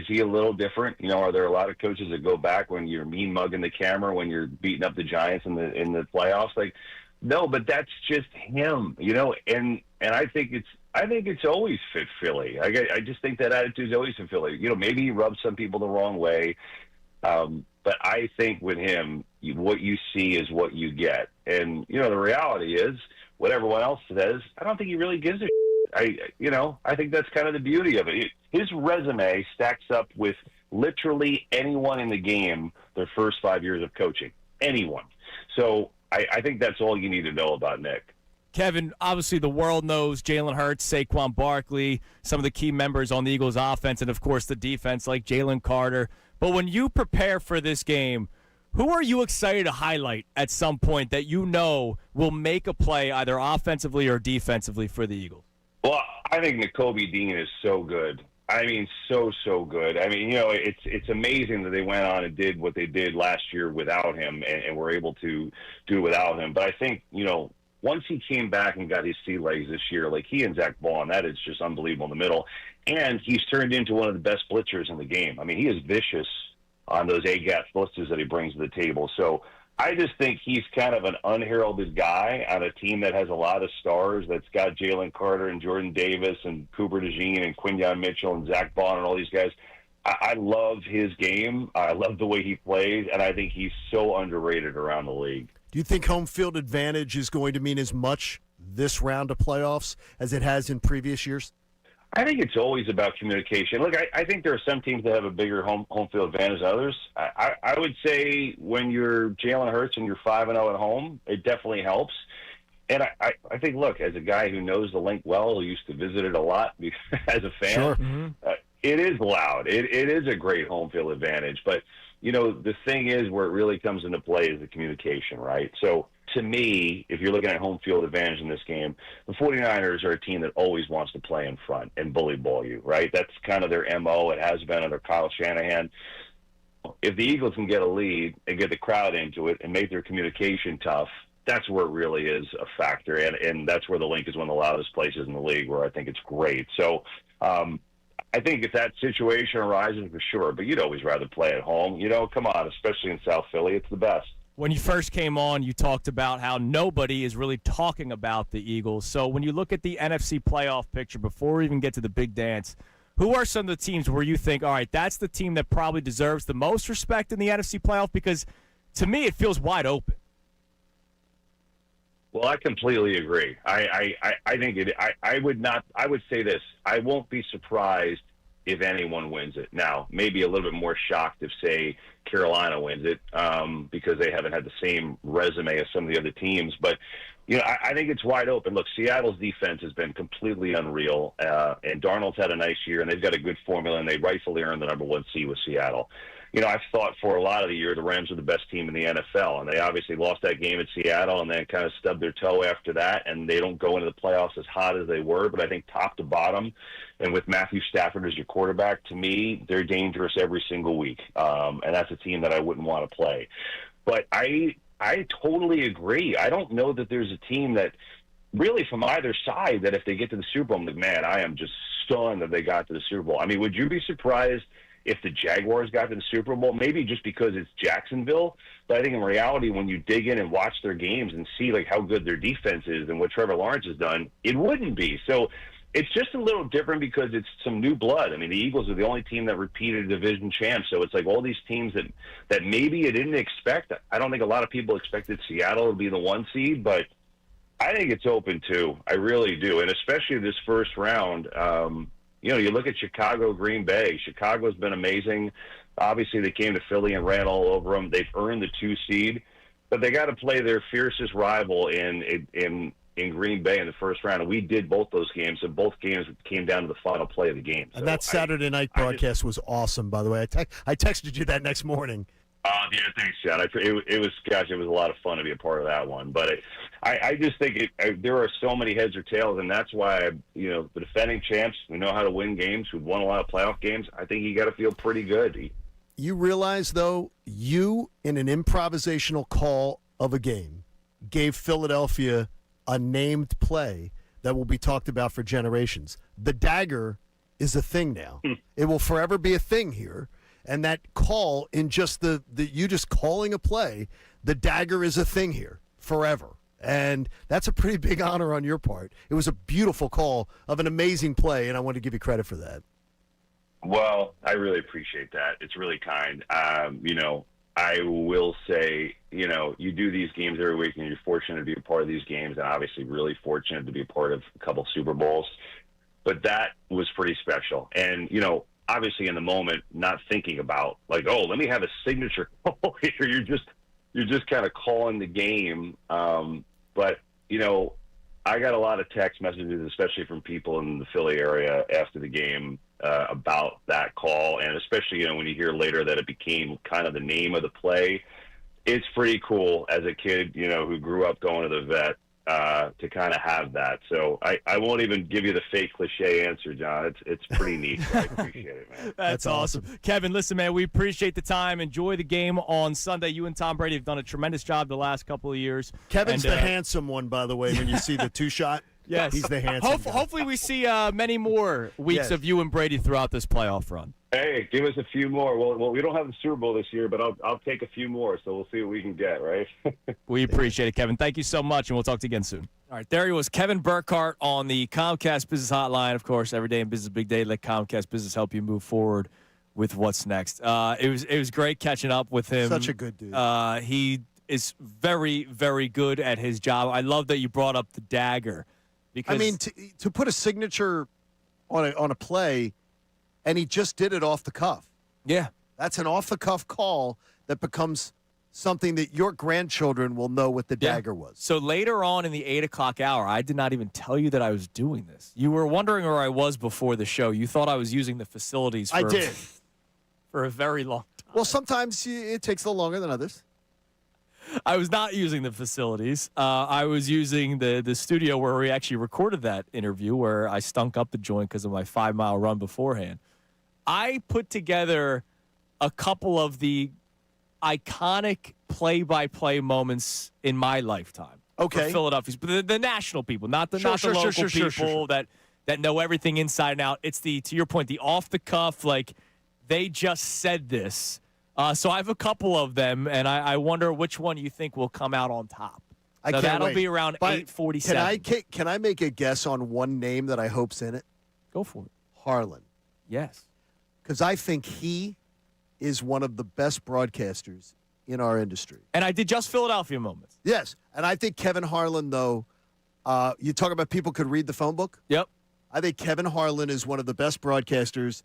he a little different? Are there a lot of coaches that go back when you're mean mugging the camera, when you're beating up the Giants in the playoffs? Like, no, but that's just him, and I think it's always fit Philly. I just think that attitude's always fit Philly. Maybe he rubs some people the wrong way. But I think with him, what you see is what you get. And, the reality is, what everyone else says, I don't think he really gives a shit. I think that's kind of the beauty of it. His resume stacks up with literally anyone in the game their first 5 years of coaching. Anyone. So I think that's all you need to know about Nick. Kevin, obviously the world knows Jalen Hurts, Saquon Barkley, some of the key members on the Eagles offense, and, of course, the defense like Jalen Carter. But when you prepare for this game, who are you excited to highlight at some point that will make a play either offensively or defensively for the Eagles? Well, I think Nakobe Dean is so good. I mean, so good. I mean, it's amazing that they went on and did what they did last year without him and were able to do it without him. But I think, once he came back and got his sea legs this year, like he and Zach Ball, that is just unbelievable in the middle. And he's turned into one of the best blitzers in the game. I mean, he is vicious on those A-gap blitzes that he brings to the table. So I just think he's kind of an unheralded guy on a team that has a lot of stars, that's got Jalen Carter and Jordan Davis and Cooper DeJean and Quinyon Mitchell and Zach Bond and all these guys. I love his game. I love the way he plays, and I think he's so underrated around the league. Do you think home field advantage is going to mean as much this round of playoffs as it has in previous years? I think it's always about communication. Look, I think there are some teams that have a bigger home field advantage than others. I would say when you're Jalen Hurts and you're 5-0 at home, it definitely helps. And I think, look, as a guy who knows the link well, who used to visit it a lot as a fan, sure. It is loud. It is a great home field advantage. But, the thing is where it really comes into play is the communication, right? So, to me, if you're looking at home field advantage in this game, the 49ers are a team that always wants to play in front and bully ball you, right? That's kind of their MO. It has been under Kyle Shanahan. If the Eagles can get a lead and get the crowd into it and make their communication tough, that's where it really is a factor. And that's where the link is one of the loudest places in the league, where I think it's great. So I think if that situation arises, for sure. But you'd always rather play at home. Come on, especially in South Philly. It's the best. When you first came on, you talked about how nobody is really talking about the Eagles. So when you look at the NFC playoff picture, before we even get to the big dance, who are some of the teams where you think, all right, that's the team that probably deserves the most respect in the NFC playoff? Because to me, it feels wide open. Well, I completely agree. I think it. I would say this. I won't be surprised if anyone wins it. Now, maybe a little bit more shocked if, say, Carolina wins it because they haven't had the same resume as some of the other teams. But, I think it's wide open. Look, Seattle's defense has been completely unreal, and Darnold's had a nice year, and they've got a good formula, and they rightfully earned the number 1 seed with Seattle. I've thought for a lot of the year the Rams were the best team in the NFL, and they obviously lost that game at Seattle and then kind of stubbed their toe after that, and they don't go into the playoffs as hot as they were. But I think top to bottom, and with Matthew Stafford as your quarterback, to me, they're dangerous every single week, and that's a team that I wouldn't want to play. But I totally agree. I don't know that there's a team that really from either side that if they get to the Super Bowl, I'm like, man, I am just stunned that they got to the Super Bowl. I mean, would you be surprised if the Jaguars got to the Super Bowl? Maybe just because it's Jacksonville. But I think in reality, when you dig in and watch their games and see like how good their defense is and what Trevor Lawrence has done, it wouldn't be. So it's just a little different because it's some new blood. I mean, the Eagles are the only team that repeated division champs, so it's like all these teams that maybe you didn't expect. I don't think a lot of people expected Seattle to be the 1 seed, but I think it's open too. I really do, and especially this first round. You look at Chicago, Green Bay. Chicago's been amazing. Obviously, they came to Philly and ran all over them. They've earned the 2 seed, but they got to play their fiercest rival in Green Bay in the first round. And we did both those games, and both games came down to the final play of the game. And that Saturday night broadcast was awesome, by the way. I texted you that next morning. Yeah, thanks, John. It was a lot of fun to be a part of that one. But I just think there are so many heads or tails, and that's why, the defending champs, we know how to win games. We've won a lot of playoff games. I think you got to feel pretty good. You realize, though, you, in an improvisational call of a game, gave Philadelphia a named play that will be talked about for generations. The dagger is a thing now. It will forever be a thing here. And that call in just you just calling a play, the dagger is a thing here forever. And that's a pretty big honor on your part. It was a beautiful call of an amazing play, and I want to give you credit for that. Well, I really appreciate that. It's really kind. I will say, you do these games every week, and you're fortunate to be a part of these games, and obviously really fortunate to be a part of a couple Super Bowls. But that was pretty special. And, obviously in the moment, not thinking about like, oh, let me have a signature call here. You're just kind of calling the game. But I got a lot of text messages, especially from people in the Philly area after the game about that call, and especially when you hear later that it became kind of the name of the play. It's pretty cool as a kid, who grew up going to the vet. To kind of have that. So I won't even give you the fake cliche answer, John. It's pretty neat. So I appreciate it, man. That's awesome. Kevin, listen, man, we appreciate the time. Enjoy the game on Sunday. You and Tom Brady have done a tremendous job the last couple of years. Kevin's the handsome one, by the way, when you see the 2-shot. Yes. He's the handsome guy. Hopefully we see many more weeks of you and Brady throughout this playoff run. Hey, give us a few more. Well, we don't have the Super Bowl this year, but I'll take a few more, so we'll see what we can get, right? We appreciate it, Kevin. Thank you so much, and we'll talk to you again soon. All right, there he was, Kevin Burkhardt on the Comcast Business Hotline. Of course, every day in business, big day. Let Comcast Business help you move forward with what's next. It was great catching up with him. Such a good dude. He is very, very good at his job. I love that you brought up the dagger. Because, I mean, to put a signature on a play, and he just did it off the cuff. Yeah. That's an off-the-cuff call that becomes something that your grandchildren will know what the dagger was. So later on in the 8 o'clock hour, I did not even tell you that I was doing this. You were wondering where I was before the show. You thought I was using the facilities for a very long time. Well, sometimes it takes a little longer than others. I was not using the facilities. I was using the studio where we actually recorded that interview, where I stunk up the joint because of my 5-mile run beforehand. I put together a couple of the iconic play-by-play moments in my lifetime. Okay. For Philadelphia, but the national people, not the local people that know everything inside and out. It's to your point, the off-the-cuff, like they just said this. So I have a couple of them, and I wonder which one you think will come out on top. So that'll be around 8:47. Can I make a guess on one name that I hope's in it? Go for it. Harlan. Yes. Because I think he is one of the best broadcasters in our industry. And I did just Philadelphia moments. Yes. And I think Kevin Harlan, though, you talk about people could read the phone book? Yep. I think Kevin Harlan is one of the best broadcasters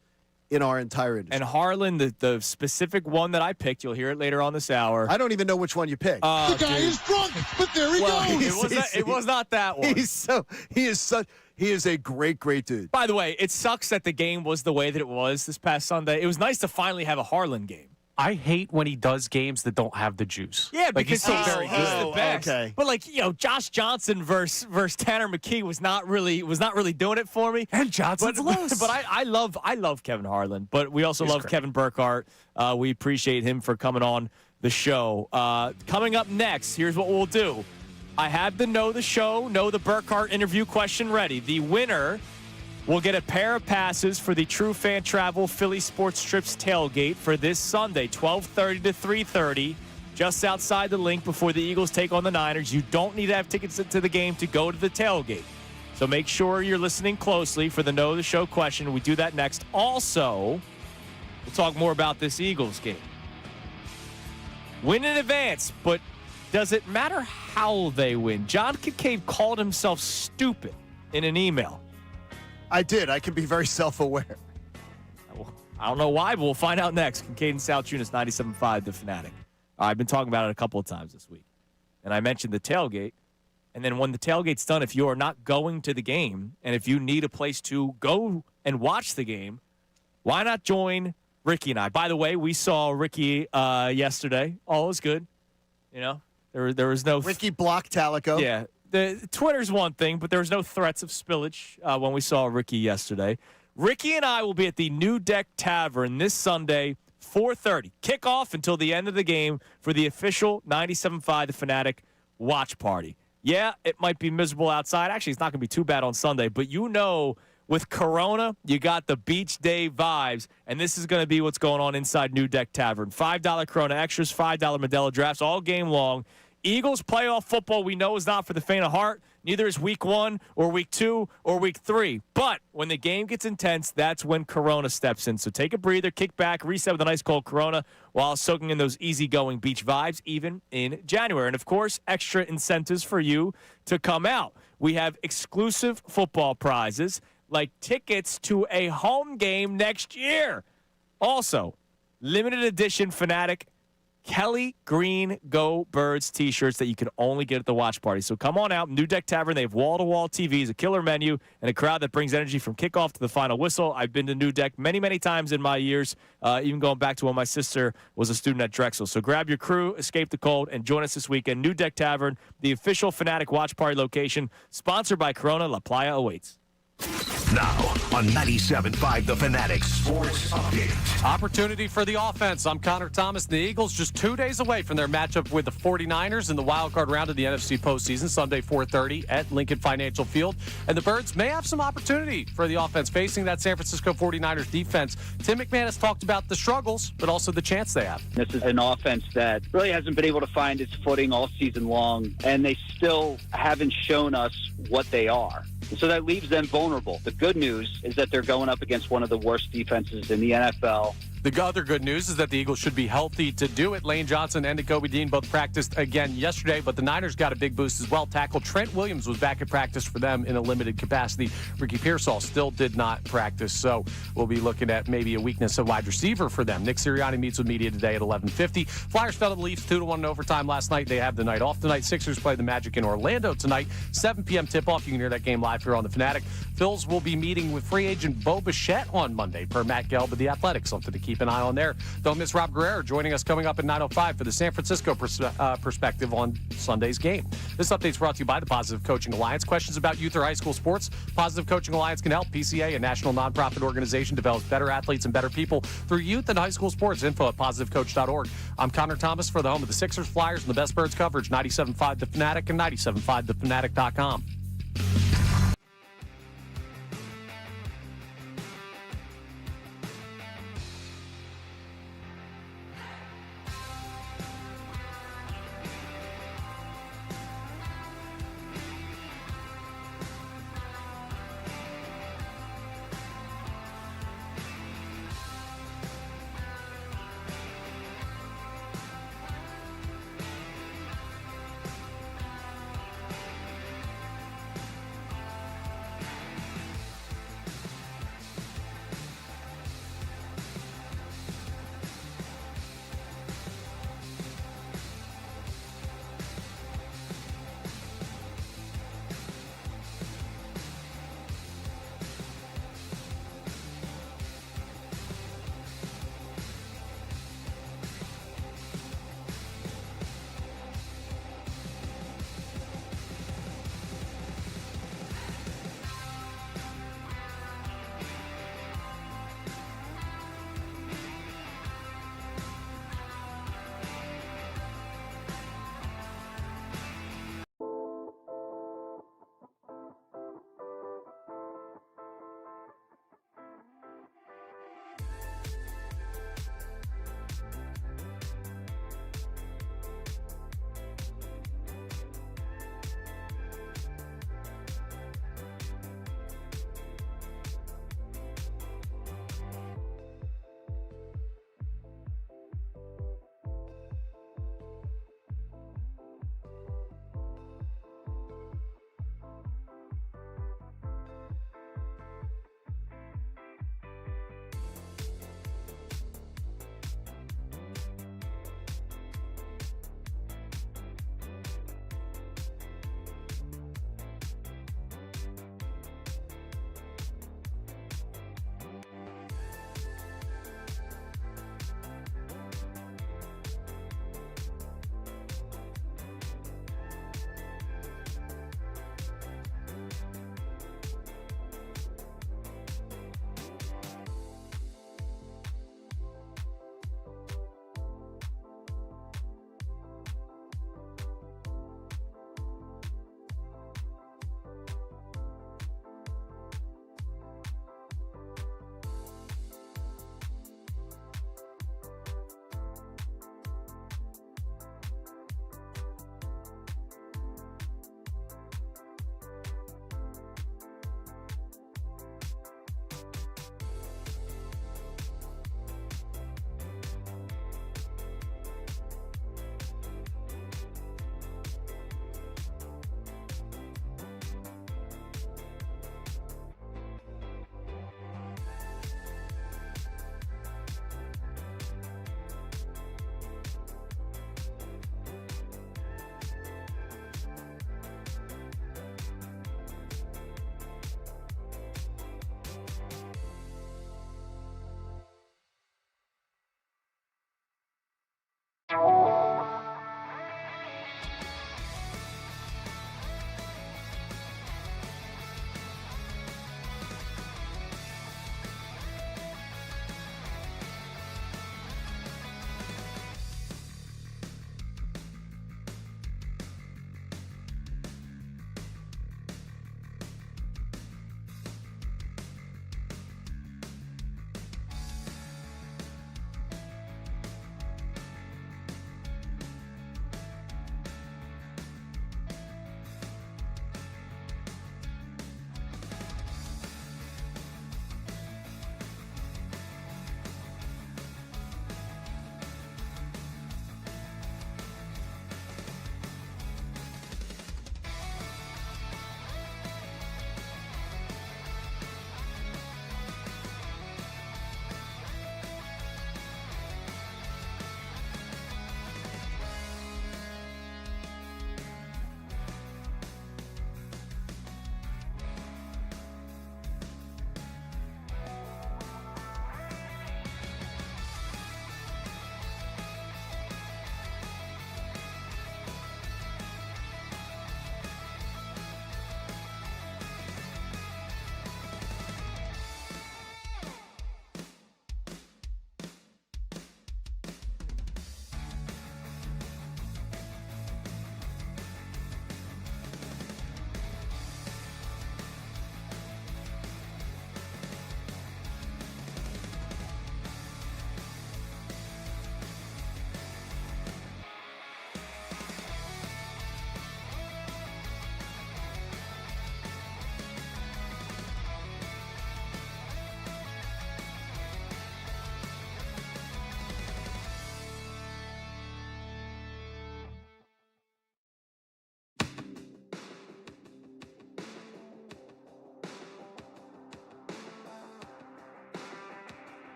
in our entire industry. And Harlan, the specific one that I picked, you'll hear it later on this hour. I don't even know which one you picked. The guy is drunk, but there he goes. It was not that one. He is a great, great dude. By the way, it sucks that the game was the way that it was this past Sunday. It was nice to finally have a Harlan game. I hate when he does games that don't have the juice. Yeah, because he's so very he's good. the best. Okay. But Josh Johnson versus Tanner McKee was not really doing it for me. And Johnson's loose. But I love Kevin Harlan. But we also love Kevin Burkhardt. We appreciate him for coming on the show. Coming up next, here's what we'll do. I have the Know the Burkhardt interview question ready. The winner will get a pair of passes for the True Fan Travel Philly Sports Trips tailgate for this Sunday, 12:30 to 3:30, just outside the link before the Eagles take on the Niners. You don't need to have tickets to the game to go to the tailgate. So make sure you're listening closely for the Know the Show question. We do that next. Also, we'll talk more about this Eagles game. Win in advance, but does it matter how they win? John Kincade called himself stupid in an email. I did. I can be very self-aware. I don't know why, but we'll find out next. Kincade Salciunas, 97.5 The Fanatic. I've been talking about it a couple of times this week. And I mentioned the tailgate. And then when the tailgate's done, if you are not going to the game and if you need a place to go and watch the game, why not join Ricky and I? By the way, we saw Ricky yesterday. All was good. You know, there was no... Ricky blocked Talico. Yeah. The Twitter's one thing, but there was no threats of spillage when we saw Ricky yesterday. Ricky and I will be at the New Deck Tavern this Sunday, 4:30. Kickoff until the end of the game for the official 97.5 The Fanatic watch party. Yeah, it might be miserable outside. Actually, it's not going to be too bad on Sunday, but you know, with Corona, you got the beach day vibes, and this is going to be what's going on inside New Deck Tavern. $5 Corona extras, $5 Modelo drafts all game long. Eagles playoff football we know is not for the faint of heart. Neither is week 1 or week 2 or week 3. But when the game gets intense, that's when Corona steps in. So take a breather, kick back, reset with a nice cold Corona while soaking in those easygoing beach vibes, even in January. And, of course, extra incentives for you to come out. We have exclusive football prizes like tickets to a home game next year. Also, limited edition Fanatic Kelly Green Go Birds t-shirts that you can only get at the watch party. So come on out. New Deck Tavern. They have wall-to-wall TVs, a killer menu, and a crowd that brings energy from kickoff to the final whistle. I've been to New Deck many, many times in my years, even going back to when my sister was a student at Drexel. So grab your crew, escape the cold, and join us this weekend. New Deck Tavern, the official Fanatic watch party location, sponsored by Corona. La Playa awaits. Now on 97.5 The Fanatic Sports Update. Opportunity for the offense. I'm Connor Thomas. The Eagles just 2 days away from their matchup with the 49ers in the wildcard round of the NFC postseason, Sunday 4:30 at Lincoln Financial Field. And the Birds may have some opportunity for the offense facing that San Francisco 49ers defense. Tim McMahon has talked about the struggles, but also the chance they have. This is an offense that really hasn't been able to find its footing all season long, and they still haven't shown us what they are. So that leaves them vulnerable. The good news is that they're going up against one of the worst defenses in the NFL. The other good news is that the Eagles should be healthy to do it. Lane Johnson and Nakobe Dean both practiced again yesterday, but the Niners got a big boost as well. Tackle Trent Williams was back at practice for them in a limited capacity. Ricky Pearsall still did not practice, so we'll be looking at maybe a weakness of wide receiver for them. Nick Sirianni meets with media today at 11:50. Flyers fell to the Leafs 2-1 in overtime last night. They have the night off tonight. Sixers play the Magic in Orlando tonight. 7 p.m. tip-off. You can hear that game live here on The Fanatic. Phils will be meeting with free agent Bo Bichette on Monday per Matt Gelb of The Athletic. Something to keep an eye on there. Don't miss Rob Guerrero joining us coming up at 9:05 for the San Francisco perspective on Sunday's game. This update is brought to you by the Positive Coaching Alliance. Questions about youth or high school sports? Positive Coaching Alliance can help. PCA, a national nonprofit organization, develops better athletes and better people through youth and high school sports. Info at positivecoach.org. I'm Connor Thomas for the home of the Sixers, Flyers, and the best Birds coverage, 97.5 The Fanatic and 97.5thefanatic.com.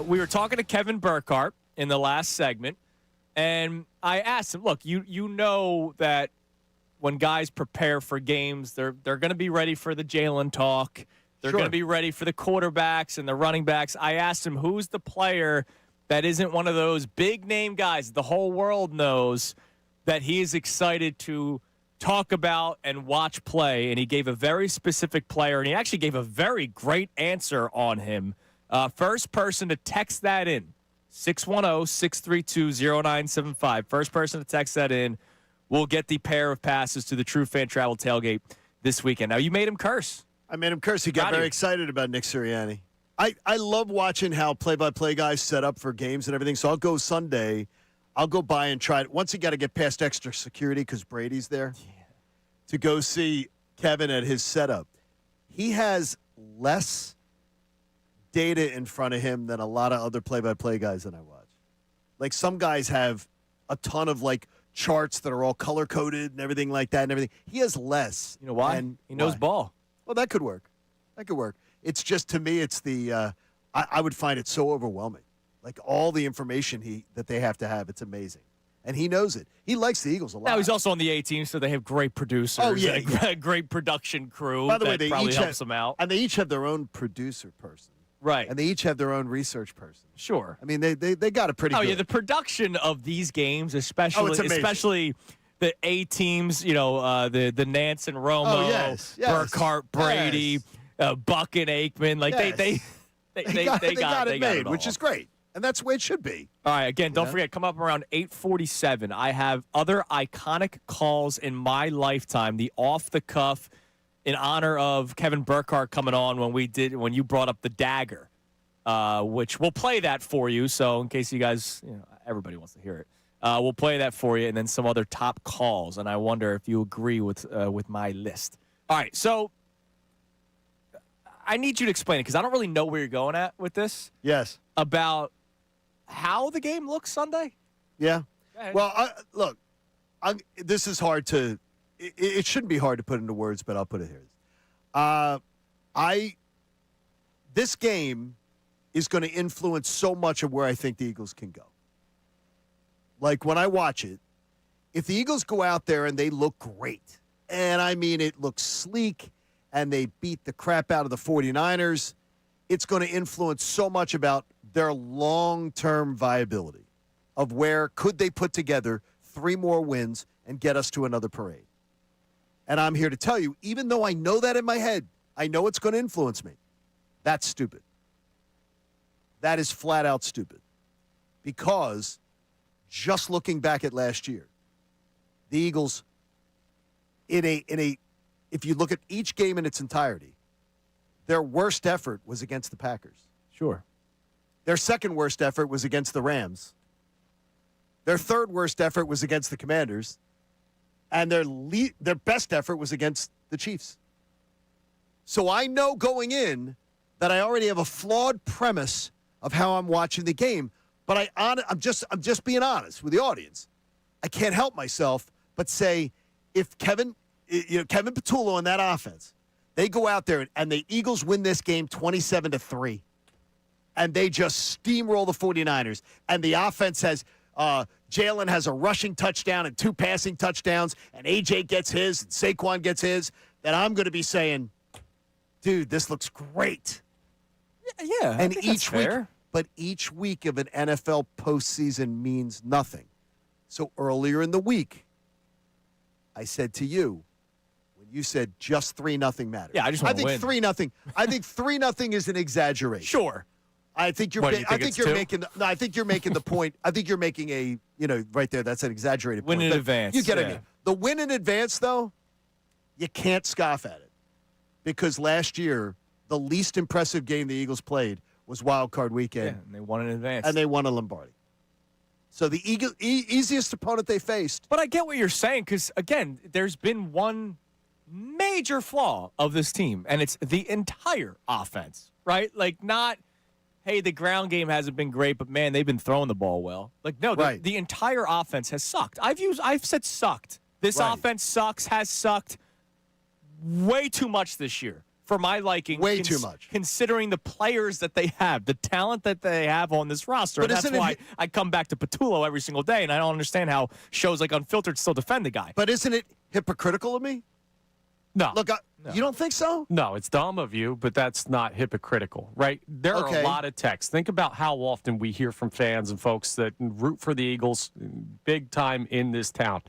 We were talking to Kevin Burkhardt in the last segment, and I asked him, look, you know that when guys prepare for games, they're going to be ready for the Jalen talk. They're going to be ready for the quarterbacks and the running backs. I asked him, who's the player that isn't one of those big-name guys the whole world knows that he is excited to talk about and watch play? And he gave a very specific player, and he actually gave a very great answer on him. First person to text that in, 610-632-0975. First person to text that in will get the pair of passes to the True Fan Travel Tailgate this weekend. Now, you made him curse. I made him curse. He got very excited about Nick Sirianni. I love watching how play-by-play guys set up for games and everything. So I'll go Sunday. I'll go by and try it. Once you got to get past extra security because Brady's there to go see Kevin at his setup. He has less data in front of him than a lot of other play-by-play guys that I watch. Like some guys have a ton of like charts that are all color-coded and everything like that and everything. He has less. You know why? He knows ball. Well, that could work. That could work. It's just, to me, it's the I would find it so overwhelming. Like all the information that they have to have, it's amazing. And he knows it. He likes the Eagles a lot. Now, he's also on the A team, so they have great producers. Oh, yeah. And a great production crew. By the way, that they probably each helps them out. And they each have their own producer person. Right. And they each have their own research person. Sure. I mean, they got it pretty good. Oh, yeah, the production of these games, especially the A teams, the Nance and Romo, Burkhardt, Brady, Buck and Aikman, like they got it made, which is great, and that's the way it should be. All right, again, don't forget, come up around 8:47. I have other iconic calls in my lifetime, the off the cuff, in honor of Kevin Burkhardt coming on when you brought up the dagger, which we'll play that for you. So in case you guys, everybody wants to hear it. We'll play that for you, and then some other top calls. And I wonder if you agree with my list. All right, so I need you to explain it because I don't really know where you're going at with this. Yes. About how the game looks Sunday. Yeah. Well, look, this is hard to. It shouldn't be hard to put into words, but I'll put it here. This game is going to influence so much of where I think the Eagles can go. Like, when I watch it, if the Eagles go out there and they look great, and I mean it looks sleek, and they beat the crap out of the 49ers, it's going to influence so much about their long-term viability of where could they put together 3 more wins and get us to another parade. And I'm here to tell you, even though I know that in my head, I know it's going to influence me. That's stupid. That is flat out stupid. Because just looking back at last year, the Eagles, if you look at each game in its entirety, their worst effort was against the Packers. Sure. Their second worst effort was against the Rams. Their third worst effort was against the Commanders. And their best effort was against the Chiefs. So I know going in that I already have a flawed premise of how I'm watching the game. But I'm just being honest with the audience. I can't help myself but say, if Kevin Patullo and that offense, they go out there and the Eagles win this game 27-3, and they just steamroll the 49ers, and the offense has Jalen has a rushing touchdown and 2 passing touchdowns, and AJ gets his and Saquon gets his, then I'm going to be saying, dude, this looks great. Yeah, and I think each that's fair. week. But each week of an NFL postseason means nothing. So earlier in the week, I said to you, when you said just 3-0 matters. Yeah, I just want to win. 3-0. I think 3-0 is an exaggeration. Sure. I think you're. I think you're making. No, I think you're making the point. I think you're making a. Right there. That's an exaggerated win point. in advance. You get it. The win in advance, though, you can't scoff at it, because last year the least impressive game the Eagles played was Wild Card Weekend. Yeah, and they won in advance. And they won a Lombardi. So the easiest opponent they faced. But I get what you're saying, because, again, there's been one major flaw of this team, and it's the entire offense, right? Like, not, hey, the ground game hasn't been great, but, man, they've been throwing the ball well. Like, no, the entire offense has sucked. I've said sucked. This offense sucks, has sucked way too much this year for my liking. Way too much. Considering the players that they have, the talent that they have on this roster. But And that's why I come back to Patullo every single day, and I don't understand how shows like Unfiltered still defend the guy. But isn't it hypocritical of me? No. Look, you don't think so? No, it's dumb of you, but that's not hypocritical, right? There are Okay. a lot of texts. Think about how often we hear from fans and folks that root for the Eagles big time in this town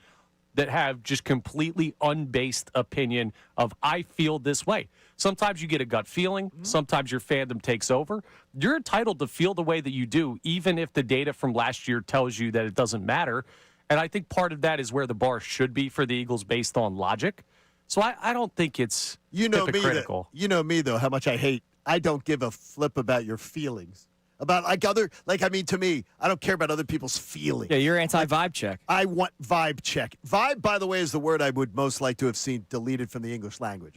that have just completely unbased opinion of, I feel this way. Sometimes you get a gut feeling. Sometimes your fandom takes over. You're entitled to feel the way that you do, even if the data from last year tells you that it doesn't matter. And I think part of that is where the bar should be for the Eagles based on logic. So I don't think it's hypocritical. You know me, though, how much I don't give a flip about your feelings. About to me, I don't care about other people's feelings. Yeah, you're anti-vibe check. I want vibe check. Vibe, by the way, is the word I would most like to have seen deleted from the English language.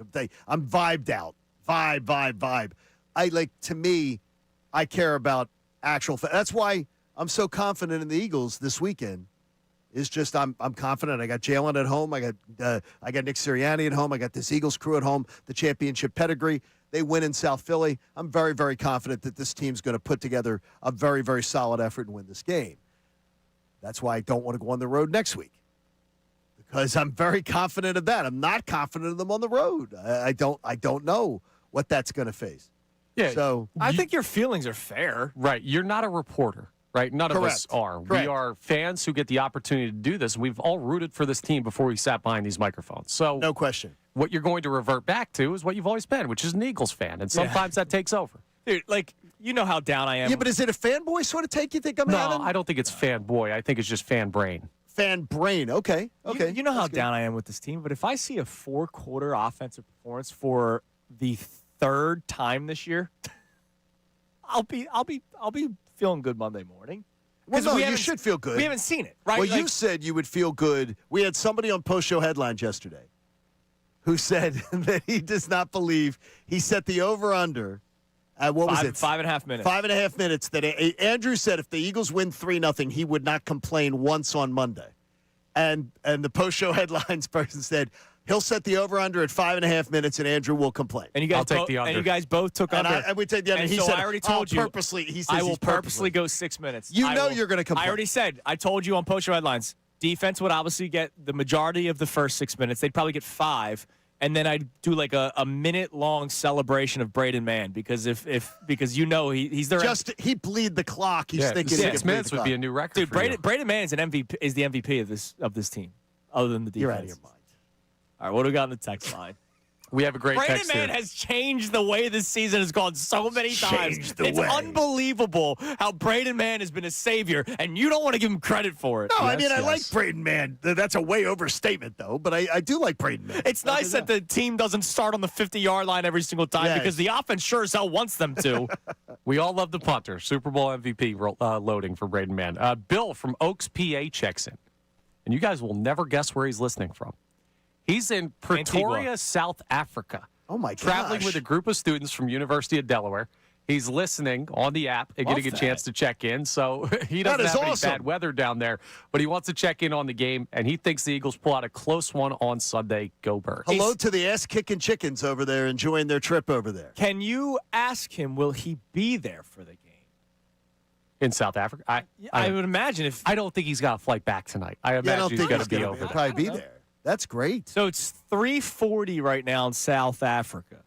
I'm vibed out. Vibe. To me, I care about actual. That's why I'm so confident in the Eagles this weekend. It's just I'm confident. I got Jalen at home. I got Nick Sirianni at home. I got this Eagles crew at home. The championship pedigree. They win in South Philly. I'm very, very confident that this team's going to put together a very, very solid effort and win this game. That's why I don't want to go on the road next week, because I'm very confident of that. I'm not confident of them on the road. I don't know what that's going to face. Yeah. So I think your feelings are fair. Right. You're not a reporter. Right? None of us are. Correct. We are fans who get the opportunity to do this. We've all rooted for this team before we sat behind these microphones. So no question. What you're going to revert back to is what you've always been, which is an Eagles fan. And sometimes that takes over. Dude, you know how down I am. Yeah, but is it a fanboy sort of take you think I'm having? No, I don't think it's fanboy. I think it's just fan brain. Fan brain. Okay. You know how down I am with this team, but if I see a 4-quarter offensive performance for the third time this year, I'll be feeling good Monday morning. Well, no, you should feel good. We haven't seen it, right? Well, you said you would feel good. We had somebody on post-show headlines yesterday who said that he does not believe he set the over-under at, what was it? 5.5 minutes. 5.5 minutes. That Andrew said if the Eagles win 3-0, he would not complain once on Monday. And the post-show headlines person said he'll set the over-under at 5.5 minutes, and Andrew will complain. And you guys I'll take the under. And you guys both took under. And we take the under. And He so said, I already told you. Purposely, he says I will he's purposely go 6 minutes. You're going to complain. I already said. I told you on post-show headlines. Defense would obviously get the majority of the first 6 minutes. They'd probably get 5. And then I'd do like a minute-long celebration of Braden Mann because because he's there. He bleed the clock. He's thinking 6 minutes would be a new record. Dude, for Braden Mann is is the MVP of this team, other than the defense. You're out of your mind. All right, what do we got on the text line? We have a great Braden text Mann here. has changed the way this season has gone so many times. It's unbelievable how Braden Mann has been a savior, and you don't want to give him credit for it. No, I mean, I like Braden Mann. That's a way overstatement, though, but I do like Braden Mann. It's nice that the team doesn't start on the 50-yard line every single time because the offense sure as hell wants them to. We all love the punter. Super Bowl MVP loading for Braden Mann. Bill from Oaks, PA checks in. And you guys will never guess where he's listening from. He's in Pretoria, Antigua. South Africa. Oh, my gosh. Traveling with a group of students from University of Delaware. He's listening on the app and getting a chance to check in. So he doesn't have any bad weather down there, but he wants to check in on the game, and he thinks the Eagles pull out a close one on Sunday. Go Birds. Hello to the ass-kicking chickens over there enjoying their trip over there. Can you ask him, will he be there for the game? In South Africa? I would imagine if... I don't think he's got a flight back tonight. I imagine he's going to be over He'll there. probably be there. That's great. So it's 3:40 right now in South Africa.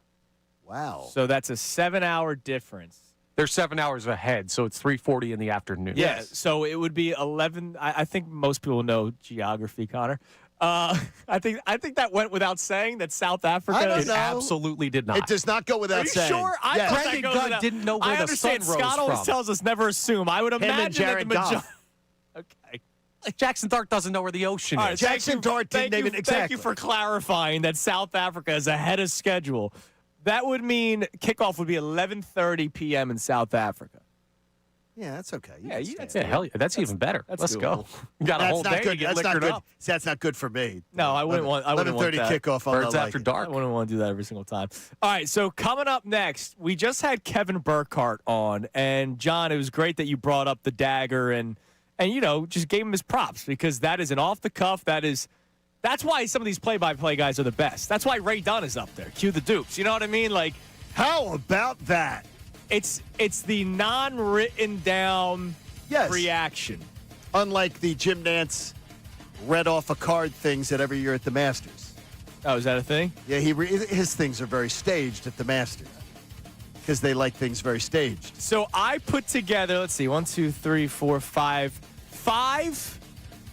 Wow. So that's a 7-hour difference. They're 7 hours ahead, so it's 3:40 in the afternoon. Yeah, so it would be 11. I think most people know geography, Connor. I think that went without saying that South Africa. I don't It know. absolutely did not. It does not go without Are you saying. sure? I Yes. thought Brandon that goes Gunn without- didn't know where I the understand. sun rose Scott always from. tells us never assume. I would and imagine Jared that the majority. Goff. Okay. Jackson Dart doesn't know where the ocean All is. right, Jackson Dart didn't even Thank exactly. you for clarifying that South Africa is ahead of schedule. That would mean kickoff would be 11:30 p.m. in South Africa. Yeah, that's okay. Yeah, Hell yeah, that's even better. that's Let's go. doable. You got a That's whole not day to good. get That's not liquored good. up. See, that's not good for me. No, I wouldn't want. I wouldn't want 11:30 that. kickoff on Birds the after like. dark. I wouldn't want to do that every single time. All right, so coming up next, we just had Kevin Burkhardt on, and John, it was great that you brought up the dagger and just gave him his props because that is an off the cuff. That is That's why some of these play-by-play guys are the best. That's why Ray Dunn is up there. Cue the Dupes. You know what I mean? Like, How about that? it's the non-written down reaction. Unlike the Jim Nance read off a card things that every year at the Masters. Oh, is that a thing? Yeah, his things are very staged at the Masters because they like things very staged. So I put together, let's see, 1, 2, 3, 4, 5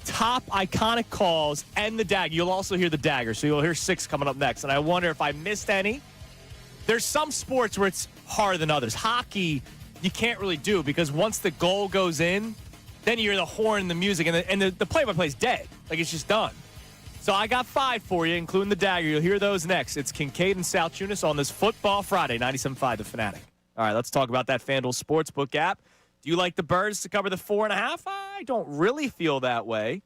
top iconic calls and the dagger. You'll also hear the dagger, so you'll hear 6 coming up next. And I wonder if I missed any. There's some sports where it's harder than others. Hockey, you can't really do because once the goal goes in, then you hear the horn and the music, and the play-by-play is dead. Like, it's just done. So I got 5 for you, including the dagger. You'll hear those next. It's Kincade and Salciunas on this Football Friday, 97.5 The Fanatic. All right, let's talk about that FanDuel Sportsbook app. Do you like the Birds to cover the 4.5? I don't really feel that way,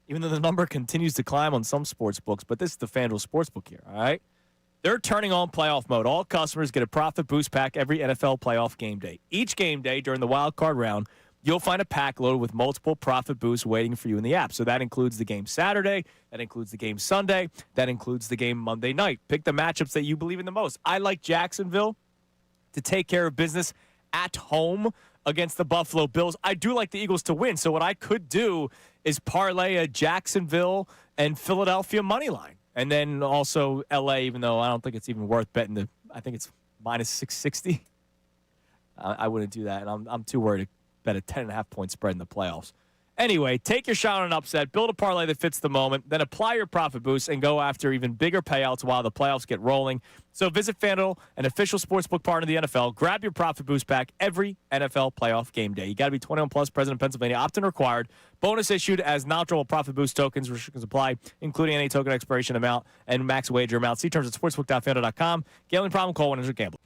even though the number continues to climb on some sports books. But this is the FanDuel Sportsbook here, all right? They're turning on playoff mode. All customers get a profit boost pack every NFL playoff game day. Each game day during the wild card round, you'll find a pack loaded with multiple profit boosts waiting for you in the app. So that includes the game Saturday, that includes the game Sunday, that includes the game Monday night. Pick the matchups that you believe in the most. I like Jacksonville to take care of business at home against the Buffalo Bills. I do like the Eagles to win. So what I could do is parlay a Jacksonville and Philadelphia money line. And then also LA, even though I don't think it's even worth betting. I think it's minus 660. I wouldn't do that. And I'm too worried to bet a 10.5 point spread in the playoffs. Anyway, take your shot on an upset, build a parlay that fits the moment, then apply your profit boost and go after even bigger payouts while the playoffs get rolling. So visit FanDuel, an official sportsbook partner of the NFL. Grab your profit boost pack every NFL playoff game day. You got to be 21 plus, present in Pennsylvania. Opt-in required. Bonus issued as non-withdrawable profit boost tokens. Restrictions apply, including any token expiration amount and max wager amount. See terms at sportsbook.fanduel.com. Gambling problem? Call 1-800-GAMBLER.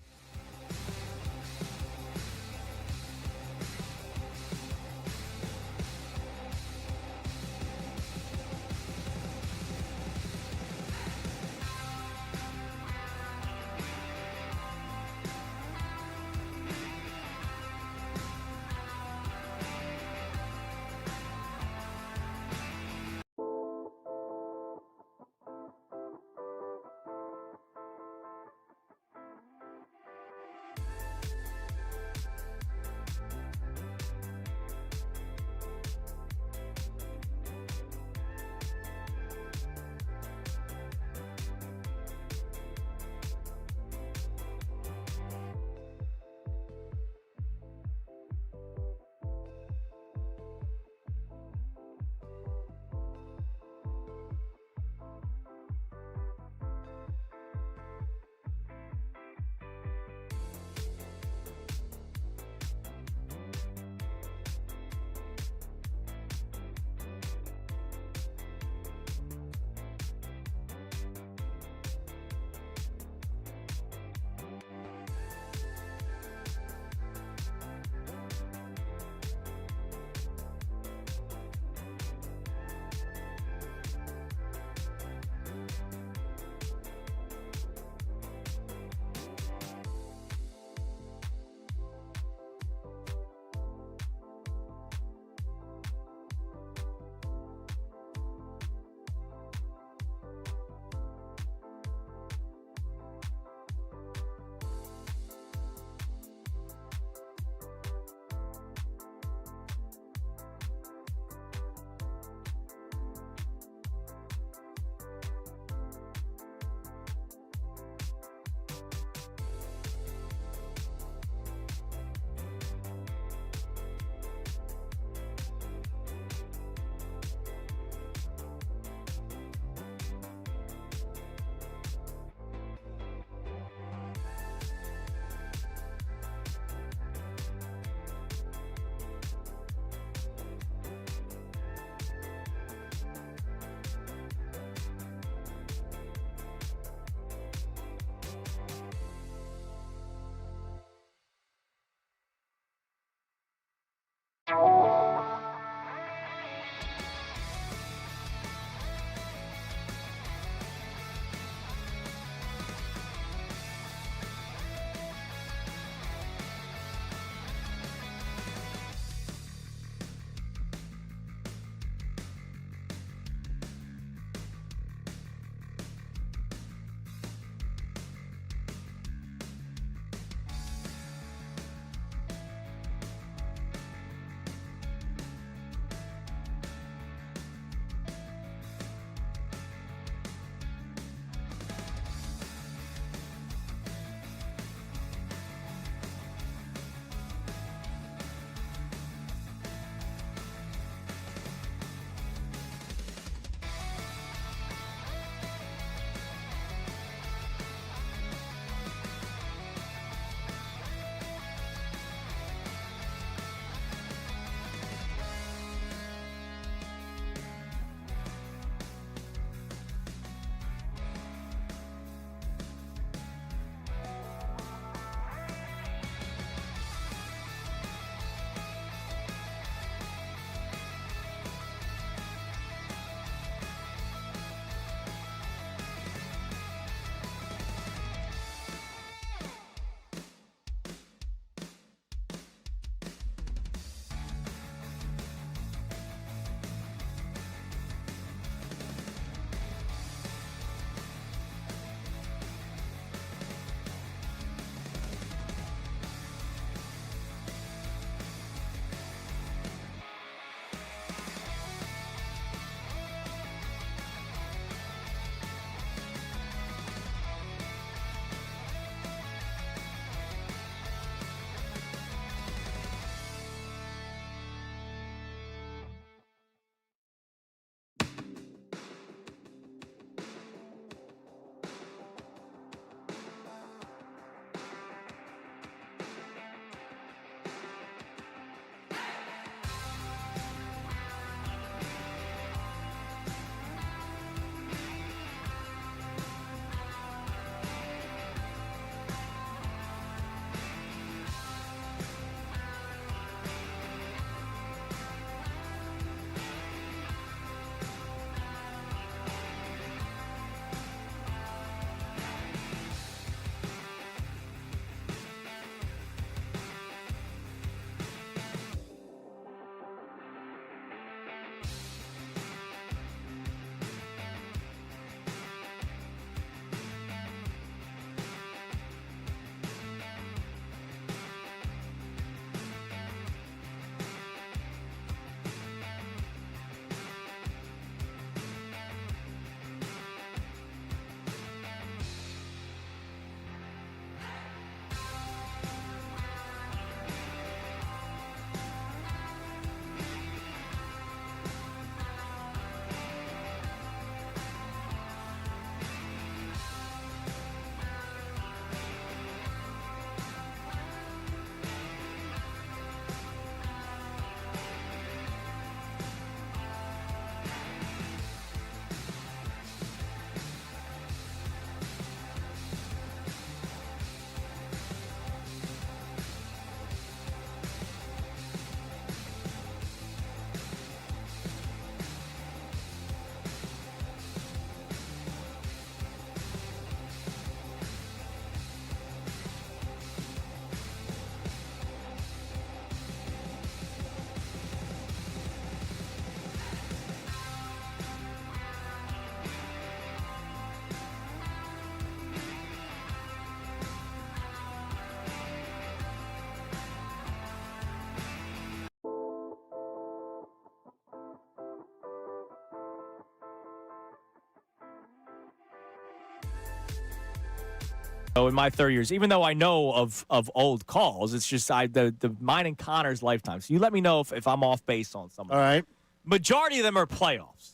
in my 30 years, even though I know of old calls, it's just the mine and Connor's lifetime. So you let me know if I'm off base on something. All right. Majority of them are playoffs.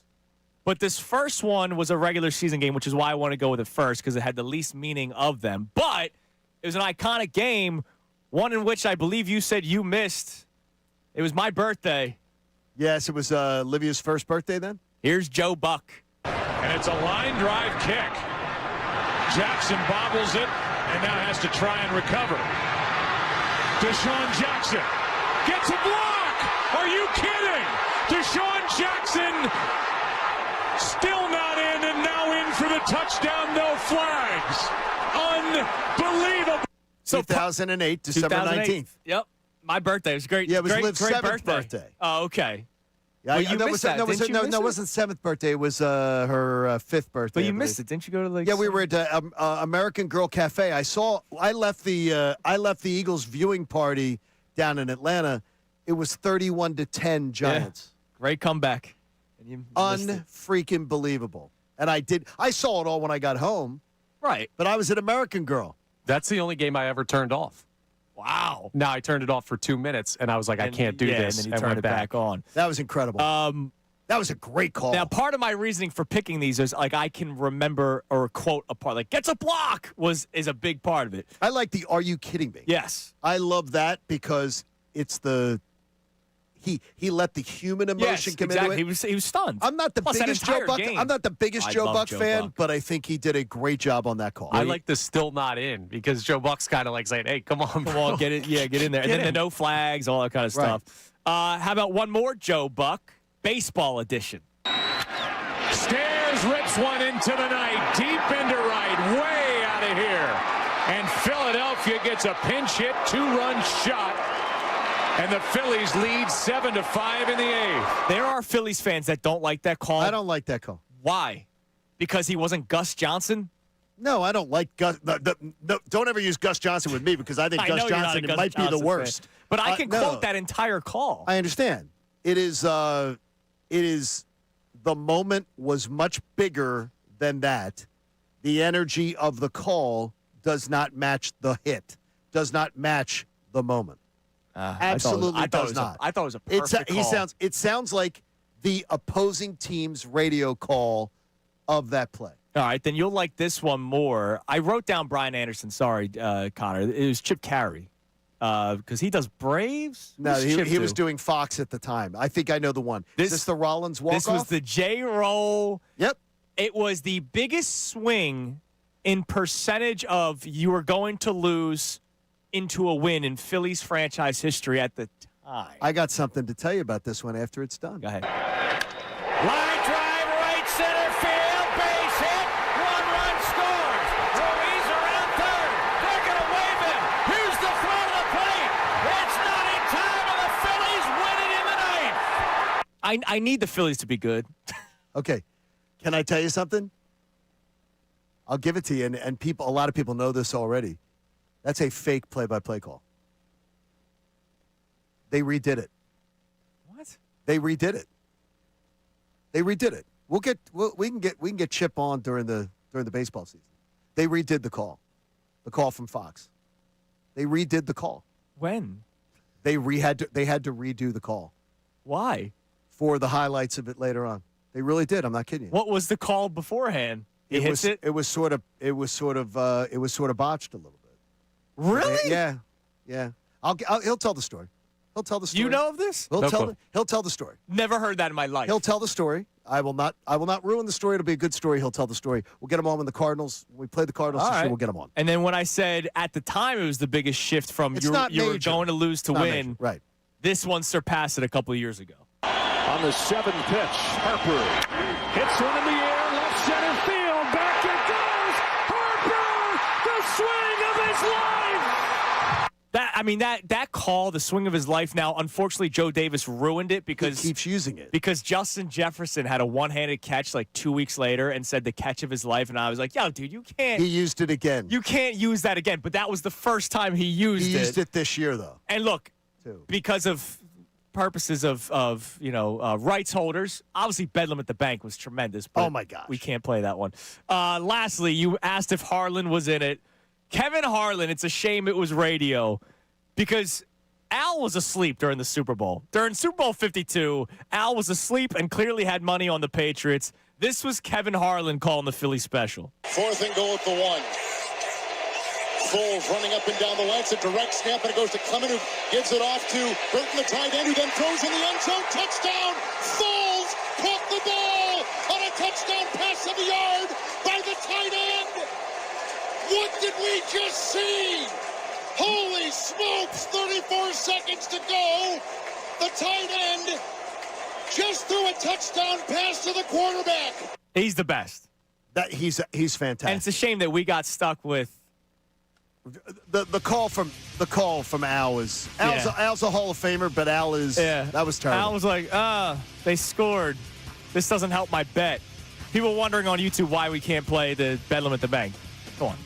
But this first one was a regular season game, which is why I want to go with it first, because it had the least meaning of them. But it was an iconic game, one in which I believe you said you missed. It was my birthday. Yes, it was Livia's first birthday then? Here's Joe Buck. And it's a line drive kick. Jackson bobbles it and now has to try and recover. Deshaun Jackson gets a block. Are you kidding? Deshaun Jackson still not in and now in for the touchdown. No flags. Unbelievable. So 2008, December 19th. Yep. My birthday. It was great. Yeah, it was great, Liv's great 7th birthday. Oh, okay. Yeah, Well, you missed that. Didn't you miss it it? wasn't 7th birthday. It was her 5th birthday. But you missed it. Didn't you go to Yeah, we were at American Girl Cafe. I left the Eagles viewing party down in Atlanta. It was 31-10 Giants. Yeah. Great comeback. And you missed it. Unfreaking believable. And I saw it all when I got home. Right. But I was at American Girl. That's the only game I ever turned off. Wow. Now I turned it off for 2 minutes, and I was like, I can't do this. And then you turned went it back on. That was incredible. That was a great call. Now, part of my reasoning for picking these is like I can remember or quote a part like gets a block is a big part of it. I like the "Are you kidding me?" Yes, I love that because it's the he let the human emotion come into it. He was stunned. I'm not the Plus, biggest Joe Buck. I'm not the biggest Joe Buck fan, but I think he did a great job on that call. I like the still not in because Joe Buck's kind of like saying, "Hey, come on, get it, get in there." And then the no flags, all that kind of stuff. How about one more Joe Buck baseball edition? Stairs rips one into the night, deep into right, way out of here, and Philadelphia gets a pinch hit, 2-run shot. And the Phillies lead 7-5 in the 8th. There are Phillies fans that don't like that call. I don't like that call. Why? Because he wasn't Gus Johnson? No, I don't like Gus. Don't ever use Gus Johnson with me because I think Gus Johnson might be the worst. Fan. But I can quote that entire call. I understand. It is the moment was much bigger than that. The energy of the call does not match the hit, does not match the moment. Absolutely does not. I thought it was a perfect call. It sounds like the opposing team's radio call of that play. All right, then you'll like this one more. I wrote down Brian Anderson. Sorry, Connor. It was Chip Carey because he does Braves. No, he was doing Fox at the time. I think I know the one. Is this the Rollins walk-off? This was the J-Roll. Yep. It was the biggest swing in percentage of you were going to lose into a win in Phillies franchise history at the time. I got something to tell you about this one after it's done. Go ahead. Line drive, right center field, base hit, 1-run scores. Ruiz around third. They're going to wave him. Here's the throw to the plate. It's not in time, and the Phillies win it in the 9th. I need the Phillies to be good. Okay. Can I tell you something? I'll give it to you, and a lot of people know this already. That's a fake play-by-play call. They redid it. What? They redid it. We can get Chip on during the baseball season. They redid the call from Fox. They redid the call. When? They had to redo the call. Why? For the highlights of it later on. They really did. I'm not kidding you. What was the call beforehand? He hits it. It was sort of botched a little bit. Really? Yeah. He'll tell the story. You know of this? He'll tell the story. Never heard that in my life. He'll tell the story. I will not ruin the story. It'll be a good story. He'll tell the story. We'll get him on when the Cardinals. When we play the Cardinals this year, we'll get him on. And then when I said at the time it was the biggest shift from you were going to lose to win. Major. Right. This one surpassed it a couple of years ago. On the 7th pitch, Harper hits one in the air, left center field, back it goes. Harper, the swing of his life. That call, the swing of his life. Now, unfortunately, Joe Davis ruined it because he keeps using it. Because Justin Jefferson had a one-handed catch like 2 weeks later and said the catch of his life, and I was like, "Yo, dude, you can't." He used it again. You can't use that again. But that was the first time he used it. He used it this year, though. And look, because of purposes of rights holders, obviously Bedlam at the Bank was tremendous. But oh my gosh, we can't play that one. Lastly, you asked if Harlan was in it. Kevin Harlan, it's a shame it was radio because Al was asleep during the Super Bowl. During Super Bowl 52, Al was asleep and clearly had money on the Patriots. This was Kevin Harlan calling the Philly special. 4th and goal at the 1. Foles running up and down the line. It's a direct snap, and it goes to Clement, who gives it off to Burton, the tight end, who then throws in the end zone. Touchdown! Foles caught the ball on a touchdown pass of the yard by the tight end. What did we just see? Holy smokes, 34 seconds to go. The tight end just threw a touchdown pass to the quarterback. He's the best. He's fantastic. And it's a shame that we got stuck with the call from Al is Al's a Hall of Famer, but Al is that was terrible. Al was like, they scored. This doesn't help my bet. People wondering on YouTube why we can't play the Bedlam at the Bank. Go on.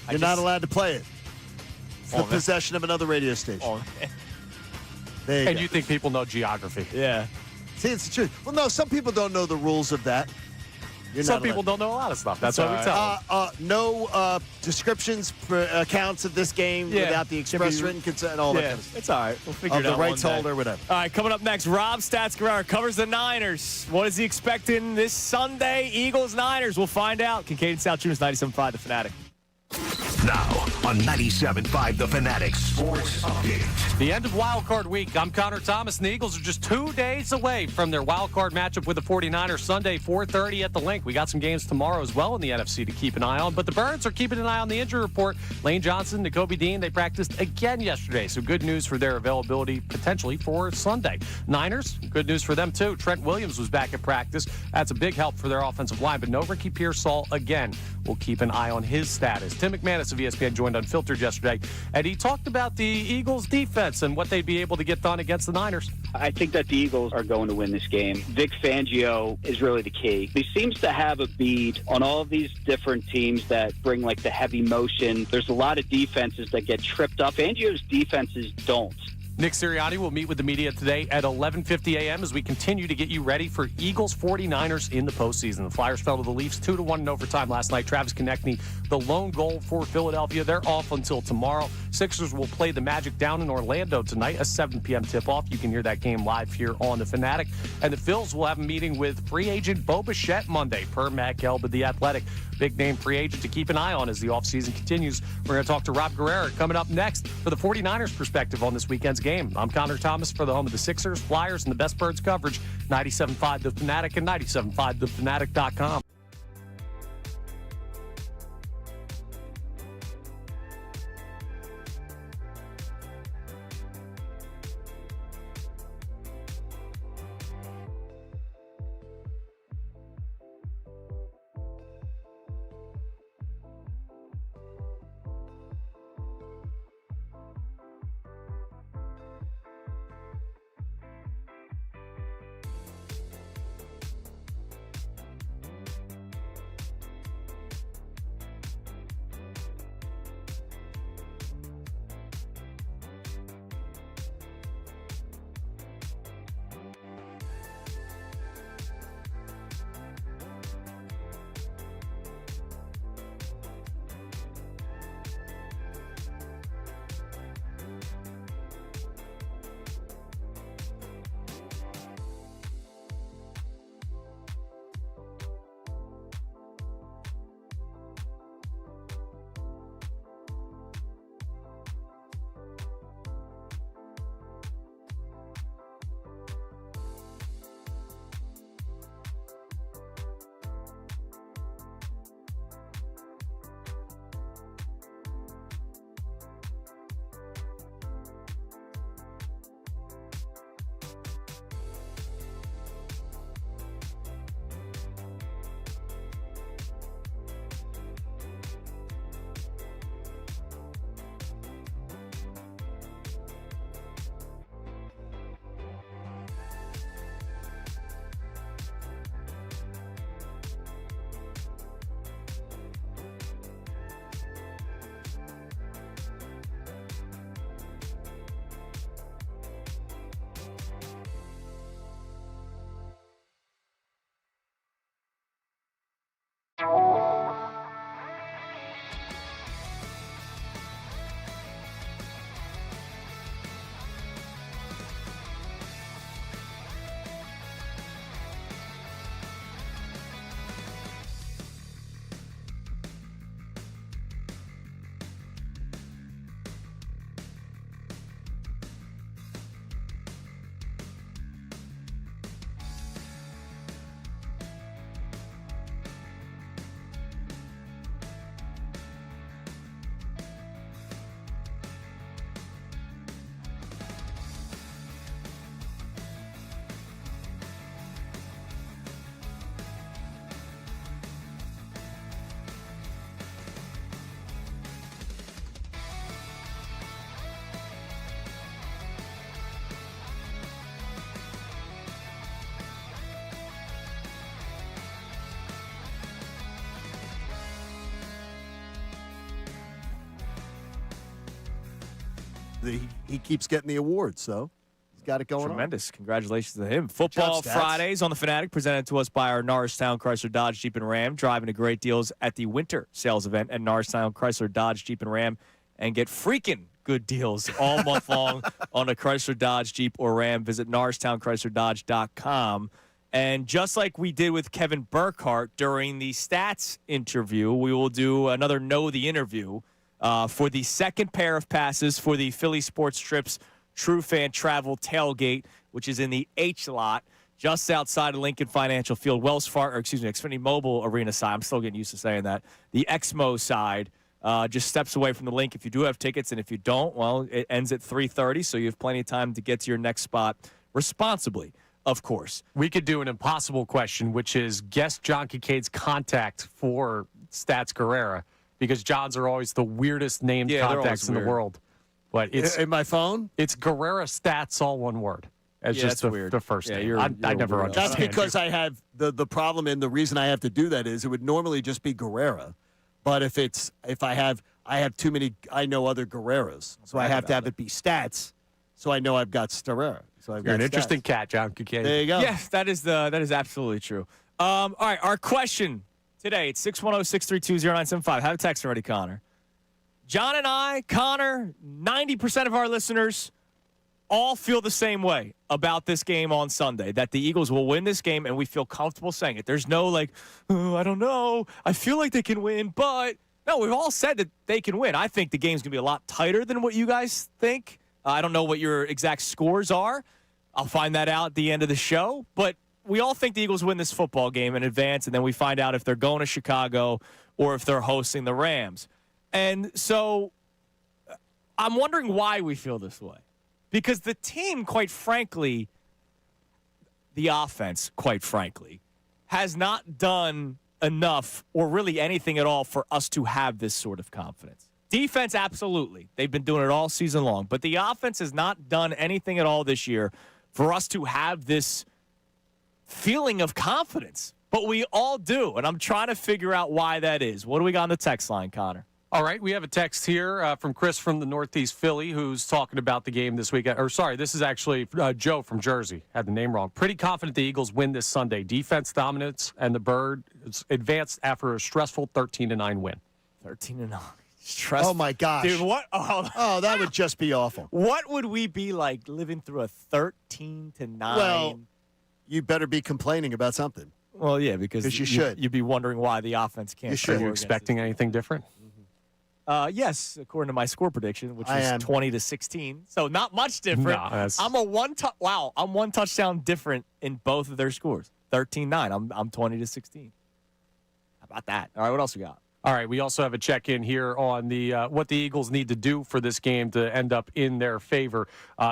You're not allowed to play it. It's the possession of another radio station. You think people know geography? Yeah. See, it's the truth. Well, no, some people don't know the rules of that. Some people don't know a lot of stuff. That's what we tell them. No descriptions, accounts of this game without the express written consent and all that kind of stuff. It's all right. We'll figure it out. The rights holder, whatever. All right, coming up next, Rob Stats Guerrero covers the Niners. What is he expecting this Sunday? Eagles-Niners. We'll find out. Kincade Salciunas, 97.5, The Fanatic. Now on 97.5 The Fanatic Sports Update. The end of Wild Card Week. I'm Connor Thomas, and the Eagles are just 2 days away from their Wild Card matchup with the 49ers Sunday, 4:30 at the Link. We got some games tomorrow as well in the NFC to keep an eye on, but the Birds are keeping an eye on the injury report. Lane Johnson, Nakobe Dean, they practiced again yesterday, so good news for their availability potentially for Sunday. Niners, good news for them too. Trent Williams was back at practice. That's a big help for their offensive line, but no Ricky Pearsall again. We'll keep an eye on his status. Tim McManus of ESPN joined Unfiltered yesterday, and he talked about the Eagles' defense and what they'd be able to get done against the Niners. I think that the Eagles are going to win this game. Vic Fangio is really the key. He seems to have a bead on all of these different teams that bring like the heavy motion. There's a lot of defenses that get tripped up. Fangio's defenses don't. Nick Sirianni will meet with the media today at 11:50 a.m. as we continue to get you ready for Eagles 49ers in the postseason. The Flyers fell to the Leafs 2-1 in overtime last night. Travis Konechny, the lone goal for Philadelphia. They're off until tomorrow. Sixers will play the Magic down in Orlando tonight, a 7 p.m. tip-off. You can hear that game live here on The Fanatic. And the Phils will have a meeting with free agent Bo Bichette Monday, per Matt Gelb of The Athletic. Big-name free agent to keep an eye on as the offseason continues. We're going to talk to Rob Guerrero coming up next for the 49ers perspective on this weekend's game. I'm Connor Thomas for the home of the Sixers, Flyers, and the best Birds coverage, 97.5 The Fanatic and 97.5thefanatic.com. he keeps getting the awards, so he's got it going Tremendous. Congratulations to him. Football Stats. Fridays on the Fanatic, presented to us by our Norristown Chrysler Dodge Jeep and Ram. Driving to great deals at the winter sales event at Norristown Chrysler Dodge Jeep and Ram, and get freaking good deals all month long on a Chrysler Dodge Jeep or Ram. Visit NorristownChryslerDodge.com. And just like we did with Kevin Burkhardt during the stats interview, we will do another Know the Interview for the second pair of passes for the Philly Sports Trips True Fan Travel Tailgate, which is in the H lot, just outside of Lincoln Financial Field, Xfinity Mobile Arena side. I'm still getting used to saying that. The Exmo side, just steps away from the link if you do have tickets, and if you don't, well, it ends at 3:30, so you have plenty of time to get to your next spot responsibly. Of course. We could do an impossible question, which is guess John Kincaid's contact for Stats Guerrera, because Johns are always the weirdest named contacts in the world. But it's in my phone. It's Guerrera Stats, all one word. As just the first name. I never understand. That's because I have the problem, and the reason I have to do that is it would normally just be Guerrera, but if I have too many, I know other Guerreras, so I have to have it be Stats, so I know I've got Starrera. So I've got an interesting cat, John Kincaid. There you go. Yes, that is absolutely true. All right, our question today, it's 610-632-0975. Have a text already, Connor. John and I, Connor, 90% of our listeners all feel the same way about this game on Sunday, that the Eagles will win this game, and we feel comfortable saying it. There's no oh, I don't know. I feel like they can win, but no, we've all said that they can win. I think the game's going to be a lot tighter than what you guys think. I don't know what your exact scores are. I'll find that out at the end of the show. But we all think the Eagles win this football game in advance, and then we find out if they're going to Chicago or if they're hosting the Rams. And so I'm wondering why we feel this way. Because the team, quite frankly, the offense, quite frankly, has not done enough or really anything at all for us to have this sort of confidence. Defense, absolutely. They've been doing it all season long. But the offense has not done anything at all this year for us to have this feeling of confidence. But we all do, and I'm trying to figure out why that is. What do we got on the text line, Connor? All right, we have a text here from Chris from the Northeast Philly who's talking about the game this weekend. Or, sorry, this is actually Joe from Jersey. Had the name wrong. Pretty confident the Eagles win this Sunday. Defense dominance, and the Birds advanced after a stressful 13-9 win. 13-9. Stressful. Oh, my gosh. Dude, what? Oh, that would just be awful. What would we be like living through a 13-9? Well, you better be complaining about something. Well, yeah, because you should. You'd be wondering why the offense can't. You should. Are you expecting anything different? Yes, according to my score prediction, which was 20-16. So not much different. No, I'm I'm one touchdown different in both of their scores. 13-9. I'm 20-16. How about that? All right, what else we got? All right, we also have a check-in here on the what the Eagles need to do for this game to end up in their favor.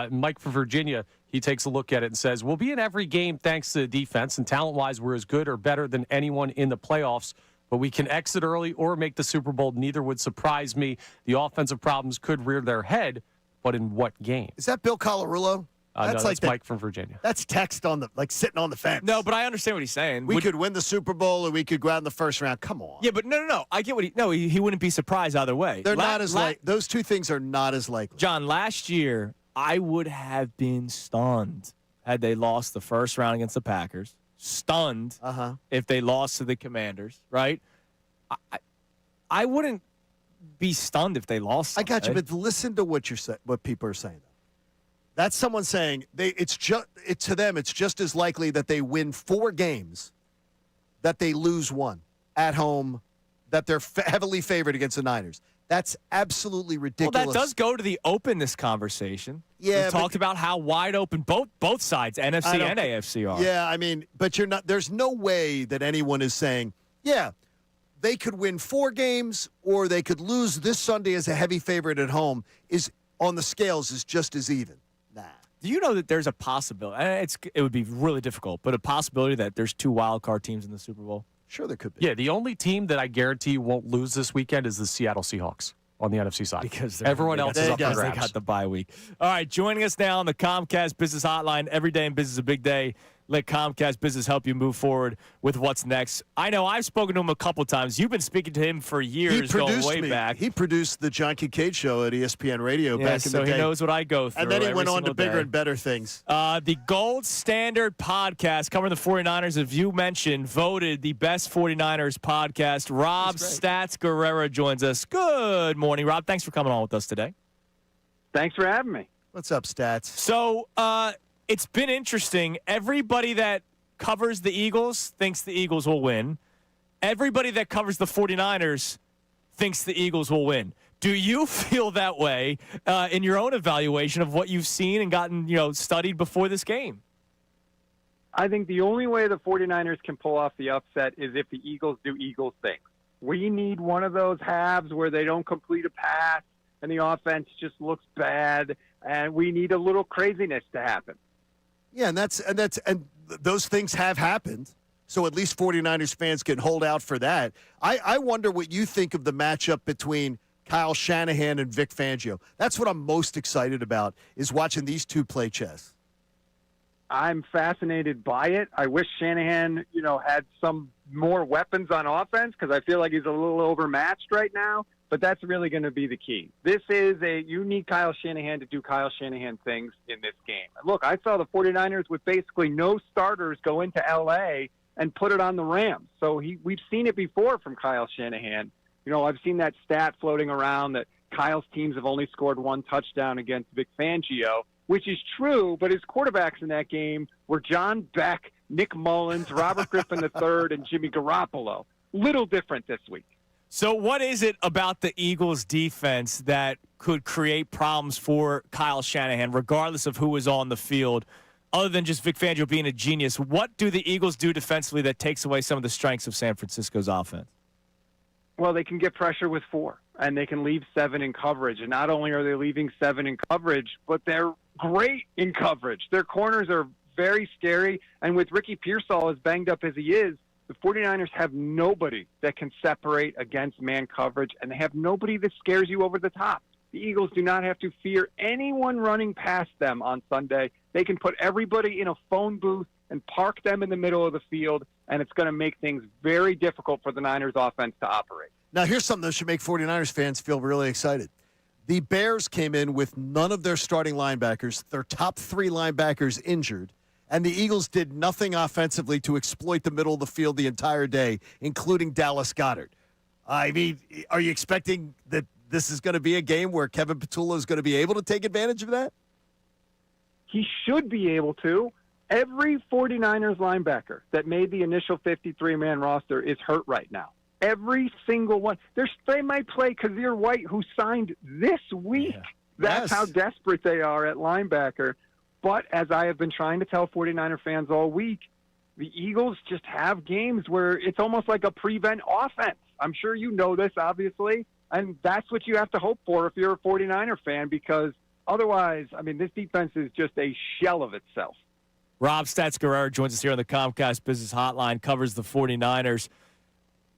Mike from Virginia, he takes a look at it and says, we'll be in every game thanks to the defense, and talent-wise, we're as good or better than anyone in the playoffs, but we can exit early or make the Super Bowl. Neither would surprise me. The offensive problems could rear their head, but in what game? Is that Bill Colarulo? That's Mike from Virginia. That's text on sitting on the fence. No, but I understand what he's saying. We could win the Super Bowl, or we could go out in the first round. Come on. Yeah, but no. I get what he wouldn't be surprised either way. They're not as like those two things are not as likely. John, last year I would have been stunned had they lost the first round against the Packers. Stunned if they lost to the Commanders. Right? I wouldn't be stunned if they lost. I got you, but listen to what what people are saying. That's someone saying to them it's just as likely that they win 4 games that they lose 1 at home, that they're heavily favored against the Niners. That's absolutely ridiculous. Well, that does go to the openness conversation. Yeah, we talked about how wide open both sides, NFC and AFC, are. Yeah, I mean, but you're not. There's no way that anyone is saying, yeah, they could win 4 games or they could lose this Sunday as a heavy favorite at home. Is on the scales is just as even. Nah. Do you know that there's a possibility? It would be really difficult, but a possibility that there's 2 wild card teams in the Super Bowl. Sure, there could be. Yeah, the only team that I guarantee won't lose this weekend is the Seattle Seahawks on the NFC side. Because everyone else is up for grabs. They got the bye week. All right, joining us now on the Comcast Business Hotline. Every day in business is a big day. let Comcast Business help you move forward with what's next. I know I've spoken to him a couple times. You've been speaking to him for years, going way back. He produced the John Kincade show at ESPN Radio back in the day. So he knows what I go through. And then he went on to bigger and better things. The Gold Standard podcast covering the 49ers, as you mentioned, voted the best 49ers podcast. Rob Stats Guerrera joins us. Good morning, Rob. Thanks for coming on with us today. Thanks for having me. What's up, Stats? So it's been interesting. Everybody that covers the Eagles thinks the Eagles will win. Everybody that covers the 49ers thinks the Eagles will win. Do you feel that way in your own evaluation of what you've seen and gotten, studied before this game? I think the only way the 49ers can pull off the upset is if the Eagles do Eagles things. We need one of those halves where they don't complete a pass and the offense just looks bad, and we need a little craziness to happen. Yeah, and those things have happened. So at least 49ers fans can hold out for that. I wonder what you think of the matchup between Kyle Shanahan and Vic Fangio. That's what I'm most excited about, is watching these two play chess. I'm fascinated by it. I wish Shanahan, had some more weapons on offense, because I feel like he's a little overmatched right now. But that's really going to be the key. You need Kyle Shanahan to do Kyle Shanahan things in this game. Look, I saw the 49ers with basically no starters go into L.A. and put it on the Rams. So we've seen it before from Kyle Shanahan. I've seen that stat floating around that Kyle's teams have only scored one touchdown against Vic Fangio, which is true, but his quarterbacks in that game were John Beck, Nick Mullins, Robert Griffin III, and Jimmy Garoppolo. Little different this week. So what is it about the Eagles' defense that could create problems for Kyle Shanahan, regardless of who is on the field, other than just Vic Fangio being a genius? What do the Eagles do defensively that takes away some of the strengths of San Francisco's offense? Well, they can get pressure with 4, and they can leave 7 in coverage. And not only are they leaving 7 in coverage, but they're great in coverage. Their corners are very scary, and with Ricky Pearsall as banged up as he is, the 49ers have nobody that can separate against man coverage, and they have nobody that scares you over the top. The Eagles do not have to fear anyone running past them on Sunday. They can put everybody in a phone booth and park them in the middle of the field, and it's going to make things very difficult for the Niners offense to operate. Now, here's something that should make 49ers fans feel really excited. The Bears came in with none of their starting linebackers, their top 3 linebackers injured, and the Eagles did nothing offensively to exploit the middle of the field the entire day, including Dallas Goedert. I mean, are you expecting that this is going to be a game where Kevin Patullo is going to be able to take advantage of that? He should be able to. Every 49ers linebacker that made the initial 53-man roster is hurt right now. Every single one. They might play Kazir White, who signed this week. Yeah. That's how desperate they are at linebacker. But as I have been trying to tell 49er fans all week, the Eagles just have games where it's almost like a prevent offense. I'm sure you know this, obviously, and that's what you have to hope for if you're a 49er fan, because otherwise, this defense is just a shell of itself. Rob Stats Guerrera joins us here on the Comcast Business Hotline, covers the 49ers.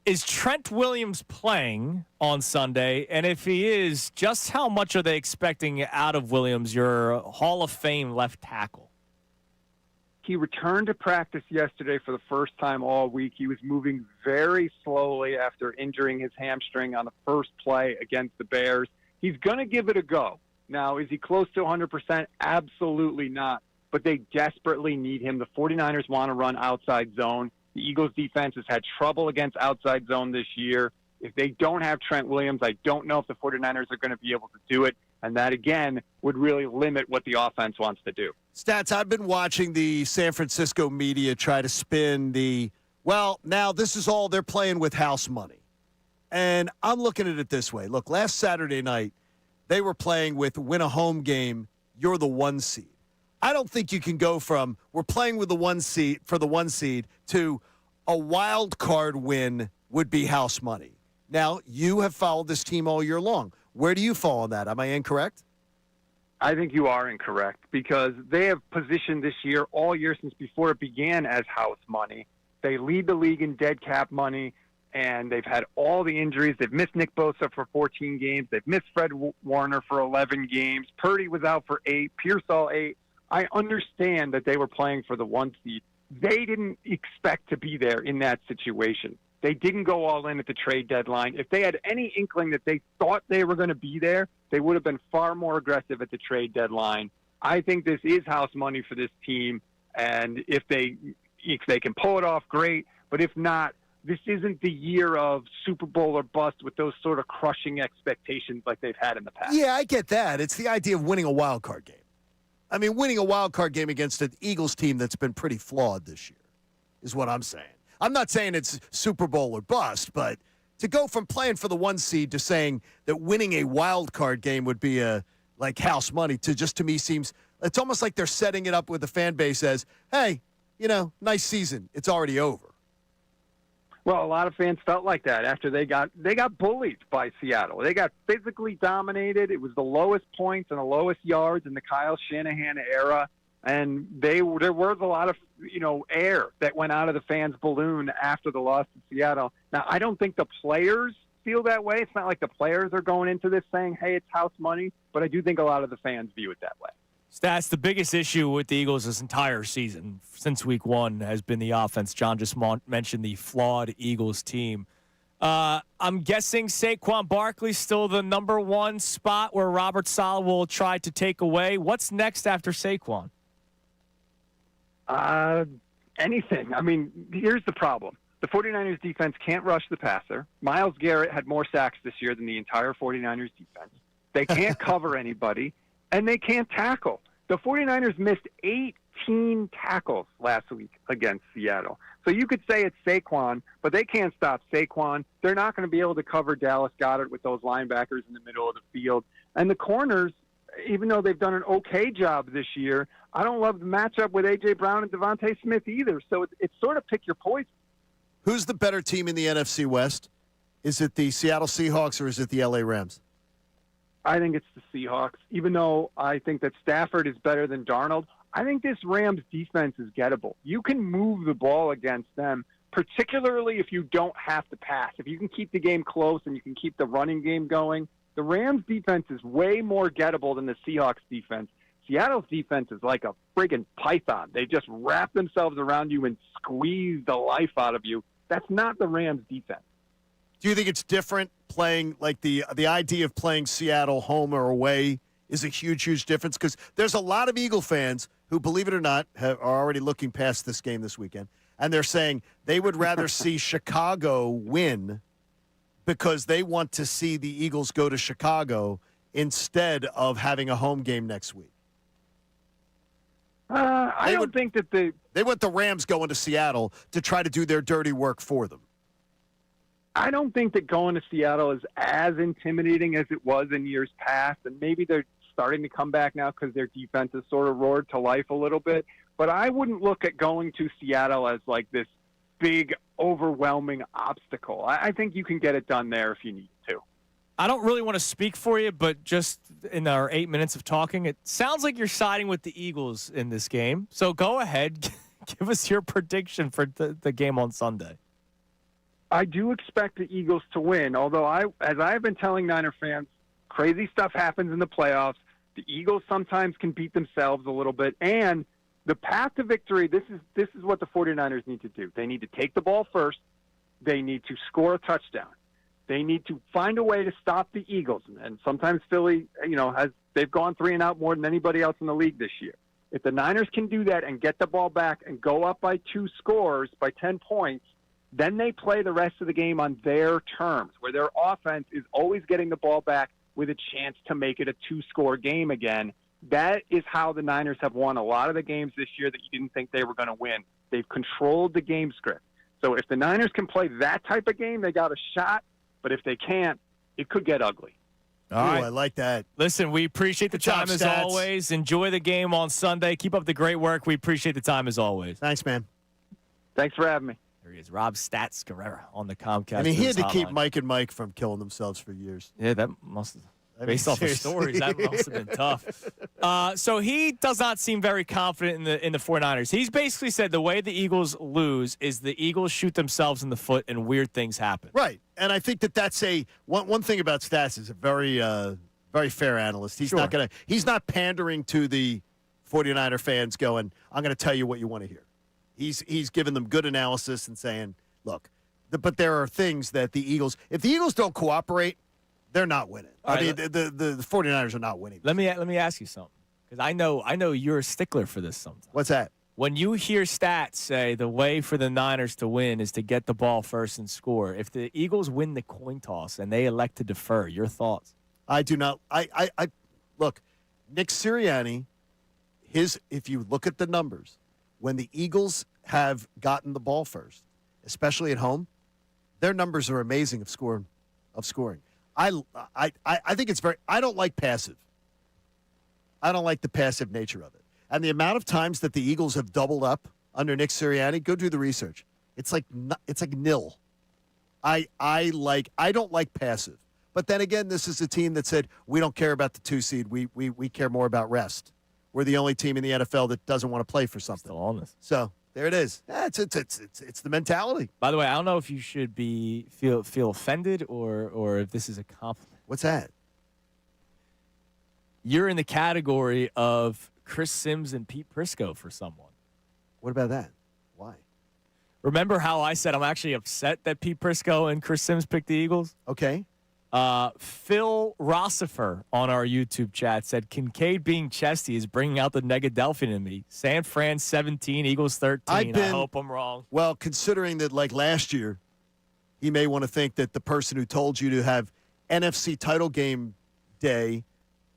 Is Trent Williams playing on Sunday? And if he is, just how much are they expecting out of Williams, your Hall of Fame left tackle? He returned to practice yesterday for the first time all week. He was moving very slowly after injuring his hamstring on the first play against the Bears. He's going to give it a go. Now, is he close to 100%? Absolutely not. But they desperately need him. The 49ers want to run outside zone. The Eagles' defense has had trouble against outside zone this year. If they don't have Trent Williams, I don't know if the 49ers are going to be able to do it. And that, again, would really limit what the offense wants to do. Stats, I've been watching the San Francisco media try to spin now this is all they're playing with house money. And I'm looking at it this way. Look, last Saturday night, they were playing with win a home game, you're the 1 seed. I don't think you can go from we're playing with the 1 seed for the 1 seed to a wild card win would be house money. Now, you have followed this team all year long. Where do you fall on that? Am I incorrect? I think you are incorrect, because they have positioned this year, all year since before it began, as house money. They lead the league in dead cap money, and they've had all the injuries. They've missed Nick Bosa for 14 games. They've missed Fred Warner for 11 games. Purdy was out for 8. Pearsall 8. I understand that they were playing for the 1 seed, they didn't expect to be there in that situation. They didn't go all in at the trade deadline. If they had any inkling that they thought they were going to be there, they would have been far more aggressive at the trade deadline. I think this is house money for this team, and if they can pull it off, great. But if not, this isn't the year of Super Bowl or bust with those sort of crushing expectations like they've had in the past. Yeah, I get that. It's the idea of winning a wild card game. I mean, winning a wild card game against an Eagles team that's been pretty flawed this year is what I'm saying. I'm not saying it's Super Bowl or bust, but to go from playing for the 1 seed to saying that winning a wild card game would be like house money to me seems it's almost like they're setting it up with the fan base as, hey, nice season. It's already over. Well, a lot of fans felt like that after they got bullied by Seattle. They got physically dominated. It was the lowest points and the lowest yards in the Kyle Shanahan era. And there was a lot of, air that went out of the fans' balloon after the loss to Seattle. Now, I don't think the players feel that way. It's not like the players are going into this saying, hey, it's house money. But I do think a lot of the fans view it that way. Stats, the biggest issue with the Eagles this entire season since week 1 has been the offense. John just mentioned the flawed Eagles team. I'm guessing Saquon Barkley's still the number 1 spot where Robert Saleh will try to take away. What's next after Saquon? Anything. I mean, here's the problem. The 49ers defense can't rush the passer. Myles Garrett had more sacks this year than the entire 49ers defense. They can't cover anybody, and they can't tackle. The 49ers missed 18 tackles last week against Seattle. So you could say it's Saquon, but they can't stop Saquon. They're not going to be able to cover Dallas Goedert with those linebackers in the middle of the field. And the corners, even though they've done an okay job this year, I don't love the matchup with A.J. Brown and Devontae Smith either. So it's sort of pick your poison. Who's the better team in the NFC West? Is it the Seattle Seahawks or is it the L.A. Rams? I think it's the Seahawks. Even though I think that Stafford is better than Darnold, I think this Rams defense is gettable. You can move the ball against them, particularly if you don't have to pass. If you can keep the game close and you can keep the running game going, the Rams defense is way more gettable than the Seahawks defense. Seattle's defense is like a friggin' python. They just wrap themselves around you and squeeze the life out of you. That's not the Rams defense. Do you think it's different playing, like the idea of playing Seattle home or away is a huge, huge difference? Because there's a lot of Eagle fans who, believe it or not, are already looking past this game this weekend, and they're saying they would rather see Chicago win because they want to see the Eagles go to Chicago instead of having a home game next week. I don't think that they want the Rams going to Seattle to try to do their dirty work for them. I don't think that going to Seattle is as intimidating as it was in years past, and maybe they're starting to come back now because their defense has sort of roared to life a little bit. But I wouldn't look at going to Seattle as like this big, overwhelming obstacle. I think you can get it done there if you need to. I don't really want to speak for you, but just in our 8 minutes of talking, it sounds like you're siding with the Eagles in this game. So go ahead, give us your prediction for the game on Sunday. I do expect the Eagles to win, although as I've been telling Niner fans, crazy stuff happens in the playoffs. The Eagles sometimes can beat themselves a little bit, and the path to victory, this is what the 49ers need to do. They need to take the ball first. They need to score a touchdown. They need to find a way to stop the Eagles. And sometimes Philly, they've gone 3 and out more than anybody else in the league this year. If the Niners can do that and get the ball back and go up by 2 scores, by 10 points, then they play the rest of the game on their terms, where their offense is always getting the ball back with a chance to make it a 2-score game again. That is how the Niners have won a lot of the games this year that you didn't think they were going to win. They've controlled the game script. So if the Niners can play that type of game, they got a shot. But if they can't, it could get ugly. All right. I like that. Listen, we appreciate the time as always. Enjoy the game on Sunday. Keep up the great work. We appreciate the time as always. Thanks, man. Thanks for having me. There he is, Rob Stats Guerrera on the Comcast. I mean, he had to keep hotline. Mike and Mike from killing themselves for years. Yeah, that must have. Based off the stories, that must have been tough. So he does not seem very confident in the 49ers. He's basically said the way the Eagles lose is the Eagles shoot themselves in the foot and weird things happen. Right. And I think that's one thing about Stats is a very very fair analyst. He's not pandering to the 49er fans going, I'm going to tell you what you want to hear. He's given them good analysis and saying, look, but there are things that the Eagles, if the Eagles don't cooperate, they're not winning. The 49ers are not winning. Let me ask you something, because I know you're a stickler for this sometimes. What's that? When you hear stats say the way for the Niners to win is to get the ball first and score, if the Eagles win the coin toss and they elect to defer, your thoughts? I do not. I look, Nick Sirianni, if you look at the numbers, when the Eagles have gotten the ball first, especially at home, their numbers are amazing of scoring. I think it's very. I don't like passive. I don't like the passive nature of it. And the amount of times that the Eagles have doubled up under Nick Sirianni, go do the research. It's like nil. I don't like passive. But then again, this is a team that said we don't care about the 2 seed. We care more about rest. We're the only team in the NFL that doesn't want to play for something. Still on this. So there it is. Yeah, it's the mentality. By the way, I don't know if you should feel offended or if this is a compliment. What's that? You're in the category of Chris Sims and Pete Prisco for someone. What about that? Why? Remember how I said I'm actually upset that Pete Prisco and Chris Sims picked the Eagles? Okay. Phil Rossifer on our YouTube chat said, Kincade being chesty is bringing out the Negadelphian in me. San Fran 17, Eagles 13. I hope I'm wrong. Well, considering that like last year, he may want to think that the person who told you to have NFC title game day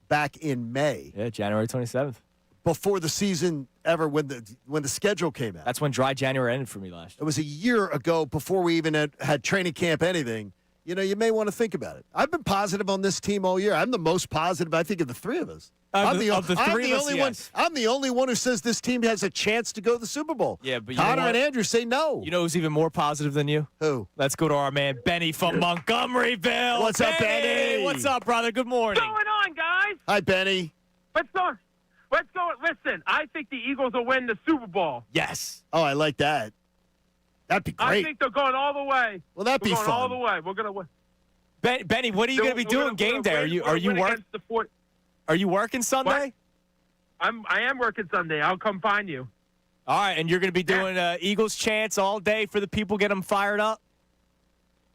back in May. Yeah, January 27th. Before the season ever, when the schedule came out. That's when dry January ended for me last year. It was a year ago before we even had training camp anything. You know, you may want to think about it. I've been positive on this team all year. I'm the most positive, I think, of the three of us. I'm the only one who says this team has a chance to go to the Super Bowl. Yeah, but Connor and Andrew say no. You know who's even more positive than you? Who? Let's go to our man Benny from Montgomeryville. What's up, Benny? What's up, brother? Good morning. What's going on, guys? Hi, Benny. Let's go. Listen, I think the Eagles will win the Super Bowl. Yes. Oh, I like that. That'd be great. I think they're going all the way. Well, that'd be fun. We're going all the way. We're going to win. Benny, what are you going to be doing game day? Are you working Sunday? I am working Sunday. I'll come find you. All right, and you're going to be doing Eagles chants all day for the people, get them fired up?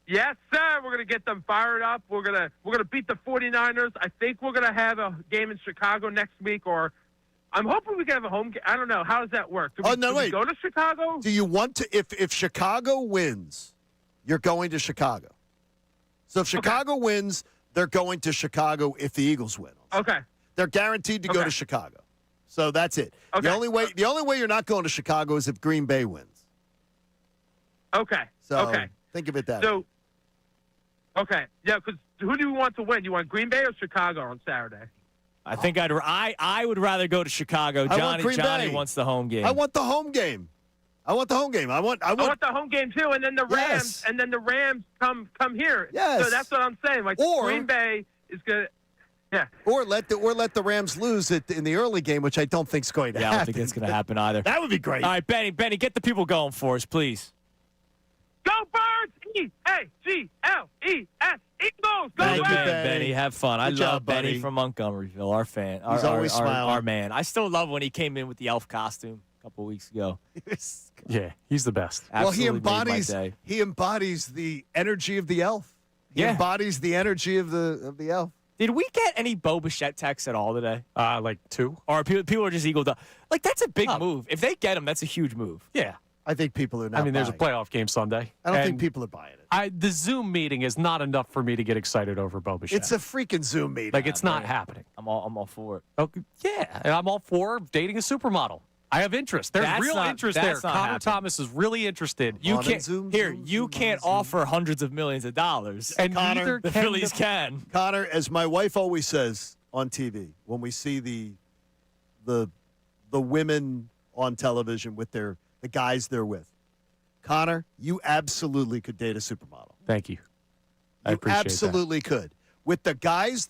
Yes, sir. We're going to get them fired up. We're going to beat the 49ers. I think we're going to have a game in Chicago next week, or I'm hoping we can have a home game. I don't know. How does that work? Do we go to Chicago? Do you want to if Chicago wins, you're going to Chicago. So if Chicago wins, they're going to Chicago if the Eagles win. Okay. They're guaranteed to go to Chicago. So that's it. Okay. The only way you're not going to Chicago is if Green Bay wins. Okay. So think of it that way. Okay. Yeah, because who do you want to win? You want Green Bay or Chicago on Saturday? I think I would rather go to Chicago. Johnny wants the home game. I want the home game. I want the home game too, and then the Rams, come here. Yes. So that's what I'm saying. Like Green Bay is good. Yeah. Or let the Rams lose it in the early game, which I don't think is going to happen. I don't think it's going to happen either. That would be great. All right, Benny, get the people going for us, please. Go Birds! E-A-G-L-E-S. Eagles! Go Thank Birds! you, Benny, have fun. I love Benny from Montgomeryville, our fan. He's always smiling. Our man. I still love when he came in with the elf costume a couple of weeks ago. Yeah, he's the best. Absolutely well, he embodies the energy of the elf. He embodies the energy of the elf. Did we get any Bo Bichette texts at all today? Like 2. Or people are just eagled up? Like, that's a big move. If they get him, that's a huge move. Yeah. I think people are not there's a playoff game Sunday. I don't think people are buying it. The Zoom meeting is not enough for me to get excited over Bo Bichette. It's a freaking Zoom meeting. Like, it's not happening. I'm all for it. Okay. Yeah, and I'm all for dating a supermodel. I have interest. There's interest there. Connor Thomas is really interested. You can't offer hundreds of millions of dollars. And Connor, the Phillies can. Connor, as my wife always says on TV, when we see the women on television with the guys they're with, Connor, you absolutely could date a supermodel. Thank you. I appreciate that. Absolutely could. With the guys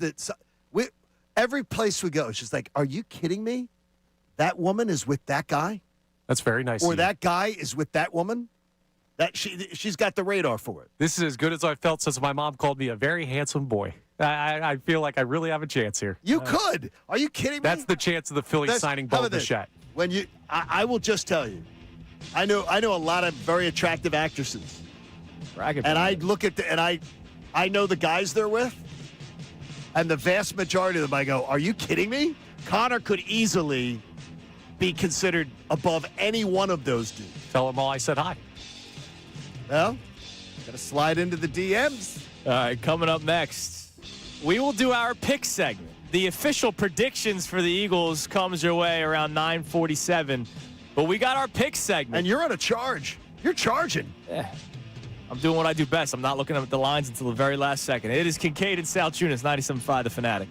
every place we go, it's just like, are you kidding me? That woman is with that guy? That's very nice. Or that guy is with that woman? That she's got the radar for it. This is as good as I've felt since my mom called me a very handsome boy. I feel like I really have a chance here. You could. Are you kidding me? That's the chance of the Phillies signing Bo Bichette. I will just tell you, I know a lot of very attractive actresses. Bragging And I about it. look at I know the guys they're with, and the vast majority of them, I go, are you kidding me? Connor could easily be considered above any one of those dudes. Tell them all I said hi. Well, got to slide into the DMs. All right, coming up next, we will do our pick segment. The official predictions for the Eagles comes your way around 9:47, but we got our pick segment. And you're on a charge. You're charging. Yeah. I'm doing what I do best. I'm not looking at the lines until the very last second. It is Kincade Salciunas, 97.5 The Fanatic.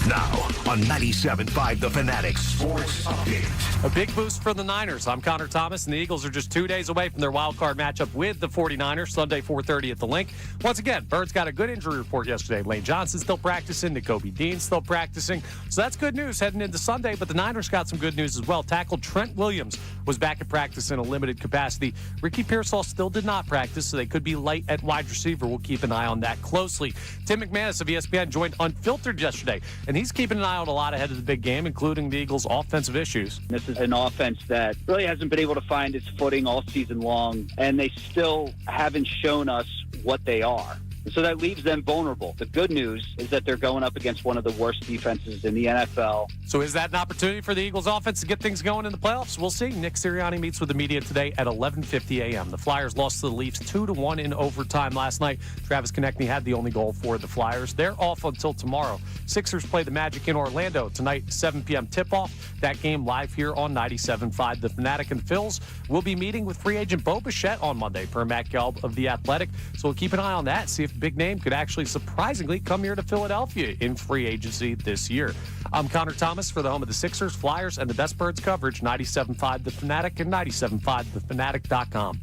Now on 97.5 The Fanatic Sports Update. A big boost for the Niners. I'm Connor Thomas, and the Eagles are just 2 days away from their wild card matchup with the 49ers, Sunday 4:30 at the Link. Once again, Birds got a good injury report yesterday. Lane Johnson's still practicing. Nakobe Dean's still practicing. So that's good news heading into Sunday, but the Niners got some good news as well. Tackle Trent Williams was back at practice in a limited capacity. Ricky Pearsall still did not practice, so they could be light at wide receiver. We'll keep an eye on that closely. Tim McManus of ESPN joined Unfiltered yesterday, and he's keeping an eye on a lot ahead of the big game, including the Eagles' offensive issues. This is an offense that really hasn't been able to find its footing all season long, and they still haven't shown us what they are. So that leaves them vulnerable. The good news is that they're going up against one of the worst defenses in the NFL. So is that an opportunity for the Eagles offense to get things going in the playoffs? We'll see. Nick Sirianni meets with the media today at 11:50 a.m. The Flyers lost to the Leafs 2-1 in overtime last night. Travis Konechny had the only goal for the Flyers. They're off until tomorrow. Sixers play the Magic in Orlando tonight, 7 p.m. tip-off. That game live here on 97.5. The Fanatic and Phils will be meeting with free agent Bo Bichette on Monday per Matt Gelb of The Athletic. So we'll keep an eye on that, see if a big name could actually surprisingly come here to Philadelphia in free agency this year. I'm Connor Thomas for the home of the Sixers, Flyers, and the best Birds coverage, 97.5 The Fanatic and 97.5thefanatic.com.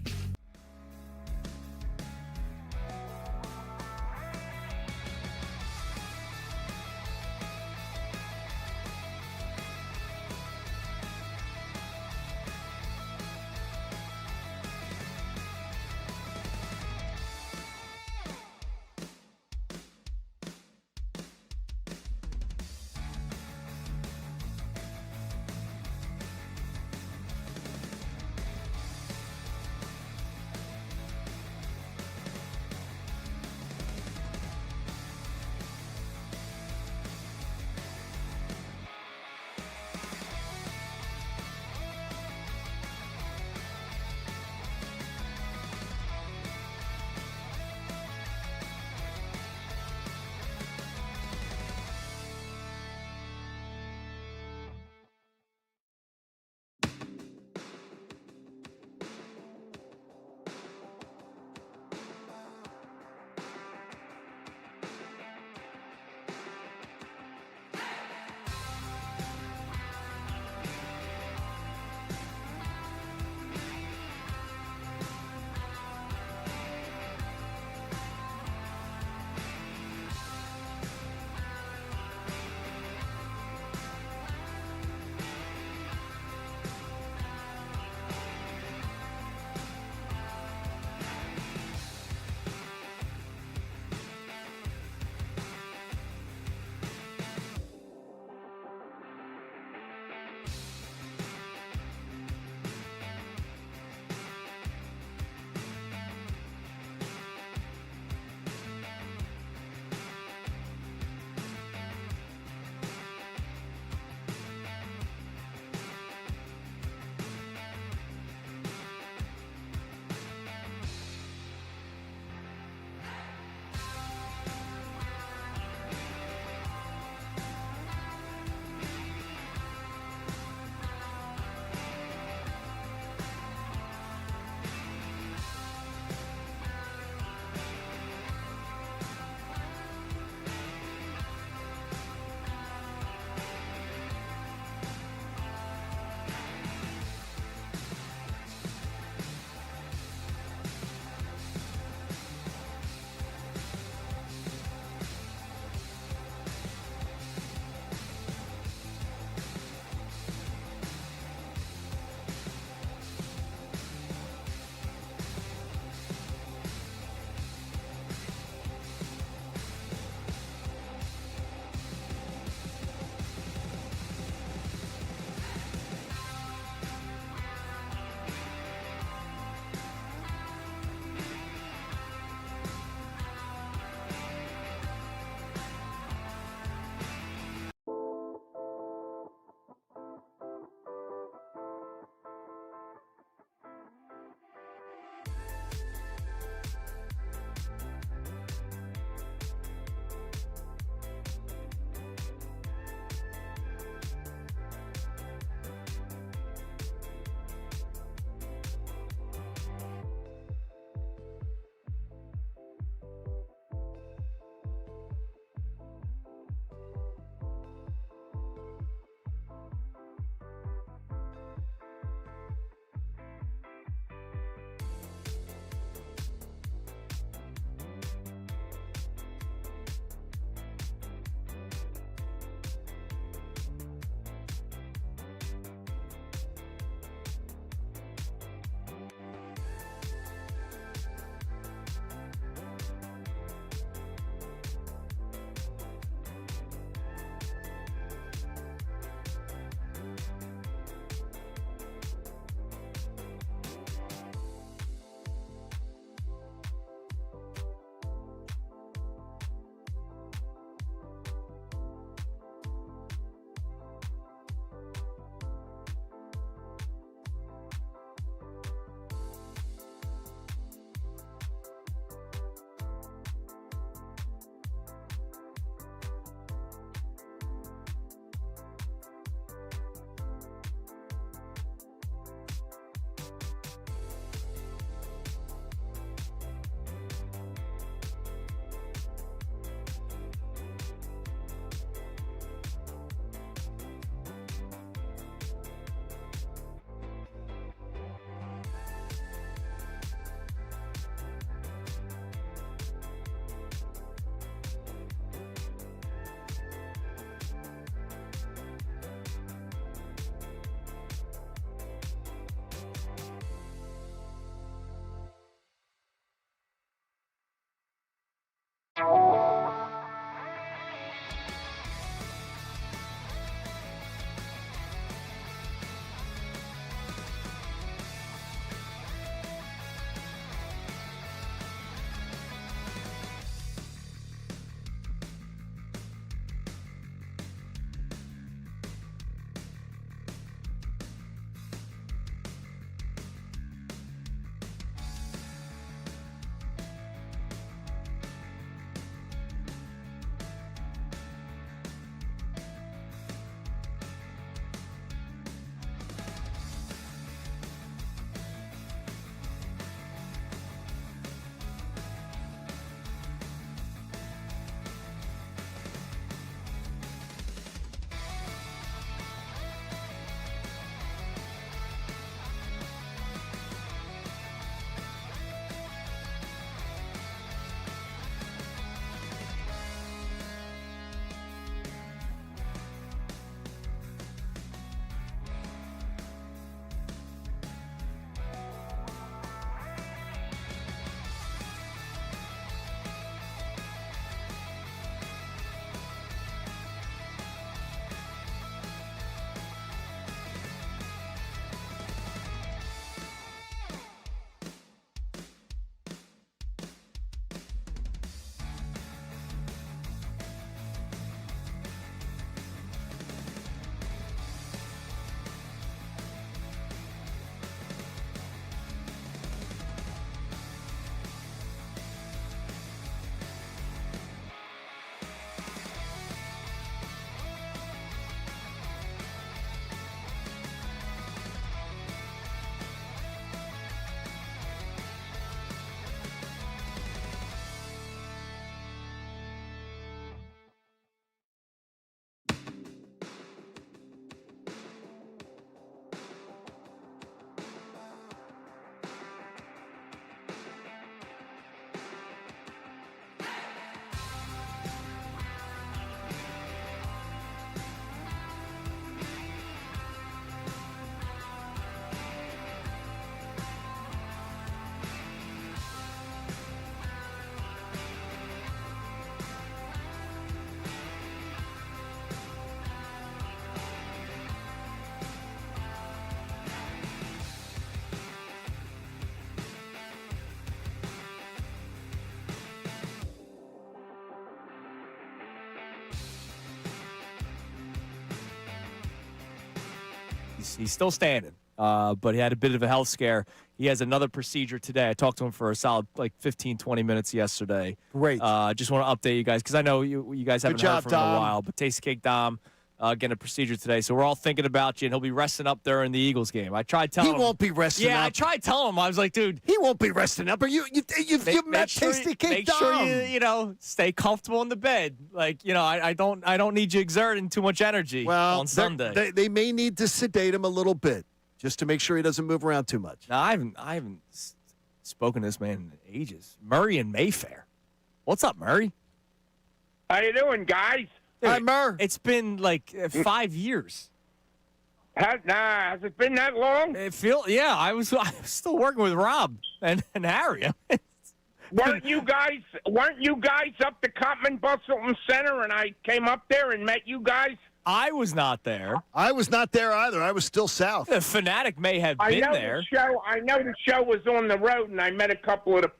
He's still standing, but he had a bit of a health scare. He has another procedure today. I talked to him for a solid 15, 20 minutes yesterday. Great. Just want to update you guys because I know you guys haven't heard from him in a while. But Tasty Cake Dom getting a procedure today, so we're all thinking about you, and he'll be resting up there in the Eagles game. I tried telling him. He won't be resting up. Yeah, I tried telling him. I was like, dude. He won't be resting up. Are you met Tasty Cake Dom. Make sure you stay comfortable in the bed. I don't need you exerting too much energy on Sunday. They may need to sedate him a little bit just to make sure he doesn't move around too much. Now, I haven't spoken to this man in ages. Murray and Mayfair. What's up, Murray? How you doing, guys? Dude, Hi, Murr. It's been 5 years. Has it been that long? I was still working with Rob and Harry. Weren't you guys up to Cotman Bustleton Center and I came up there and met you guys? I was not there. I was not there either. I was still south. The Fanatic may have been there. I know the show was on the road and I met a couple of the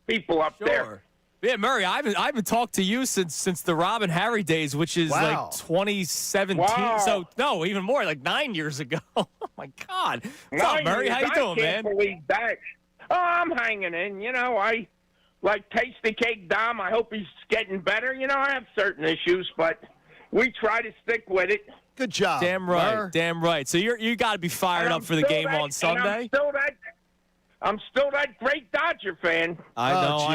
people up there. Yeah, Murray, I haven't talked to you since the Rob and Harry days, which is 2017. Wow. So no, even more, 9 years ago. Oh my God! What's up, Murray? How you doing, man? I can't believe that. Oh, I'm hanging in. I like Tasty Cake Dom. I hope he's getting better. I have certain issues, but we try to stick with it. Good job. Damn right. Damn right. So you got to be fired up for the game on Sunday. I'm still that great Dodger fan. I know.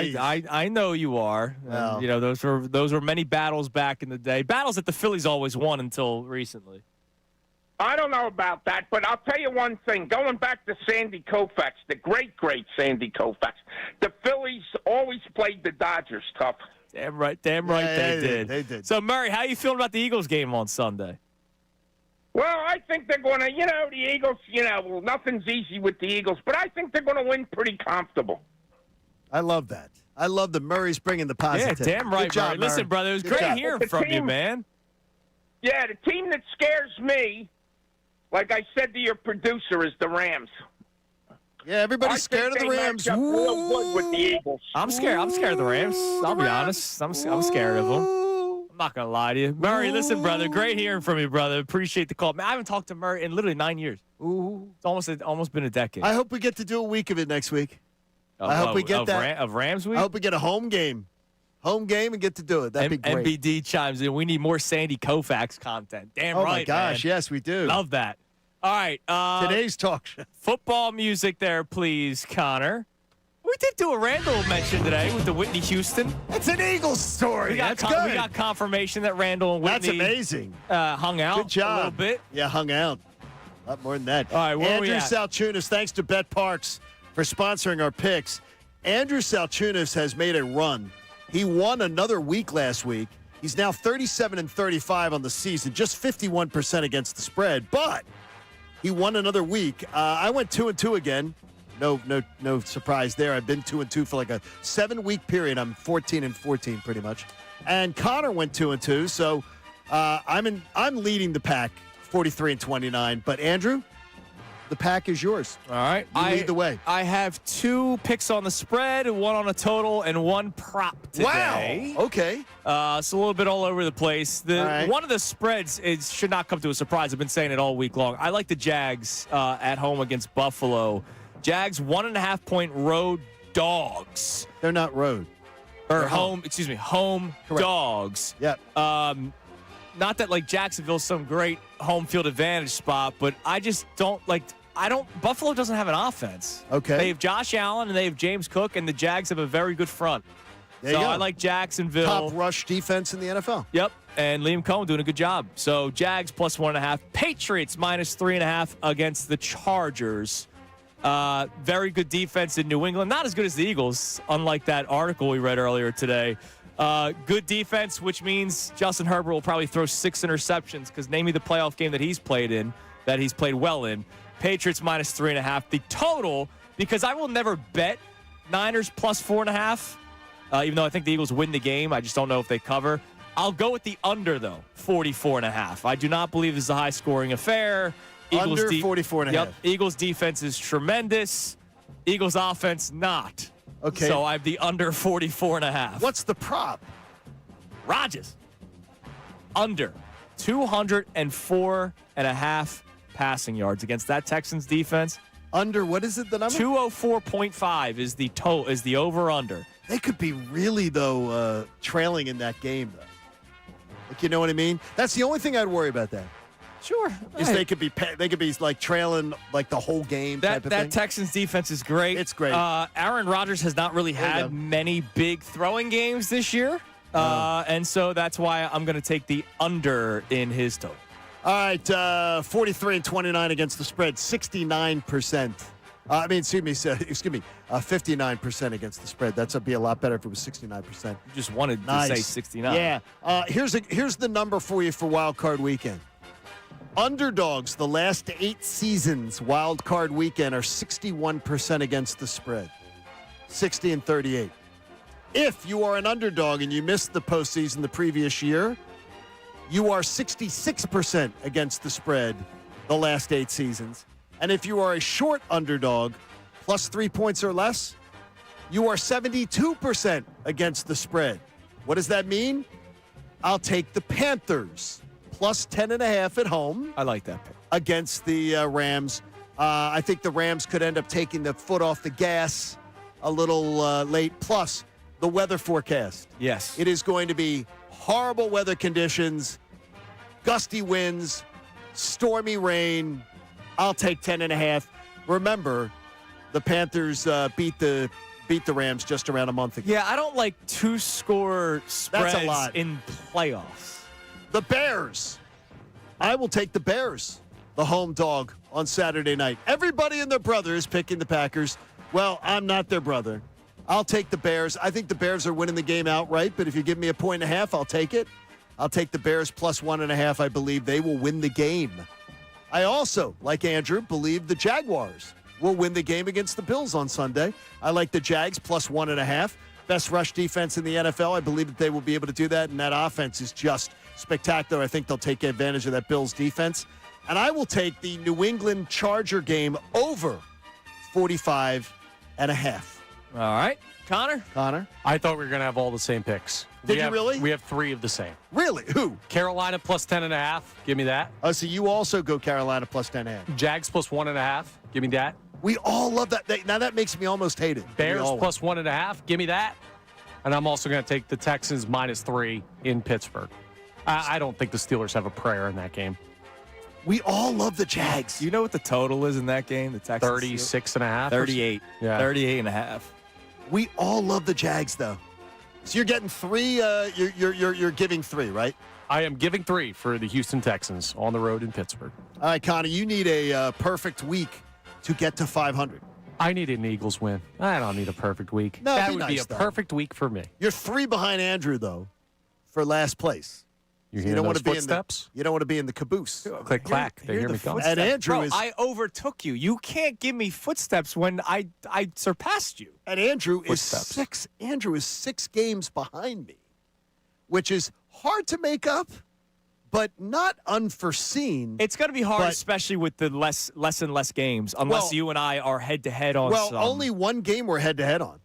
I know you are. Well. Those were many battles back in the day. Battles that the Phillies always won until recently. I don't know about that, but I'll tell you one thing. Going back to Sandy Koufax, the great Sandy Koufax, the Phillies always played the Dodgers tough. Damn right. They did. They did. So, Murray, how you feeling about the Eagles game on Sunday? Well, I think they're going to, the Eagles, nothing's easy with the Eagles, but I think they're going to win pretty comfortable. I love that. I love that Murray's bringing the positivity. Yeah, damn right, Good job, Murray. Listen, brother, it was great hearing from you, man. Yeah, the team that scares me, like I said to your producer, is the Rams. Yeah, everybody's scared of the Rams. Real good with the Eagles. I'm scared. I'm scared of the Rams. I'll be honest. I'm scared of them. I'm not going to lie to you. Murray, listen, brother. Great hearing from you, brother. Appreciate the call. Man, I haven't talked to Murray in literally 9 years. Ooh. It's almost been a decade. I hope we get to do a week of it next week. I hope we get that. Of Rams week? I hope we get a home game. And get to do it. That'd be great. MBD chimes in. We need more Sandy Koufax content. Damn right, Oh, my gosh. man. Yes, we do. Love that. All right. Today's talk show. Football music there, please, Connor. We did do a Randall mention today with the Whitney Houston. It's an Eagles story. That's good. We got confirmation that Randall and Whitney. That's amazing. Hung out. Good job. A little bit. Yeah, hung out. A lot more than that. All right, where are we Andrew at? Salciunas, thanks to Bet Parks for sponsoring our picks. Andrew Salciunas has made a run. He won another week last week. He's now 37-35 on the season, just 51% against the spread, but he won another week. I went 2-2 again. No surprise there. I've been 2-2 for a 7-week period. I'm 14-14 pretty much. And Connor went 2-2, so I'm leading the pack 43-29. But Andrew, the pack is yours. All right. You lead the way. I have 2 picks on the spread, 1 on a total, and 1 prop today. Wow. Okay. It's a little bit all over the place. right. One of the spreads should not come to a surprise. I've been saying it all week long. I like the Jags at home against Buffalo. Jags 1.5-point road dogs. They're not road. Or home. Excuse me, home Correct. dogs. Yep. Not that Jacksonville's some great home field advantage spot, but I just don't Buffalo doesn't have an offense. Okay. They have Josh Allen and they have James Cook, and the Jags have a very good front. There you go. I like Jacksonville. Top rush defense in the NFL. Yep. And Liam Cohen doing a good job. So Jags plus 1.5. Patriots minus 3.5 against the Chargers. Very good defense in New England. Not as good as the Eagles, unlike that article we read earlier today. Good defense, which means Justin Herbert will probably throw 6 interceptions because name me the playoff game that he's played well in. Patriots minus 3.5. The total, because I will never bet Niners plus 4.5, even though I think the Eagles win the game. I just don't know if they cover. I'll go with the under, though, 44.5. I do not believe this is a high-scoring affair. Under 44.5. Yep. Eagles defense is tremendous. Eagles offense not. Okay. So I have the under 44.5. What's the prop? Rodgers. Under 204.5 passing yards against that Texans defense. Under, what is it, the number? 204.5 is the over-under. They could be really, though, trailing in that game, though. Like, you know what I mean? That's the only thing I'd worry about that. Sure. Is they could be like trailing like the whole game type of thing. That Texans defense is great. It's great. Aaron Rodgers has not really had many big throwing games this year. And so that's why I'm going to take the under in his total. All right, 43 and 29 against the spread, 69%. 59% against the spread. That'd be a lot better if it was 69%. You just wanted to say 69. Yeah. Here's the number for you for Wild Card Weekend. Underdogs the last 8 seasons Wild Card Weekend are 61% against the spread, 60 and 38. If you are an underdog and you missed the postseason the previous year, you are 66% against the spread the last 8 seasons. And if you are a short underdog, plus 3 points or less, you are 72% against the spread. What does that mean? I'll take the Panthers, plus 10.5 at home. I like that pick. Against the Rams. I think the Rams could end up taking the foot off the gas a little late. Plus, the weather forecast. Yes. It is going to be horrible weather conditions, gusty winds, stormy rain. I'll take 10.5. Remember, the Panthers beat the Rams just around a month ago. Yeah, I don't like 2-score spreads That's a lot. in playoffs. The Bears. I will take the Bears, the home dog, on Saturday night. Everybody and their brother is picking the Packers. Well, I'm not their brother. I'll take the Bears. I think the Bears are winning the game outright, but if you give me a 1.5, I'll take it. I'll take the Bears plus 1.5. I believe they will win the game. I also, like Andrew, believe the Jaguars will win the game against the Bills on Sunday. I like the Jags plus 1.5. Best rush defense in the NFL. I believe that they will be able to do that, and that offense is just spectacular. I think they'll take advantage of that Bills defense. And I will take the New England Charger game over 45.5. All right. Connor? I thought we were going to have all the same picks. Did you really? We have 3 of the same. Really? Who? Carolina plus 10.5. Give me that. Oh, so you also go Carolina plus 10.5. Jags plus 1.5. Give me that. We all love that. Now that makes me almost hate it. Bears plus 1.5. Give me that. And I'm also going to take the Texans minus 3 in Pittsburgh. I don't think the Steelers have a prayer in that game. We all love the Jags. You know what the total is in that game? The Texans 36.5. 38. Yeah. 38.5. We all love the Jags, though. So you're getting 3. You're giving 3, right? I am giving 3 for the Houston Texans on the road in Pittsburgh. All right, Connor, you need a perfect week to get to 500. I need an Eagles win. I don't need a perfect week. No, that be would nice, be a though. perfect week for me. You're 3 behind Andrew, though, for last place. You So hear don't those want to be footsteps? you don't want to be in the caboose. Click, clack. They hear me coming. And Andrew Bro, is I overtook you. You can't give me footsteps when I surpassed you. And Andrew Footsteps. is 6 games behind me, which is hard to make up, but not unforeseen. It's going to be hard, But- especially with the less and less games, unless Well- you and I are head-to-head on Well, some. only one game we're head-to-head on.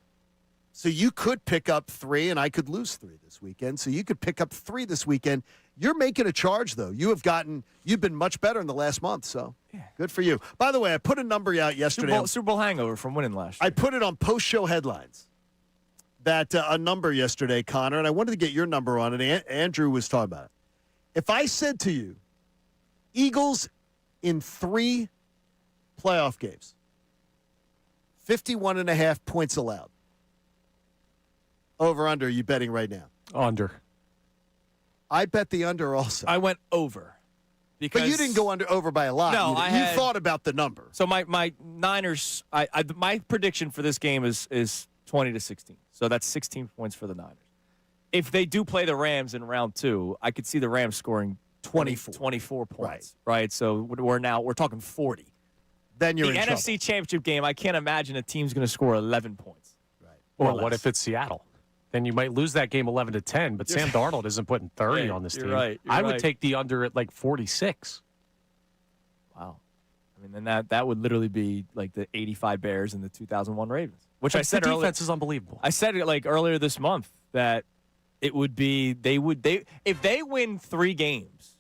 So you could pick up 3, and I could lose 3 this weekend. So you could pick up 3 this weekend. You're making a charge, though. You've been much better in the last month, so good for you. By the way, I put a number out yesterday. Super Bowl hangover from winning last year. I put it on post-show headlines. That a number yesterday, Connor, and I wanted to get your number on it. Andrew was talking about it. If I said to you, Eagles in 3 playoff games, 51.5 points allowed. Over, under, you betting right now? Under. I bet the under also. I went over. Because But you didn't go over by a lot. No, you thought about the number. So my Niners, my prediction for this game is 20-16. So that's 16 points for the Niners. If they do play the Rams in round 2, I could see the Rams scoring 24 points. Right. So we're talking 40. Then you're the in NFC trouble. Championship game. I can't imagine a team's going to score 11 points. Or what if it's Seattle? Then you might lose that game 11-10, but Sam Darnold isn't putting 30 on this team. Right. I would take the under at like 46. Wow. I mean, then that would literally be like the 85 Bears and the 2001 Ravens, which I said the earlier. defense is unbelievable. I said it like earlier this month that it would be if they win 3 games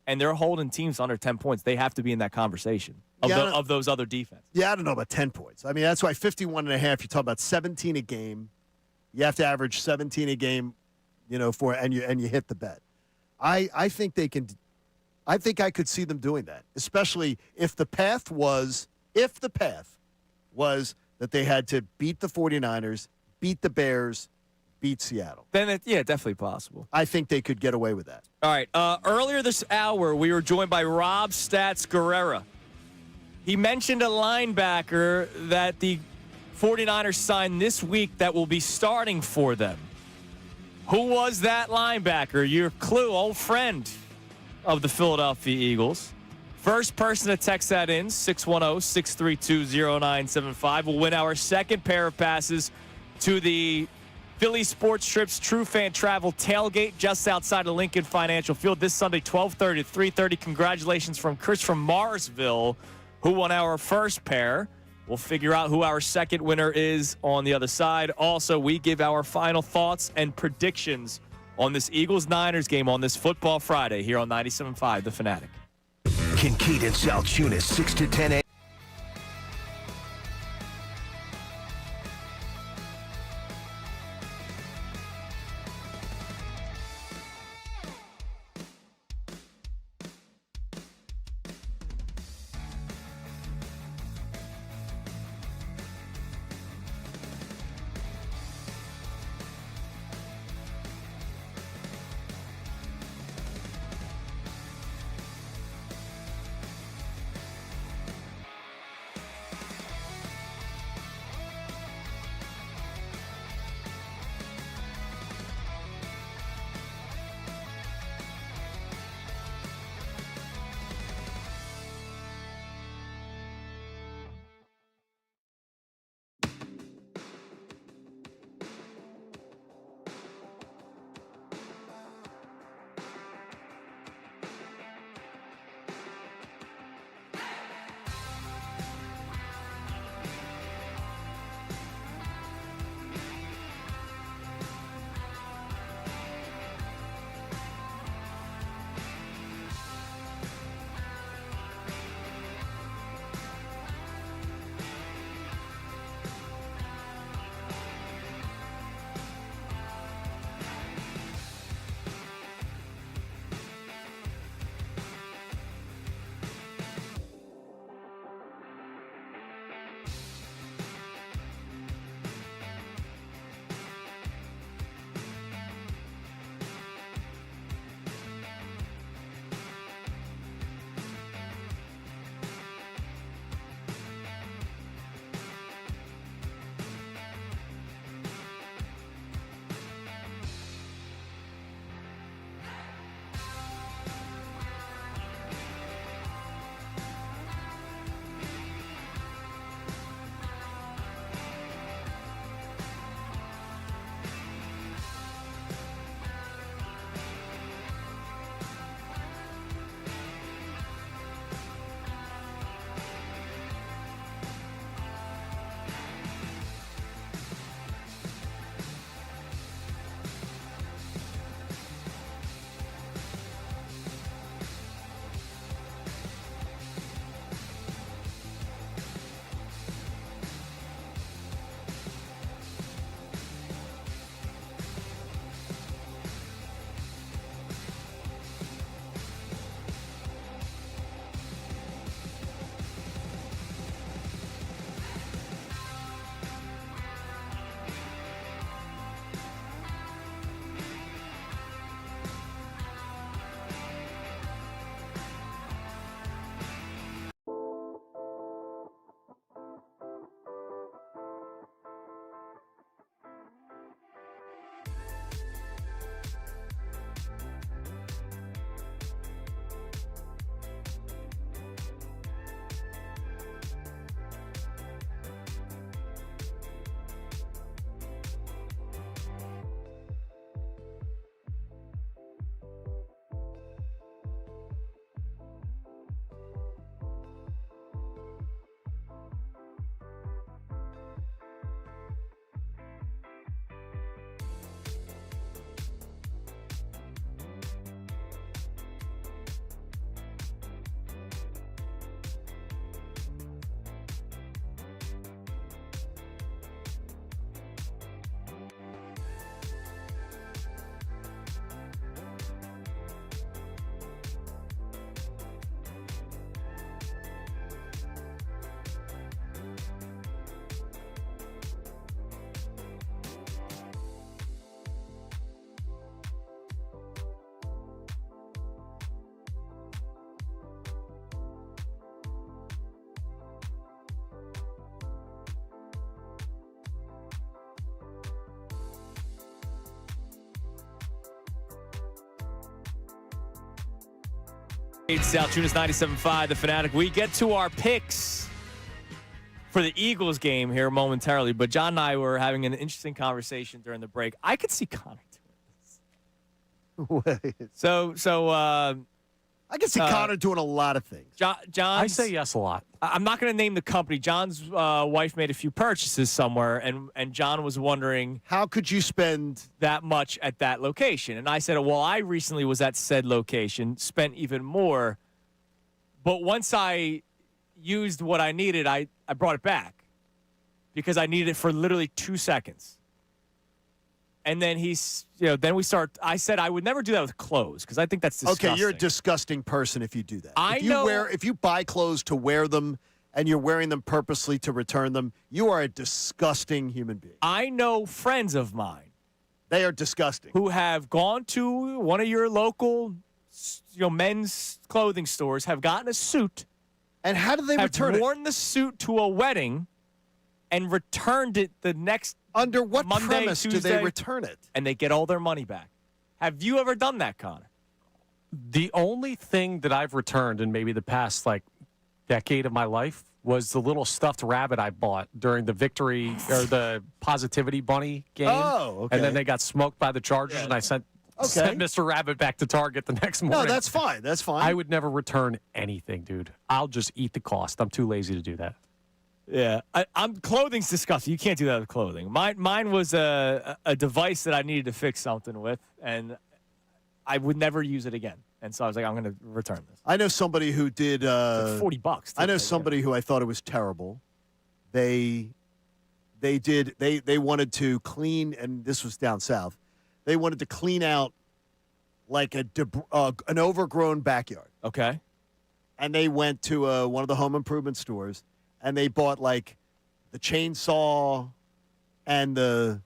and they're holding teams under 10 points, they have to be in that conversation of those other defenses. Yeah, I don't know about 10 points. I mean, that's why 51 and a half, you talk about 17 a game. You have to average 17 a game, and you hit the bet. I think they can. I think I could see them doing that, especially if the path was that they had to beat the 49ers, beat the Bears, beat Seattle. Then, definitely possible. I think they could get away with that. All right. Earlier this hour, we were joined by Rob Stats Guerrera. He mentioned a linebacker that the 49ers signed this week that will be starting for them. Who was that linebacker? Your clue, old friend of the Philadelphia Eagles. First person to text that in, 610-632-0975, will win our second pair of passes to the Philly Sports Trips True Fan Travel Tailgate just outside of Lincoln Financial Field this Sunday, 12:30 to 3:30. Congratulations from Chris from Morrisville, who won our first pair. We'll figure out who our second winner is on the other side. Also, we give our final thoughts and predictions on this Eagles-Niners game on this Football Friday here on 97.5 The Fanatic. Kincade Salciunas, 6 to 10 a.m. Salciunas 97.5, The Fanatic. We get to our picks for the Eagles game here momentarily, but John and I were having an interesting conversation during the break. I could see Connor doing this. So I can see Connor doing a lot of things. I say yes a lot. I'm not going to name the company. John's wife made a few purchases somewhere, and John was wondering, how could you spend that much at that location? And I said, well, I recently was at said location, spent even more. But once I used what I needed, I brought it back because I needed it for literally 2 seconds. And then then we start. I said I would never do that with clothes because I think that's disgusting. Okay, you're a disgusting person if you do that. If if you buy clothes to wear them and you're wearing them purposely to return them, you are a disgusting human being. I know friends of mine. They are disgusting. Who have gone to one of your local, men's clothing stores, have gotten a suit. And how do they return it? Have worn the suit to a wedding and returned it the next Under what Monday, premise Tuesday, do they return it? And they get all their money back. Have you ever done that, Connor? The only thing that I've returned in maybe the past decade of my life was the little stuffed rabbit I bought during the victory or the Positivity Bunny game. Oh, okay. And then they got smoked by the Chargers, and I sent Mr. Rabbit back to Target the next morning. No, that's fine. That's fine. I would never return anything, dude. I'll just eat the cost. I'm too lazy to do that. Yeah, clothing's disgusting. You can't do that with clothing. Mine was a device that I needed to fix something with, and I would never use it again. And so I was like, I'm going to return this. I know somebody who did $40. I know somebody who I thought it was terrible. They wanted to clean, and this was down south. They wanted to clean out like an overgrown backyard. Okay. And they went to one of the home improvement stores. And they bought like the chainsaw and the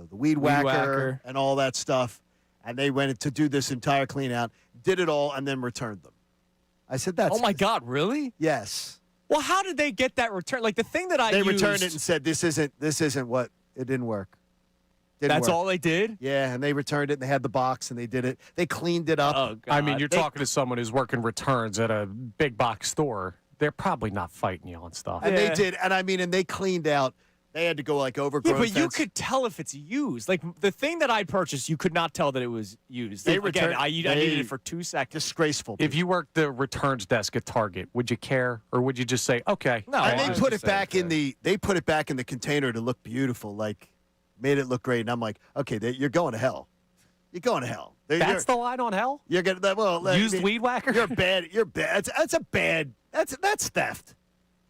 weed whacker and all that stuff. And they went to do this entire clean out, did it all, and then returned them. I said, "That's oh my God, really?" Yes. Well, how did they get that return? Like the thing that they returned it and said, "This isn't what it didn't work." That's all they did? Yeah, and they returned it, and they had the box, and they did it. They cleaned it up. Oh, God. I mean, you're talking to someone who's working returns at a big box store. They're probably not fighting you on stuff. And they did, and they cleaned out. They had to go overgrown. Yeah, but you fence. could tell if it's used. Like the thing that I purchased, you could not tell that it was used. I needed it for 2 seconds. Disgraceful. If you worked the returns desk at Target, would you care, or would you just say, "Okay"? No, and they put it back in the container to look beautiful, like made it look great. And I'm like, okay, you're going to hell. You're going to hell. That's the line on hell. You're gonna used weed whacker. You're bad. You're bad. That's a bad. That's theft.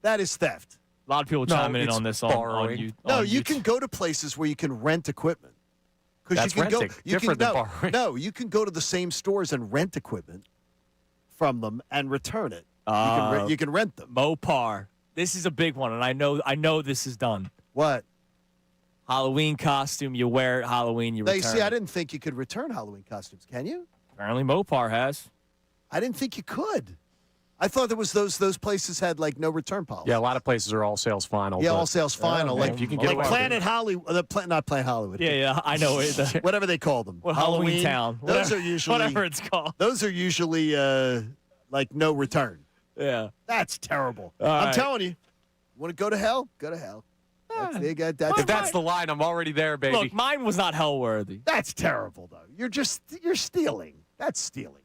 That is theft. A lot of people chiming in on this. On you. No, you can go to places where you can rent equipment. That's you can renting. Different than borrowing. No, you can go to the same stores and rent equipment from them and return it. You can rent them. Mopar. This is a big one, and I know this is done. What? Halloween costume. You wear it Halloween. You return. See, I didn't think you could return Halloween costumes. Can you? Apparently, Mopar has. I didn't think you could. I thought there was those places had like no return policy. Yeah, a lot of places are all sales final. Yeah, all sales final. Like you can get like Planet Hollywood, not Planet Hollywood. Yeah, I know it. Whatever they call them. Well, Halloween Town. Those are usually whatever it's called. Those are usually like no return. Yeah, that's terrible. All I'm right. telling you, want to go to hell? Go to hell. If that's the line, I'm already there, baby. Look, mine was not hell worthy. That's terrible, though. You're stealing. That's stealing.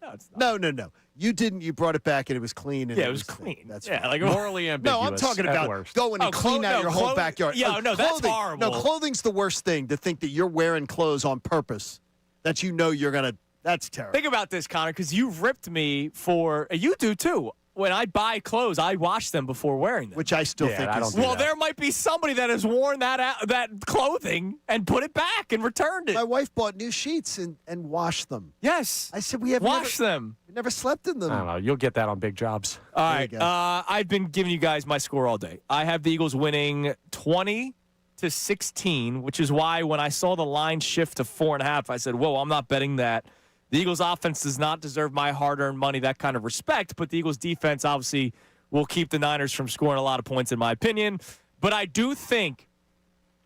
No, it's not. No. You didn't. You brought it back and it was clean. And Yeah, it was clean. That's yeah, fine. like morally ambiguous. No, I'm talking about going and clean out your whole backyard. Yeah, no, that's horrible. No, clothing's the worst thing. To think that you're wearing clothes on purpose, that you know you're gonna. That's terrible. Think about this, Connor, because you've ripped me for. You do too. When I buy clothes, I wash them before wearing them. Which I still think is. Well, there might be somebody that has worn that clothing and put it back and returned it. My wife bought new sheets and washed them. Yes. I said we have wash them. We never slept in them. I don't know. You'll get that on big jobs. All right. I've been giving you guys my score all day. I have the Eagles winning 20-16, which is why when I saw the line shift to 4.5, I said, "Whoa, I'm not betting that." The Eagles' offense does not deserve my hard-earned money, that kind of respect, but the Eagles' defense obviously will keep the Niners from scoring a lot of points, in my opinion. But I do think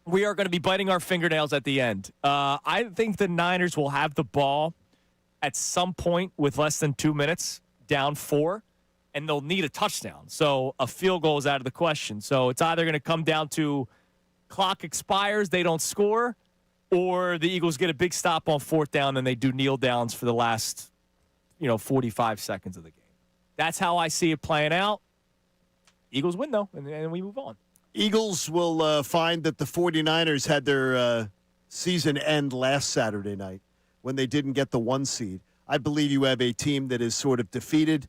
we are going to be biting our fingernails at the end. I think the Niners will have the ball at some point with less than 2 minutes, down 4, and they'll need a touchdown. So a field goal is out of the question. So it's either going to come down to clock expires, they don't score, or the Eagles get a big stop on 4th down and they do kneel downs for the last, 45 seconds of the game. That's how I see it playing out. Eagles win, though, and we move on. Eagles will find that the 49ers had their season end last Saturday night when they didn't get the 1 seed. I believe you have a team that is sort of defeated,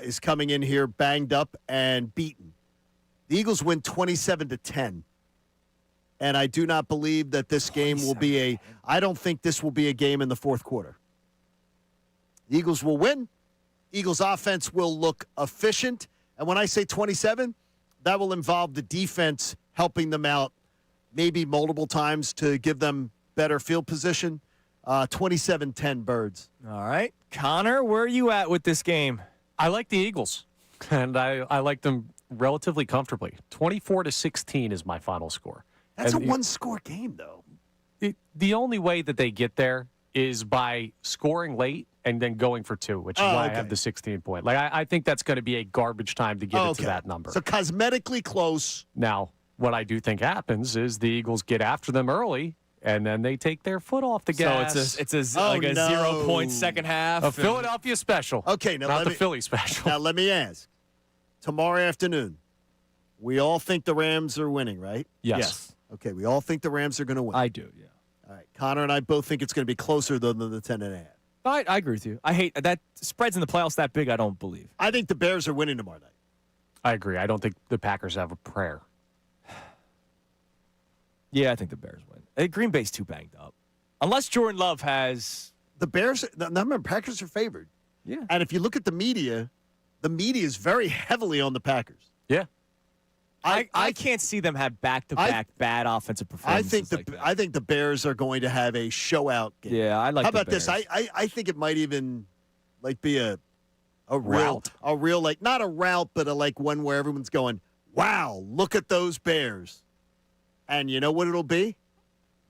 is coming in here banged up and beaten. The Eagles win 27-10. And I do not believe that this game will be I don't think this will be a game in the fourth quarter. The Eagles will win. Eagles offense will look efficient. And when I say 27, that will involve the defense helping them out maybe multiple times to give them better field position. 27-10 Birds. All right. Connor, where are you at with this game? I like the Eagles, and I like them relatively comfortably. 24-16 is my final score. That's and a one-score game, though. The only way that they get there is by scoring late and then going for 2, which is why I have the 16-point. Like, I think that's going to be a garbage time to get it to that number. So cosmetically close. Now, what I do think happens is the Eagles get after them early, and then they take their foot off the gas. So it's a 0-point second half. A Philadelphia special. Okay, now not the Philly special. Now let me ask. Tomorrow afternoon, we all think the Rams are winning, right? Yes. Okay, we all think the Rams are going to win. I do, yeah. All right, Connor and I both think it's going to be closer than the 10.5. I agree with you. I hate that spreads in the playoffs that big. I don't believe. I think the Bears are winning tomorrow night. I agree. I don't think the Packers have a prayer. Yeah, I think the Bears win. Green Bay's too banged up. Unless Jordan Love has... The Bears, remember, Packers are favored. Yeah. And if you look at the media is very heavily on the Packers. Yeah. I can't see them have back-to-back bad offensive performances. I think the Bears are going to have a show-out game. Yeah, I like How the about Bears. this? I think it might even be a rout. real not a rout, but one where everyone's going, wow, look at those Bears. And you know what it'll be?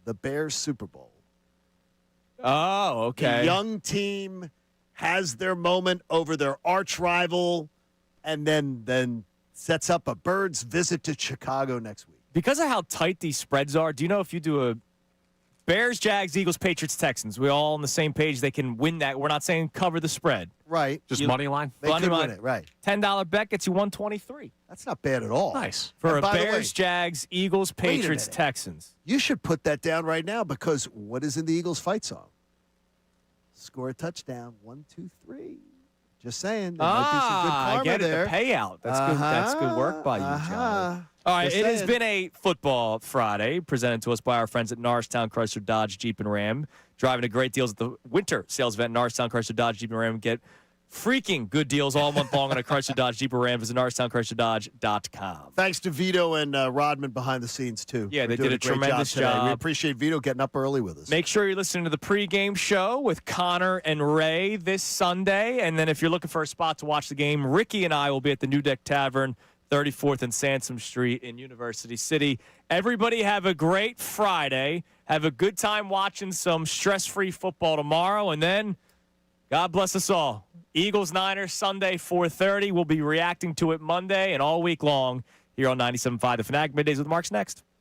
The Bears Super Bowl. Oh, okay. The young team has their moment over their arch rival, and then sets up a Birds visit to Chicago next week. Because of how tight these spreads are, do you know if you do a Bears, Jags, Eagles, Patriots, Texans, we're all on the same page, they can win that. We're not saying cover the spread. Right. Just money line? They could win it, right. $10 bet gets you $123. That's not bad at all. Nice. For And a by the Bears, way, Jags, Eagles, wait a Patriots, minute. Texans. You should put that down right now because what is in the Eagles fight song? Score a touchdown. 1, 2, 3. Just saying. There might be some good karma I get it. there. The payout. That's good. That's good work by you, John. All right, Just it has saying. been a Football Friday presented to us by our friends at Norristown Chrysler Dodge Jeep and Ram. Driving to great deals at the winter sales event, Norristown Chrysler Dodge Jeep and Ram. Get freaking good deals all month long on a Chrysler Dodge Jeep or Ram. Visit NorristownChryslerDodge.com. Thanks to Vito and Rodman behind the scenes, too. Yeah, for they doing did a great tremendous today. job. We appreciate Vito getting up early with us. Make sure you're listening to the pregame show with Connor and Ray this Sunday. And then if you're looking for a spot to watch the game, Ricky and I will be at the New Deck Tavern, 34th and Sansom Street in University City. Everybody have a great Friday. Have a good time watching some stress-free football tomorrow. And then God bless us all. Eagles, Niners, Sunday, 4:30. We'll be reacting to it Monday and all week long here on 97.5 The Fanatic. Middays with Marks next.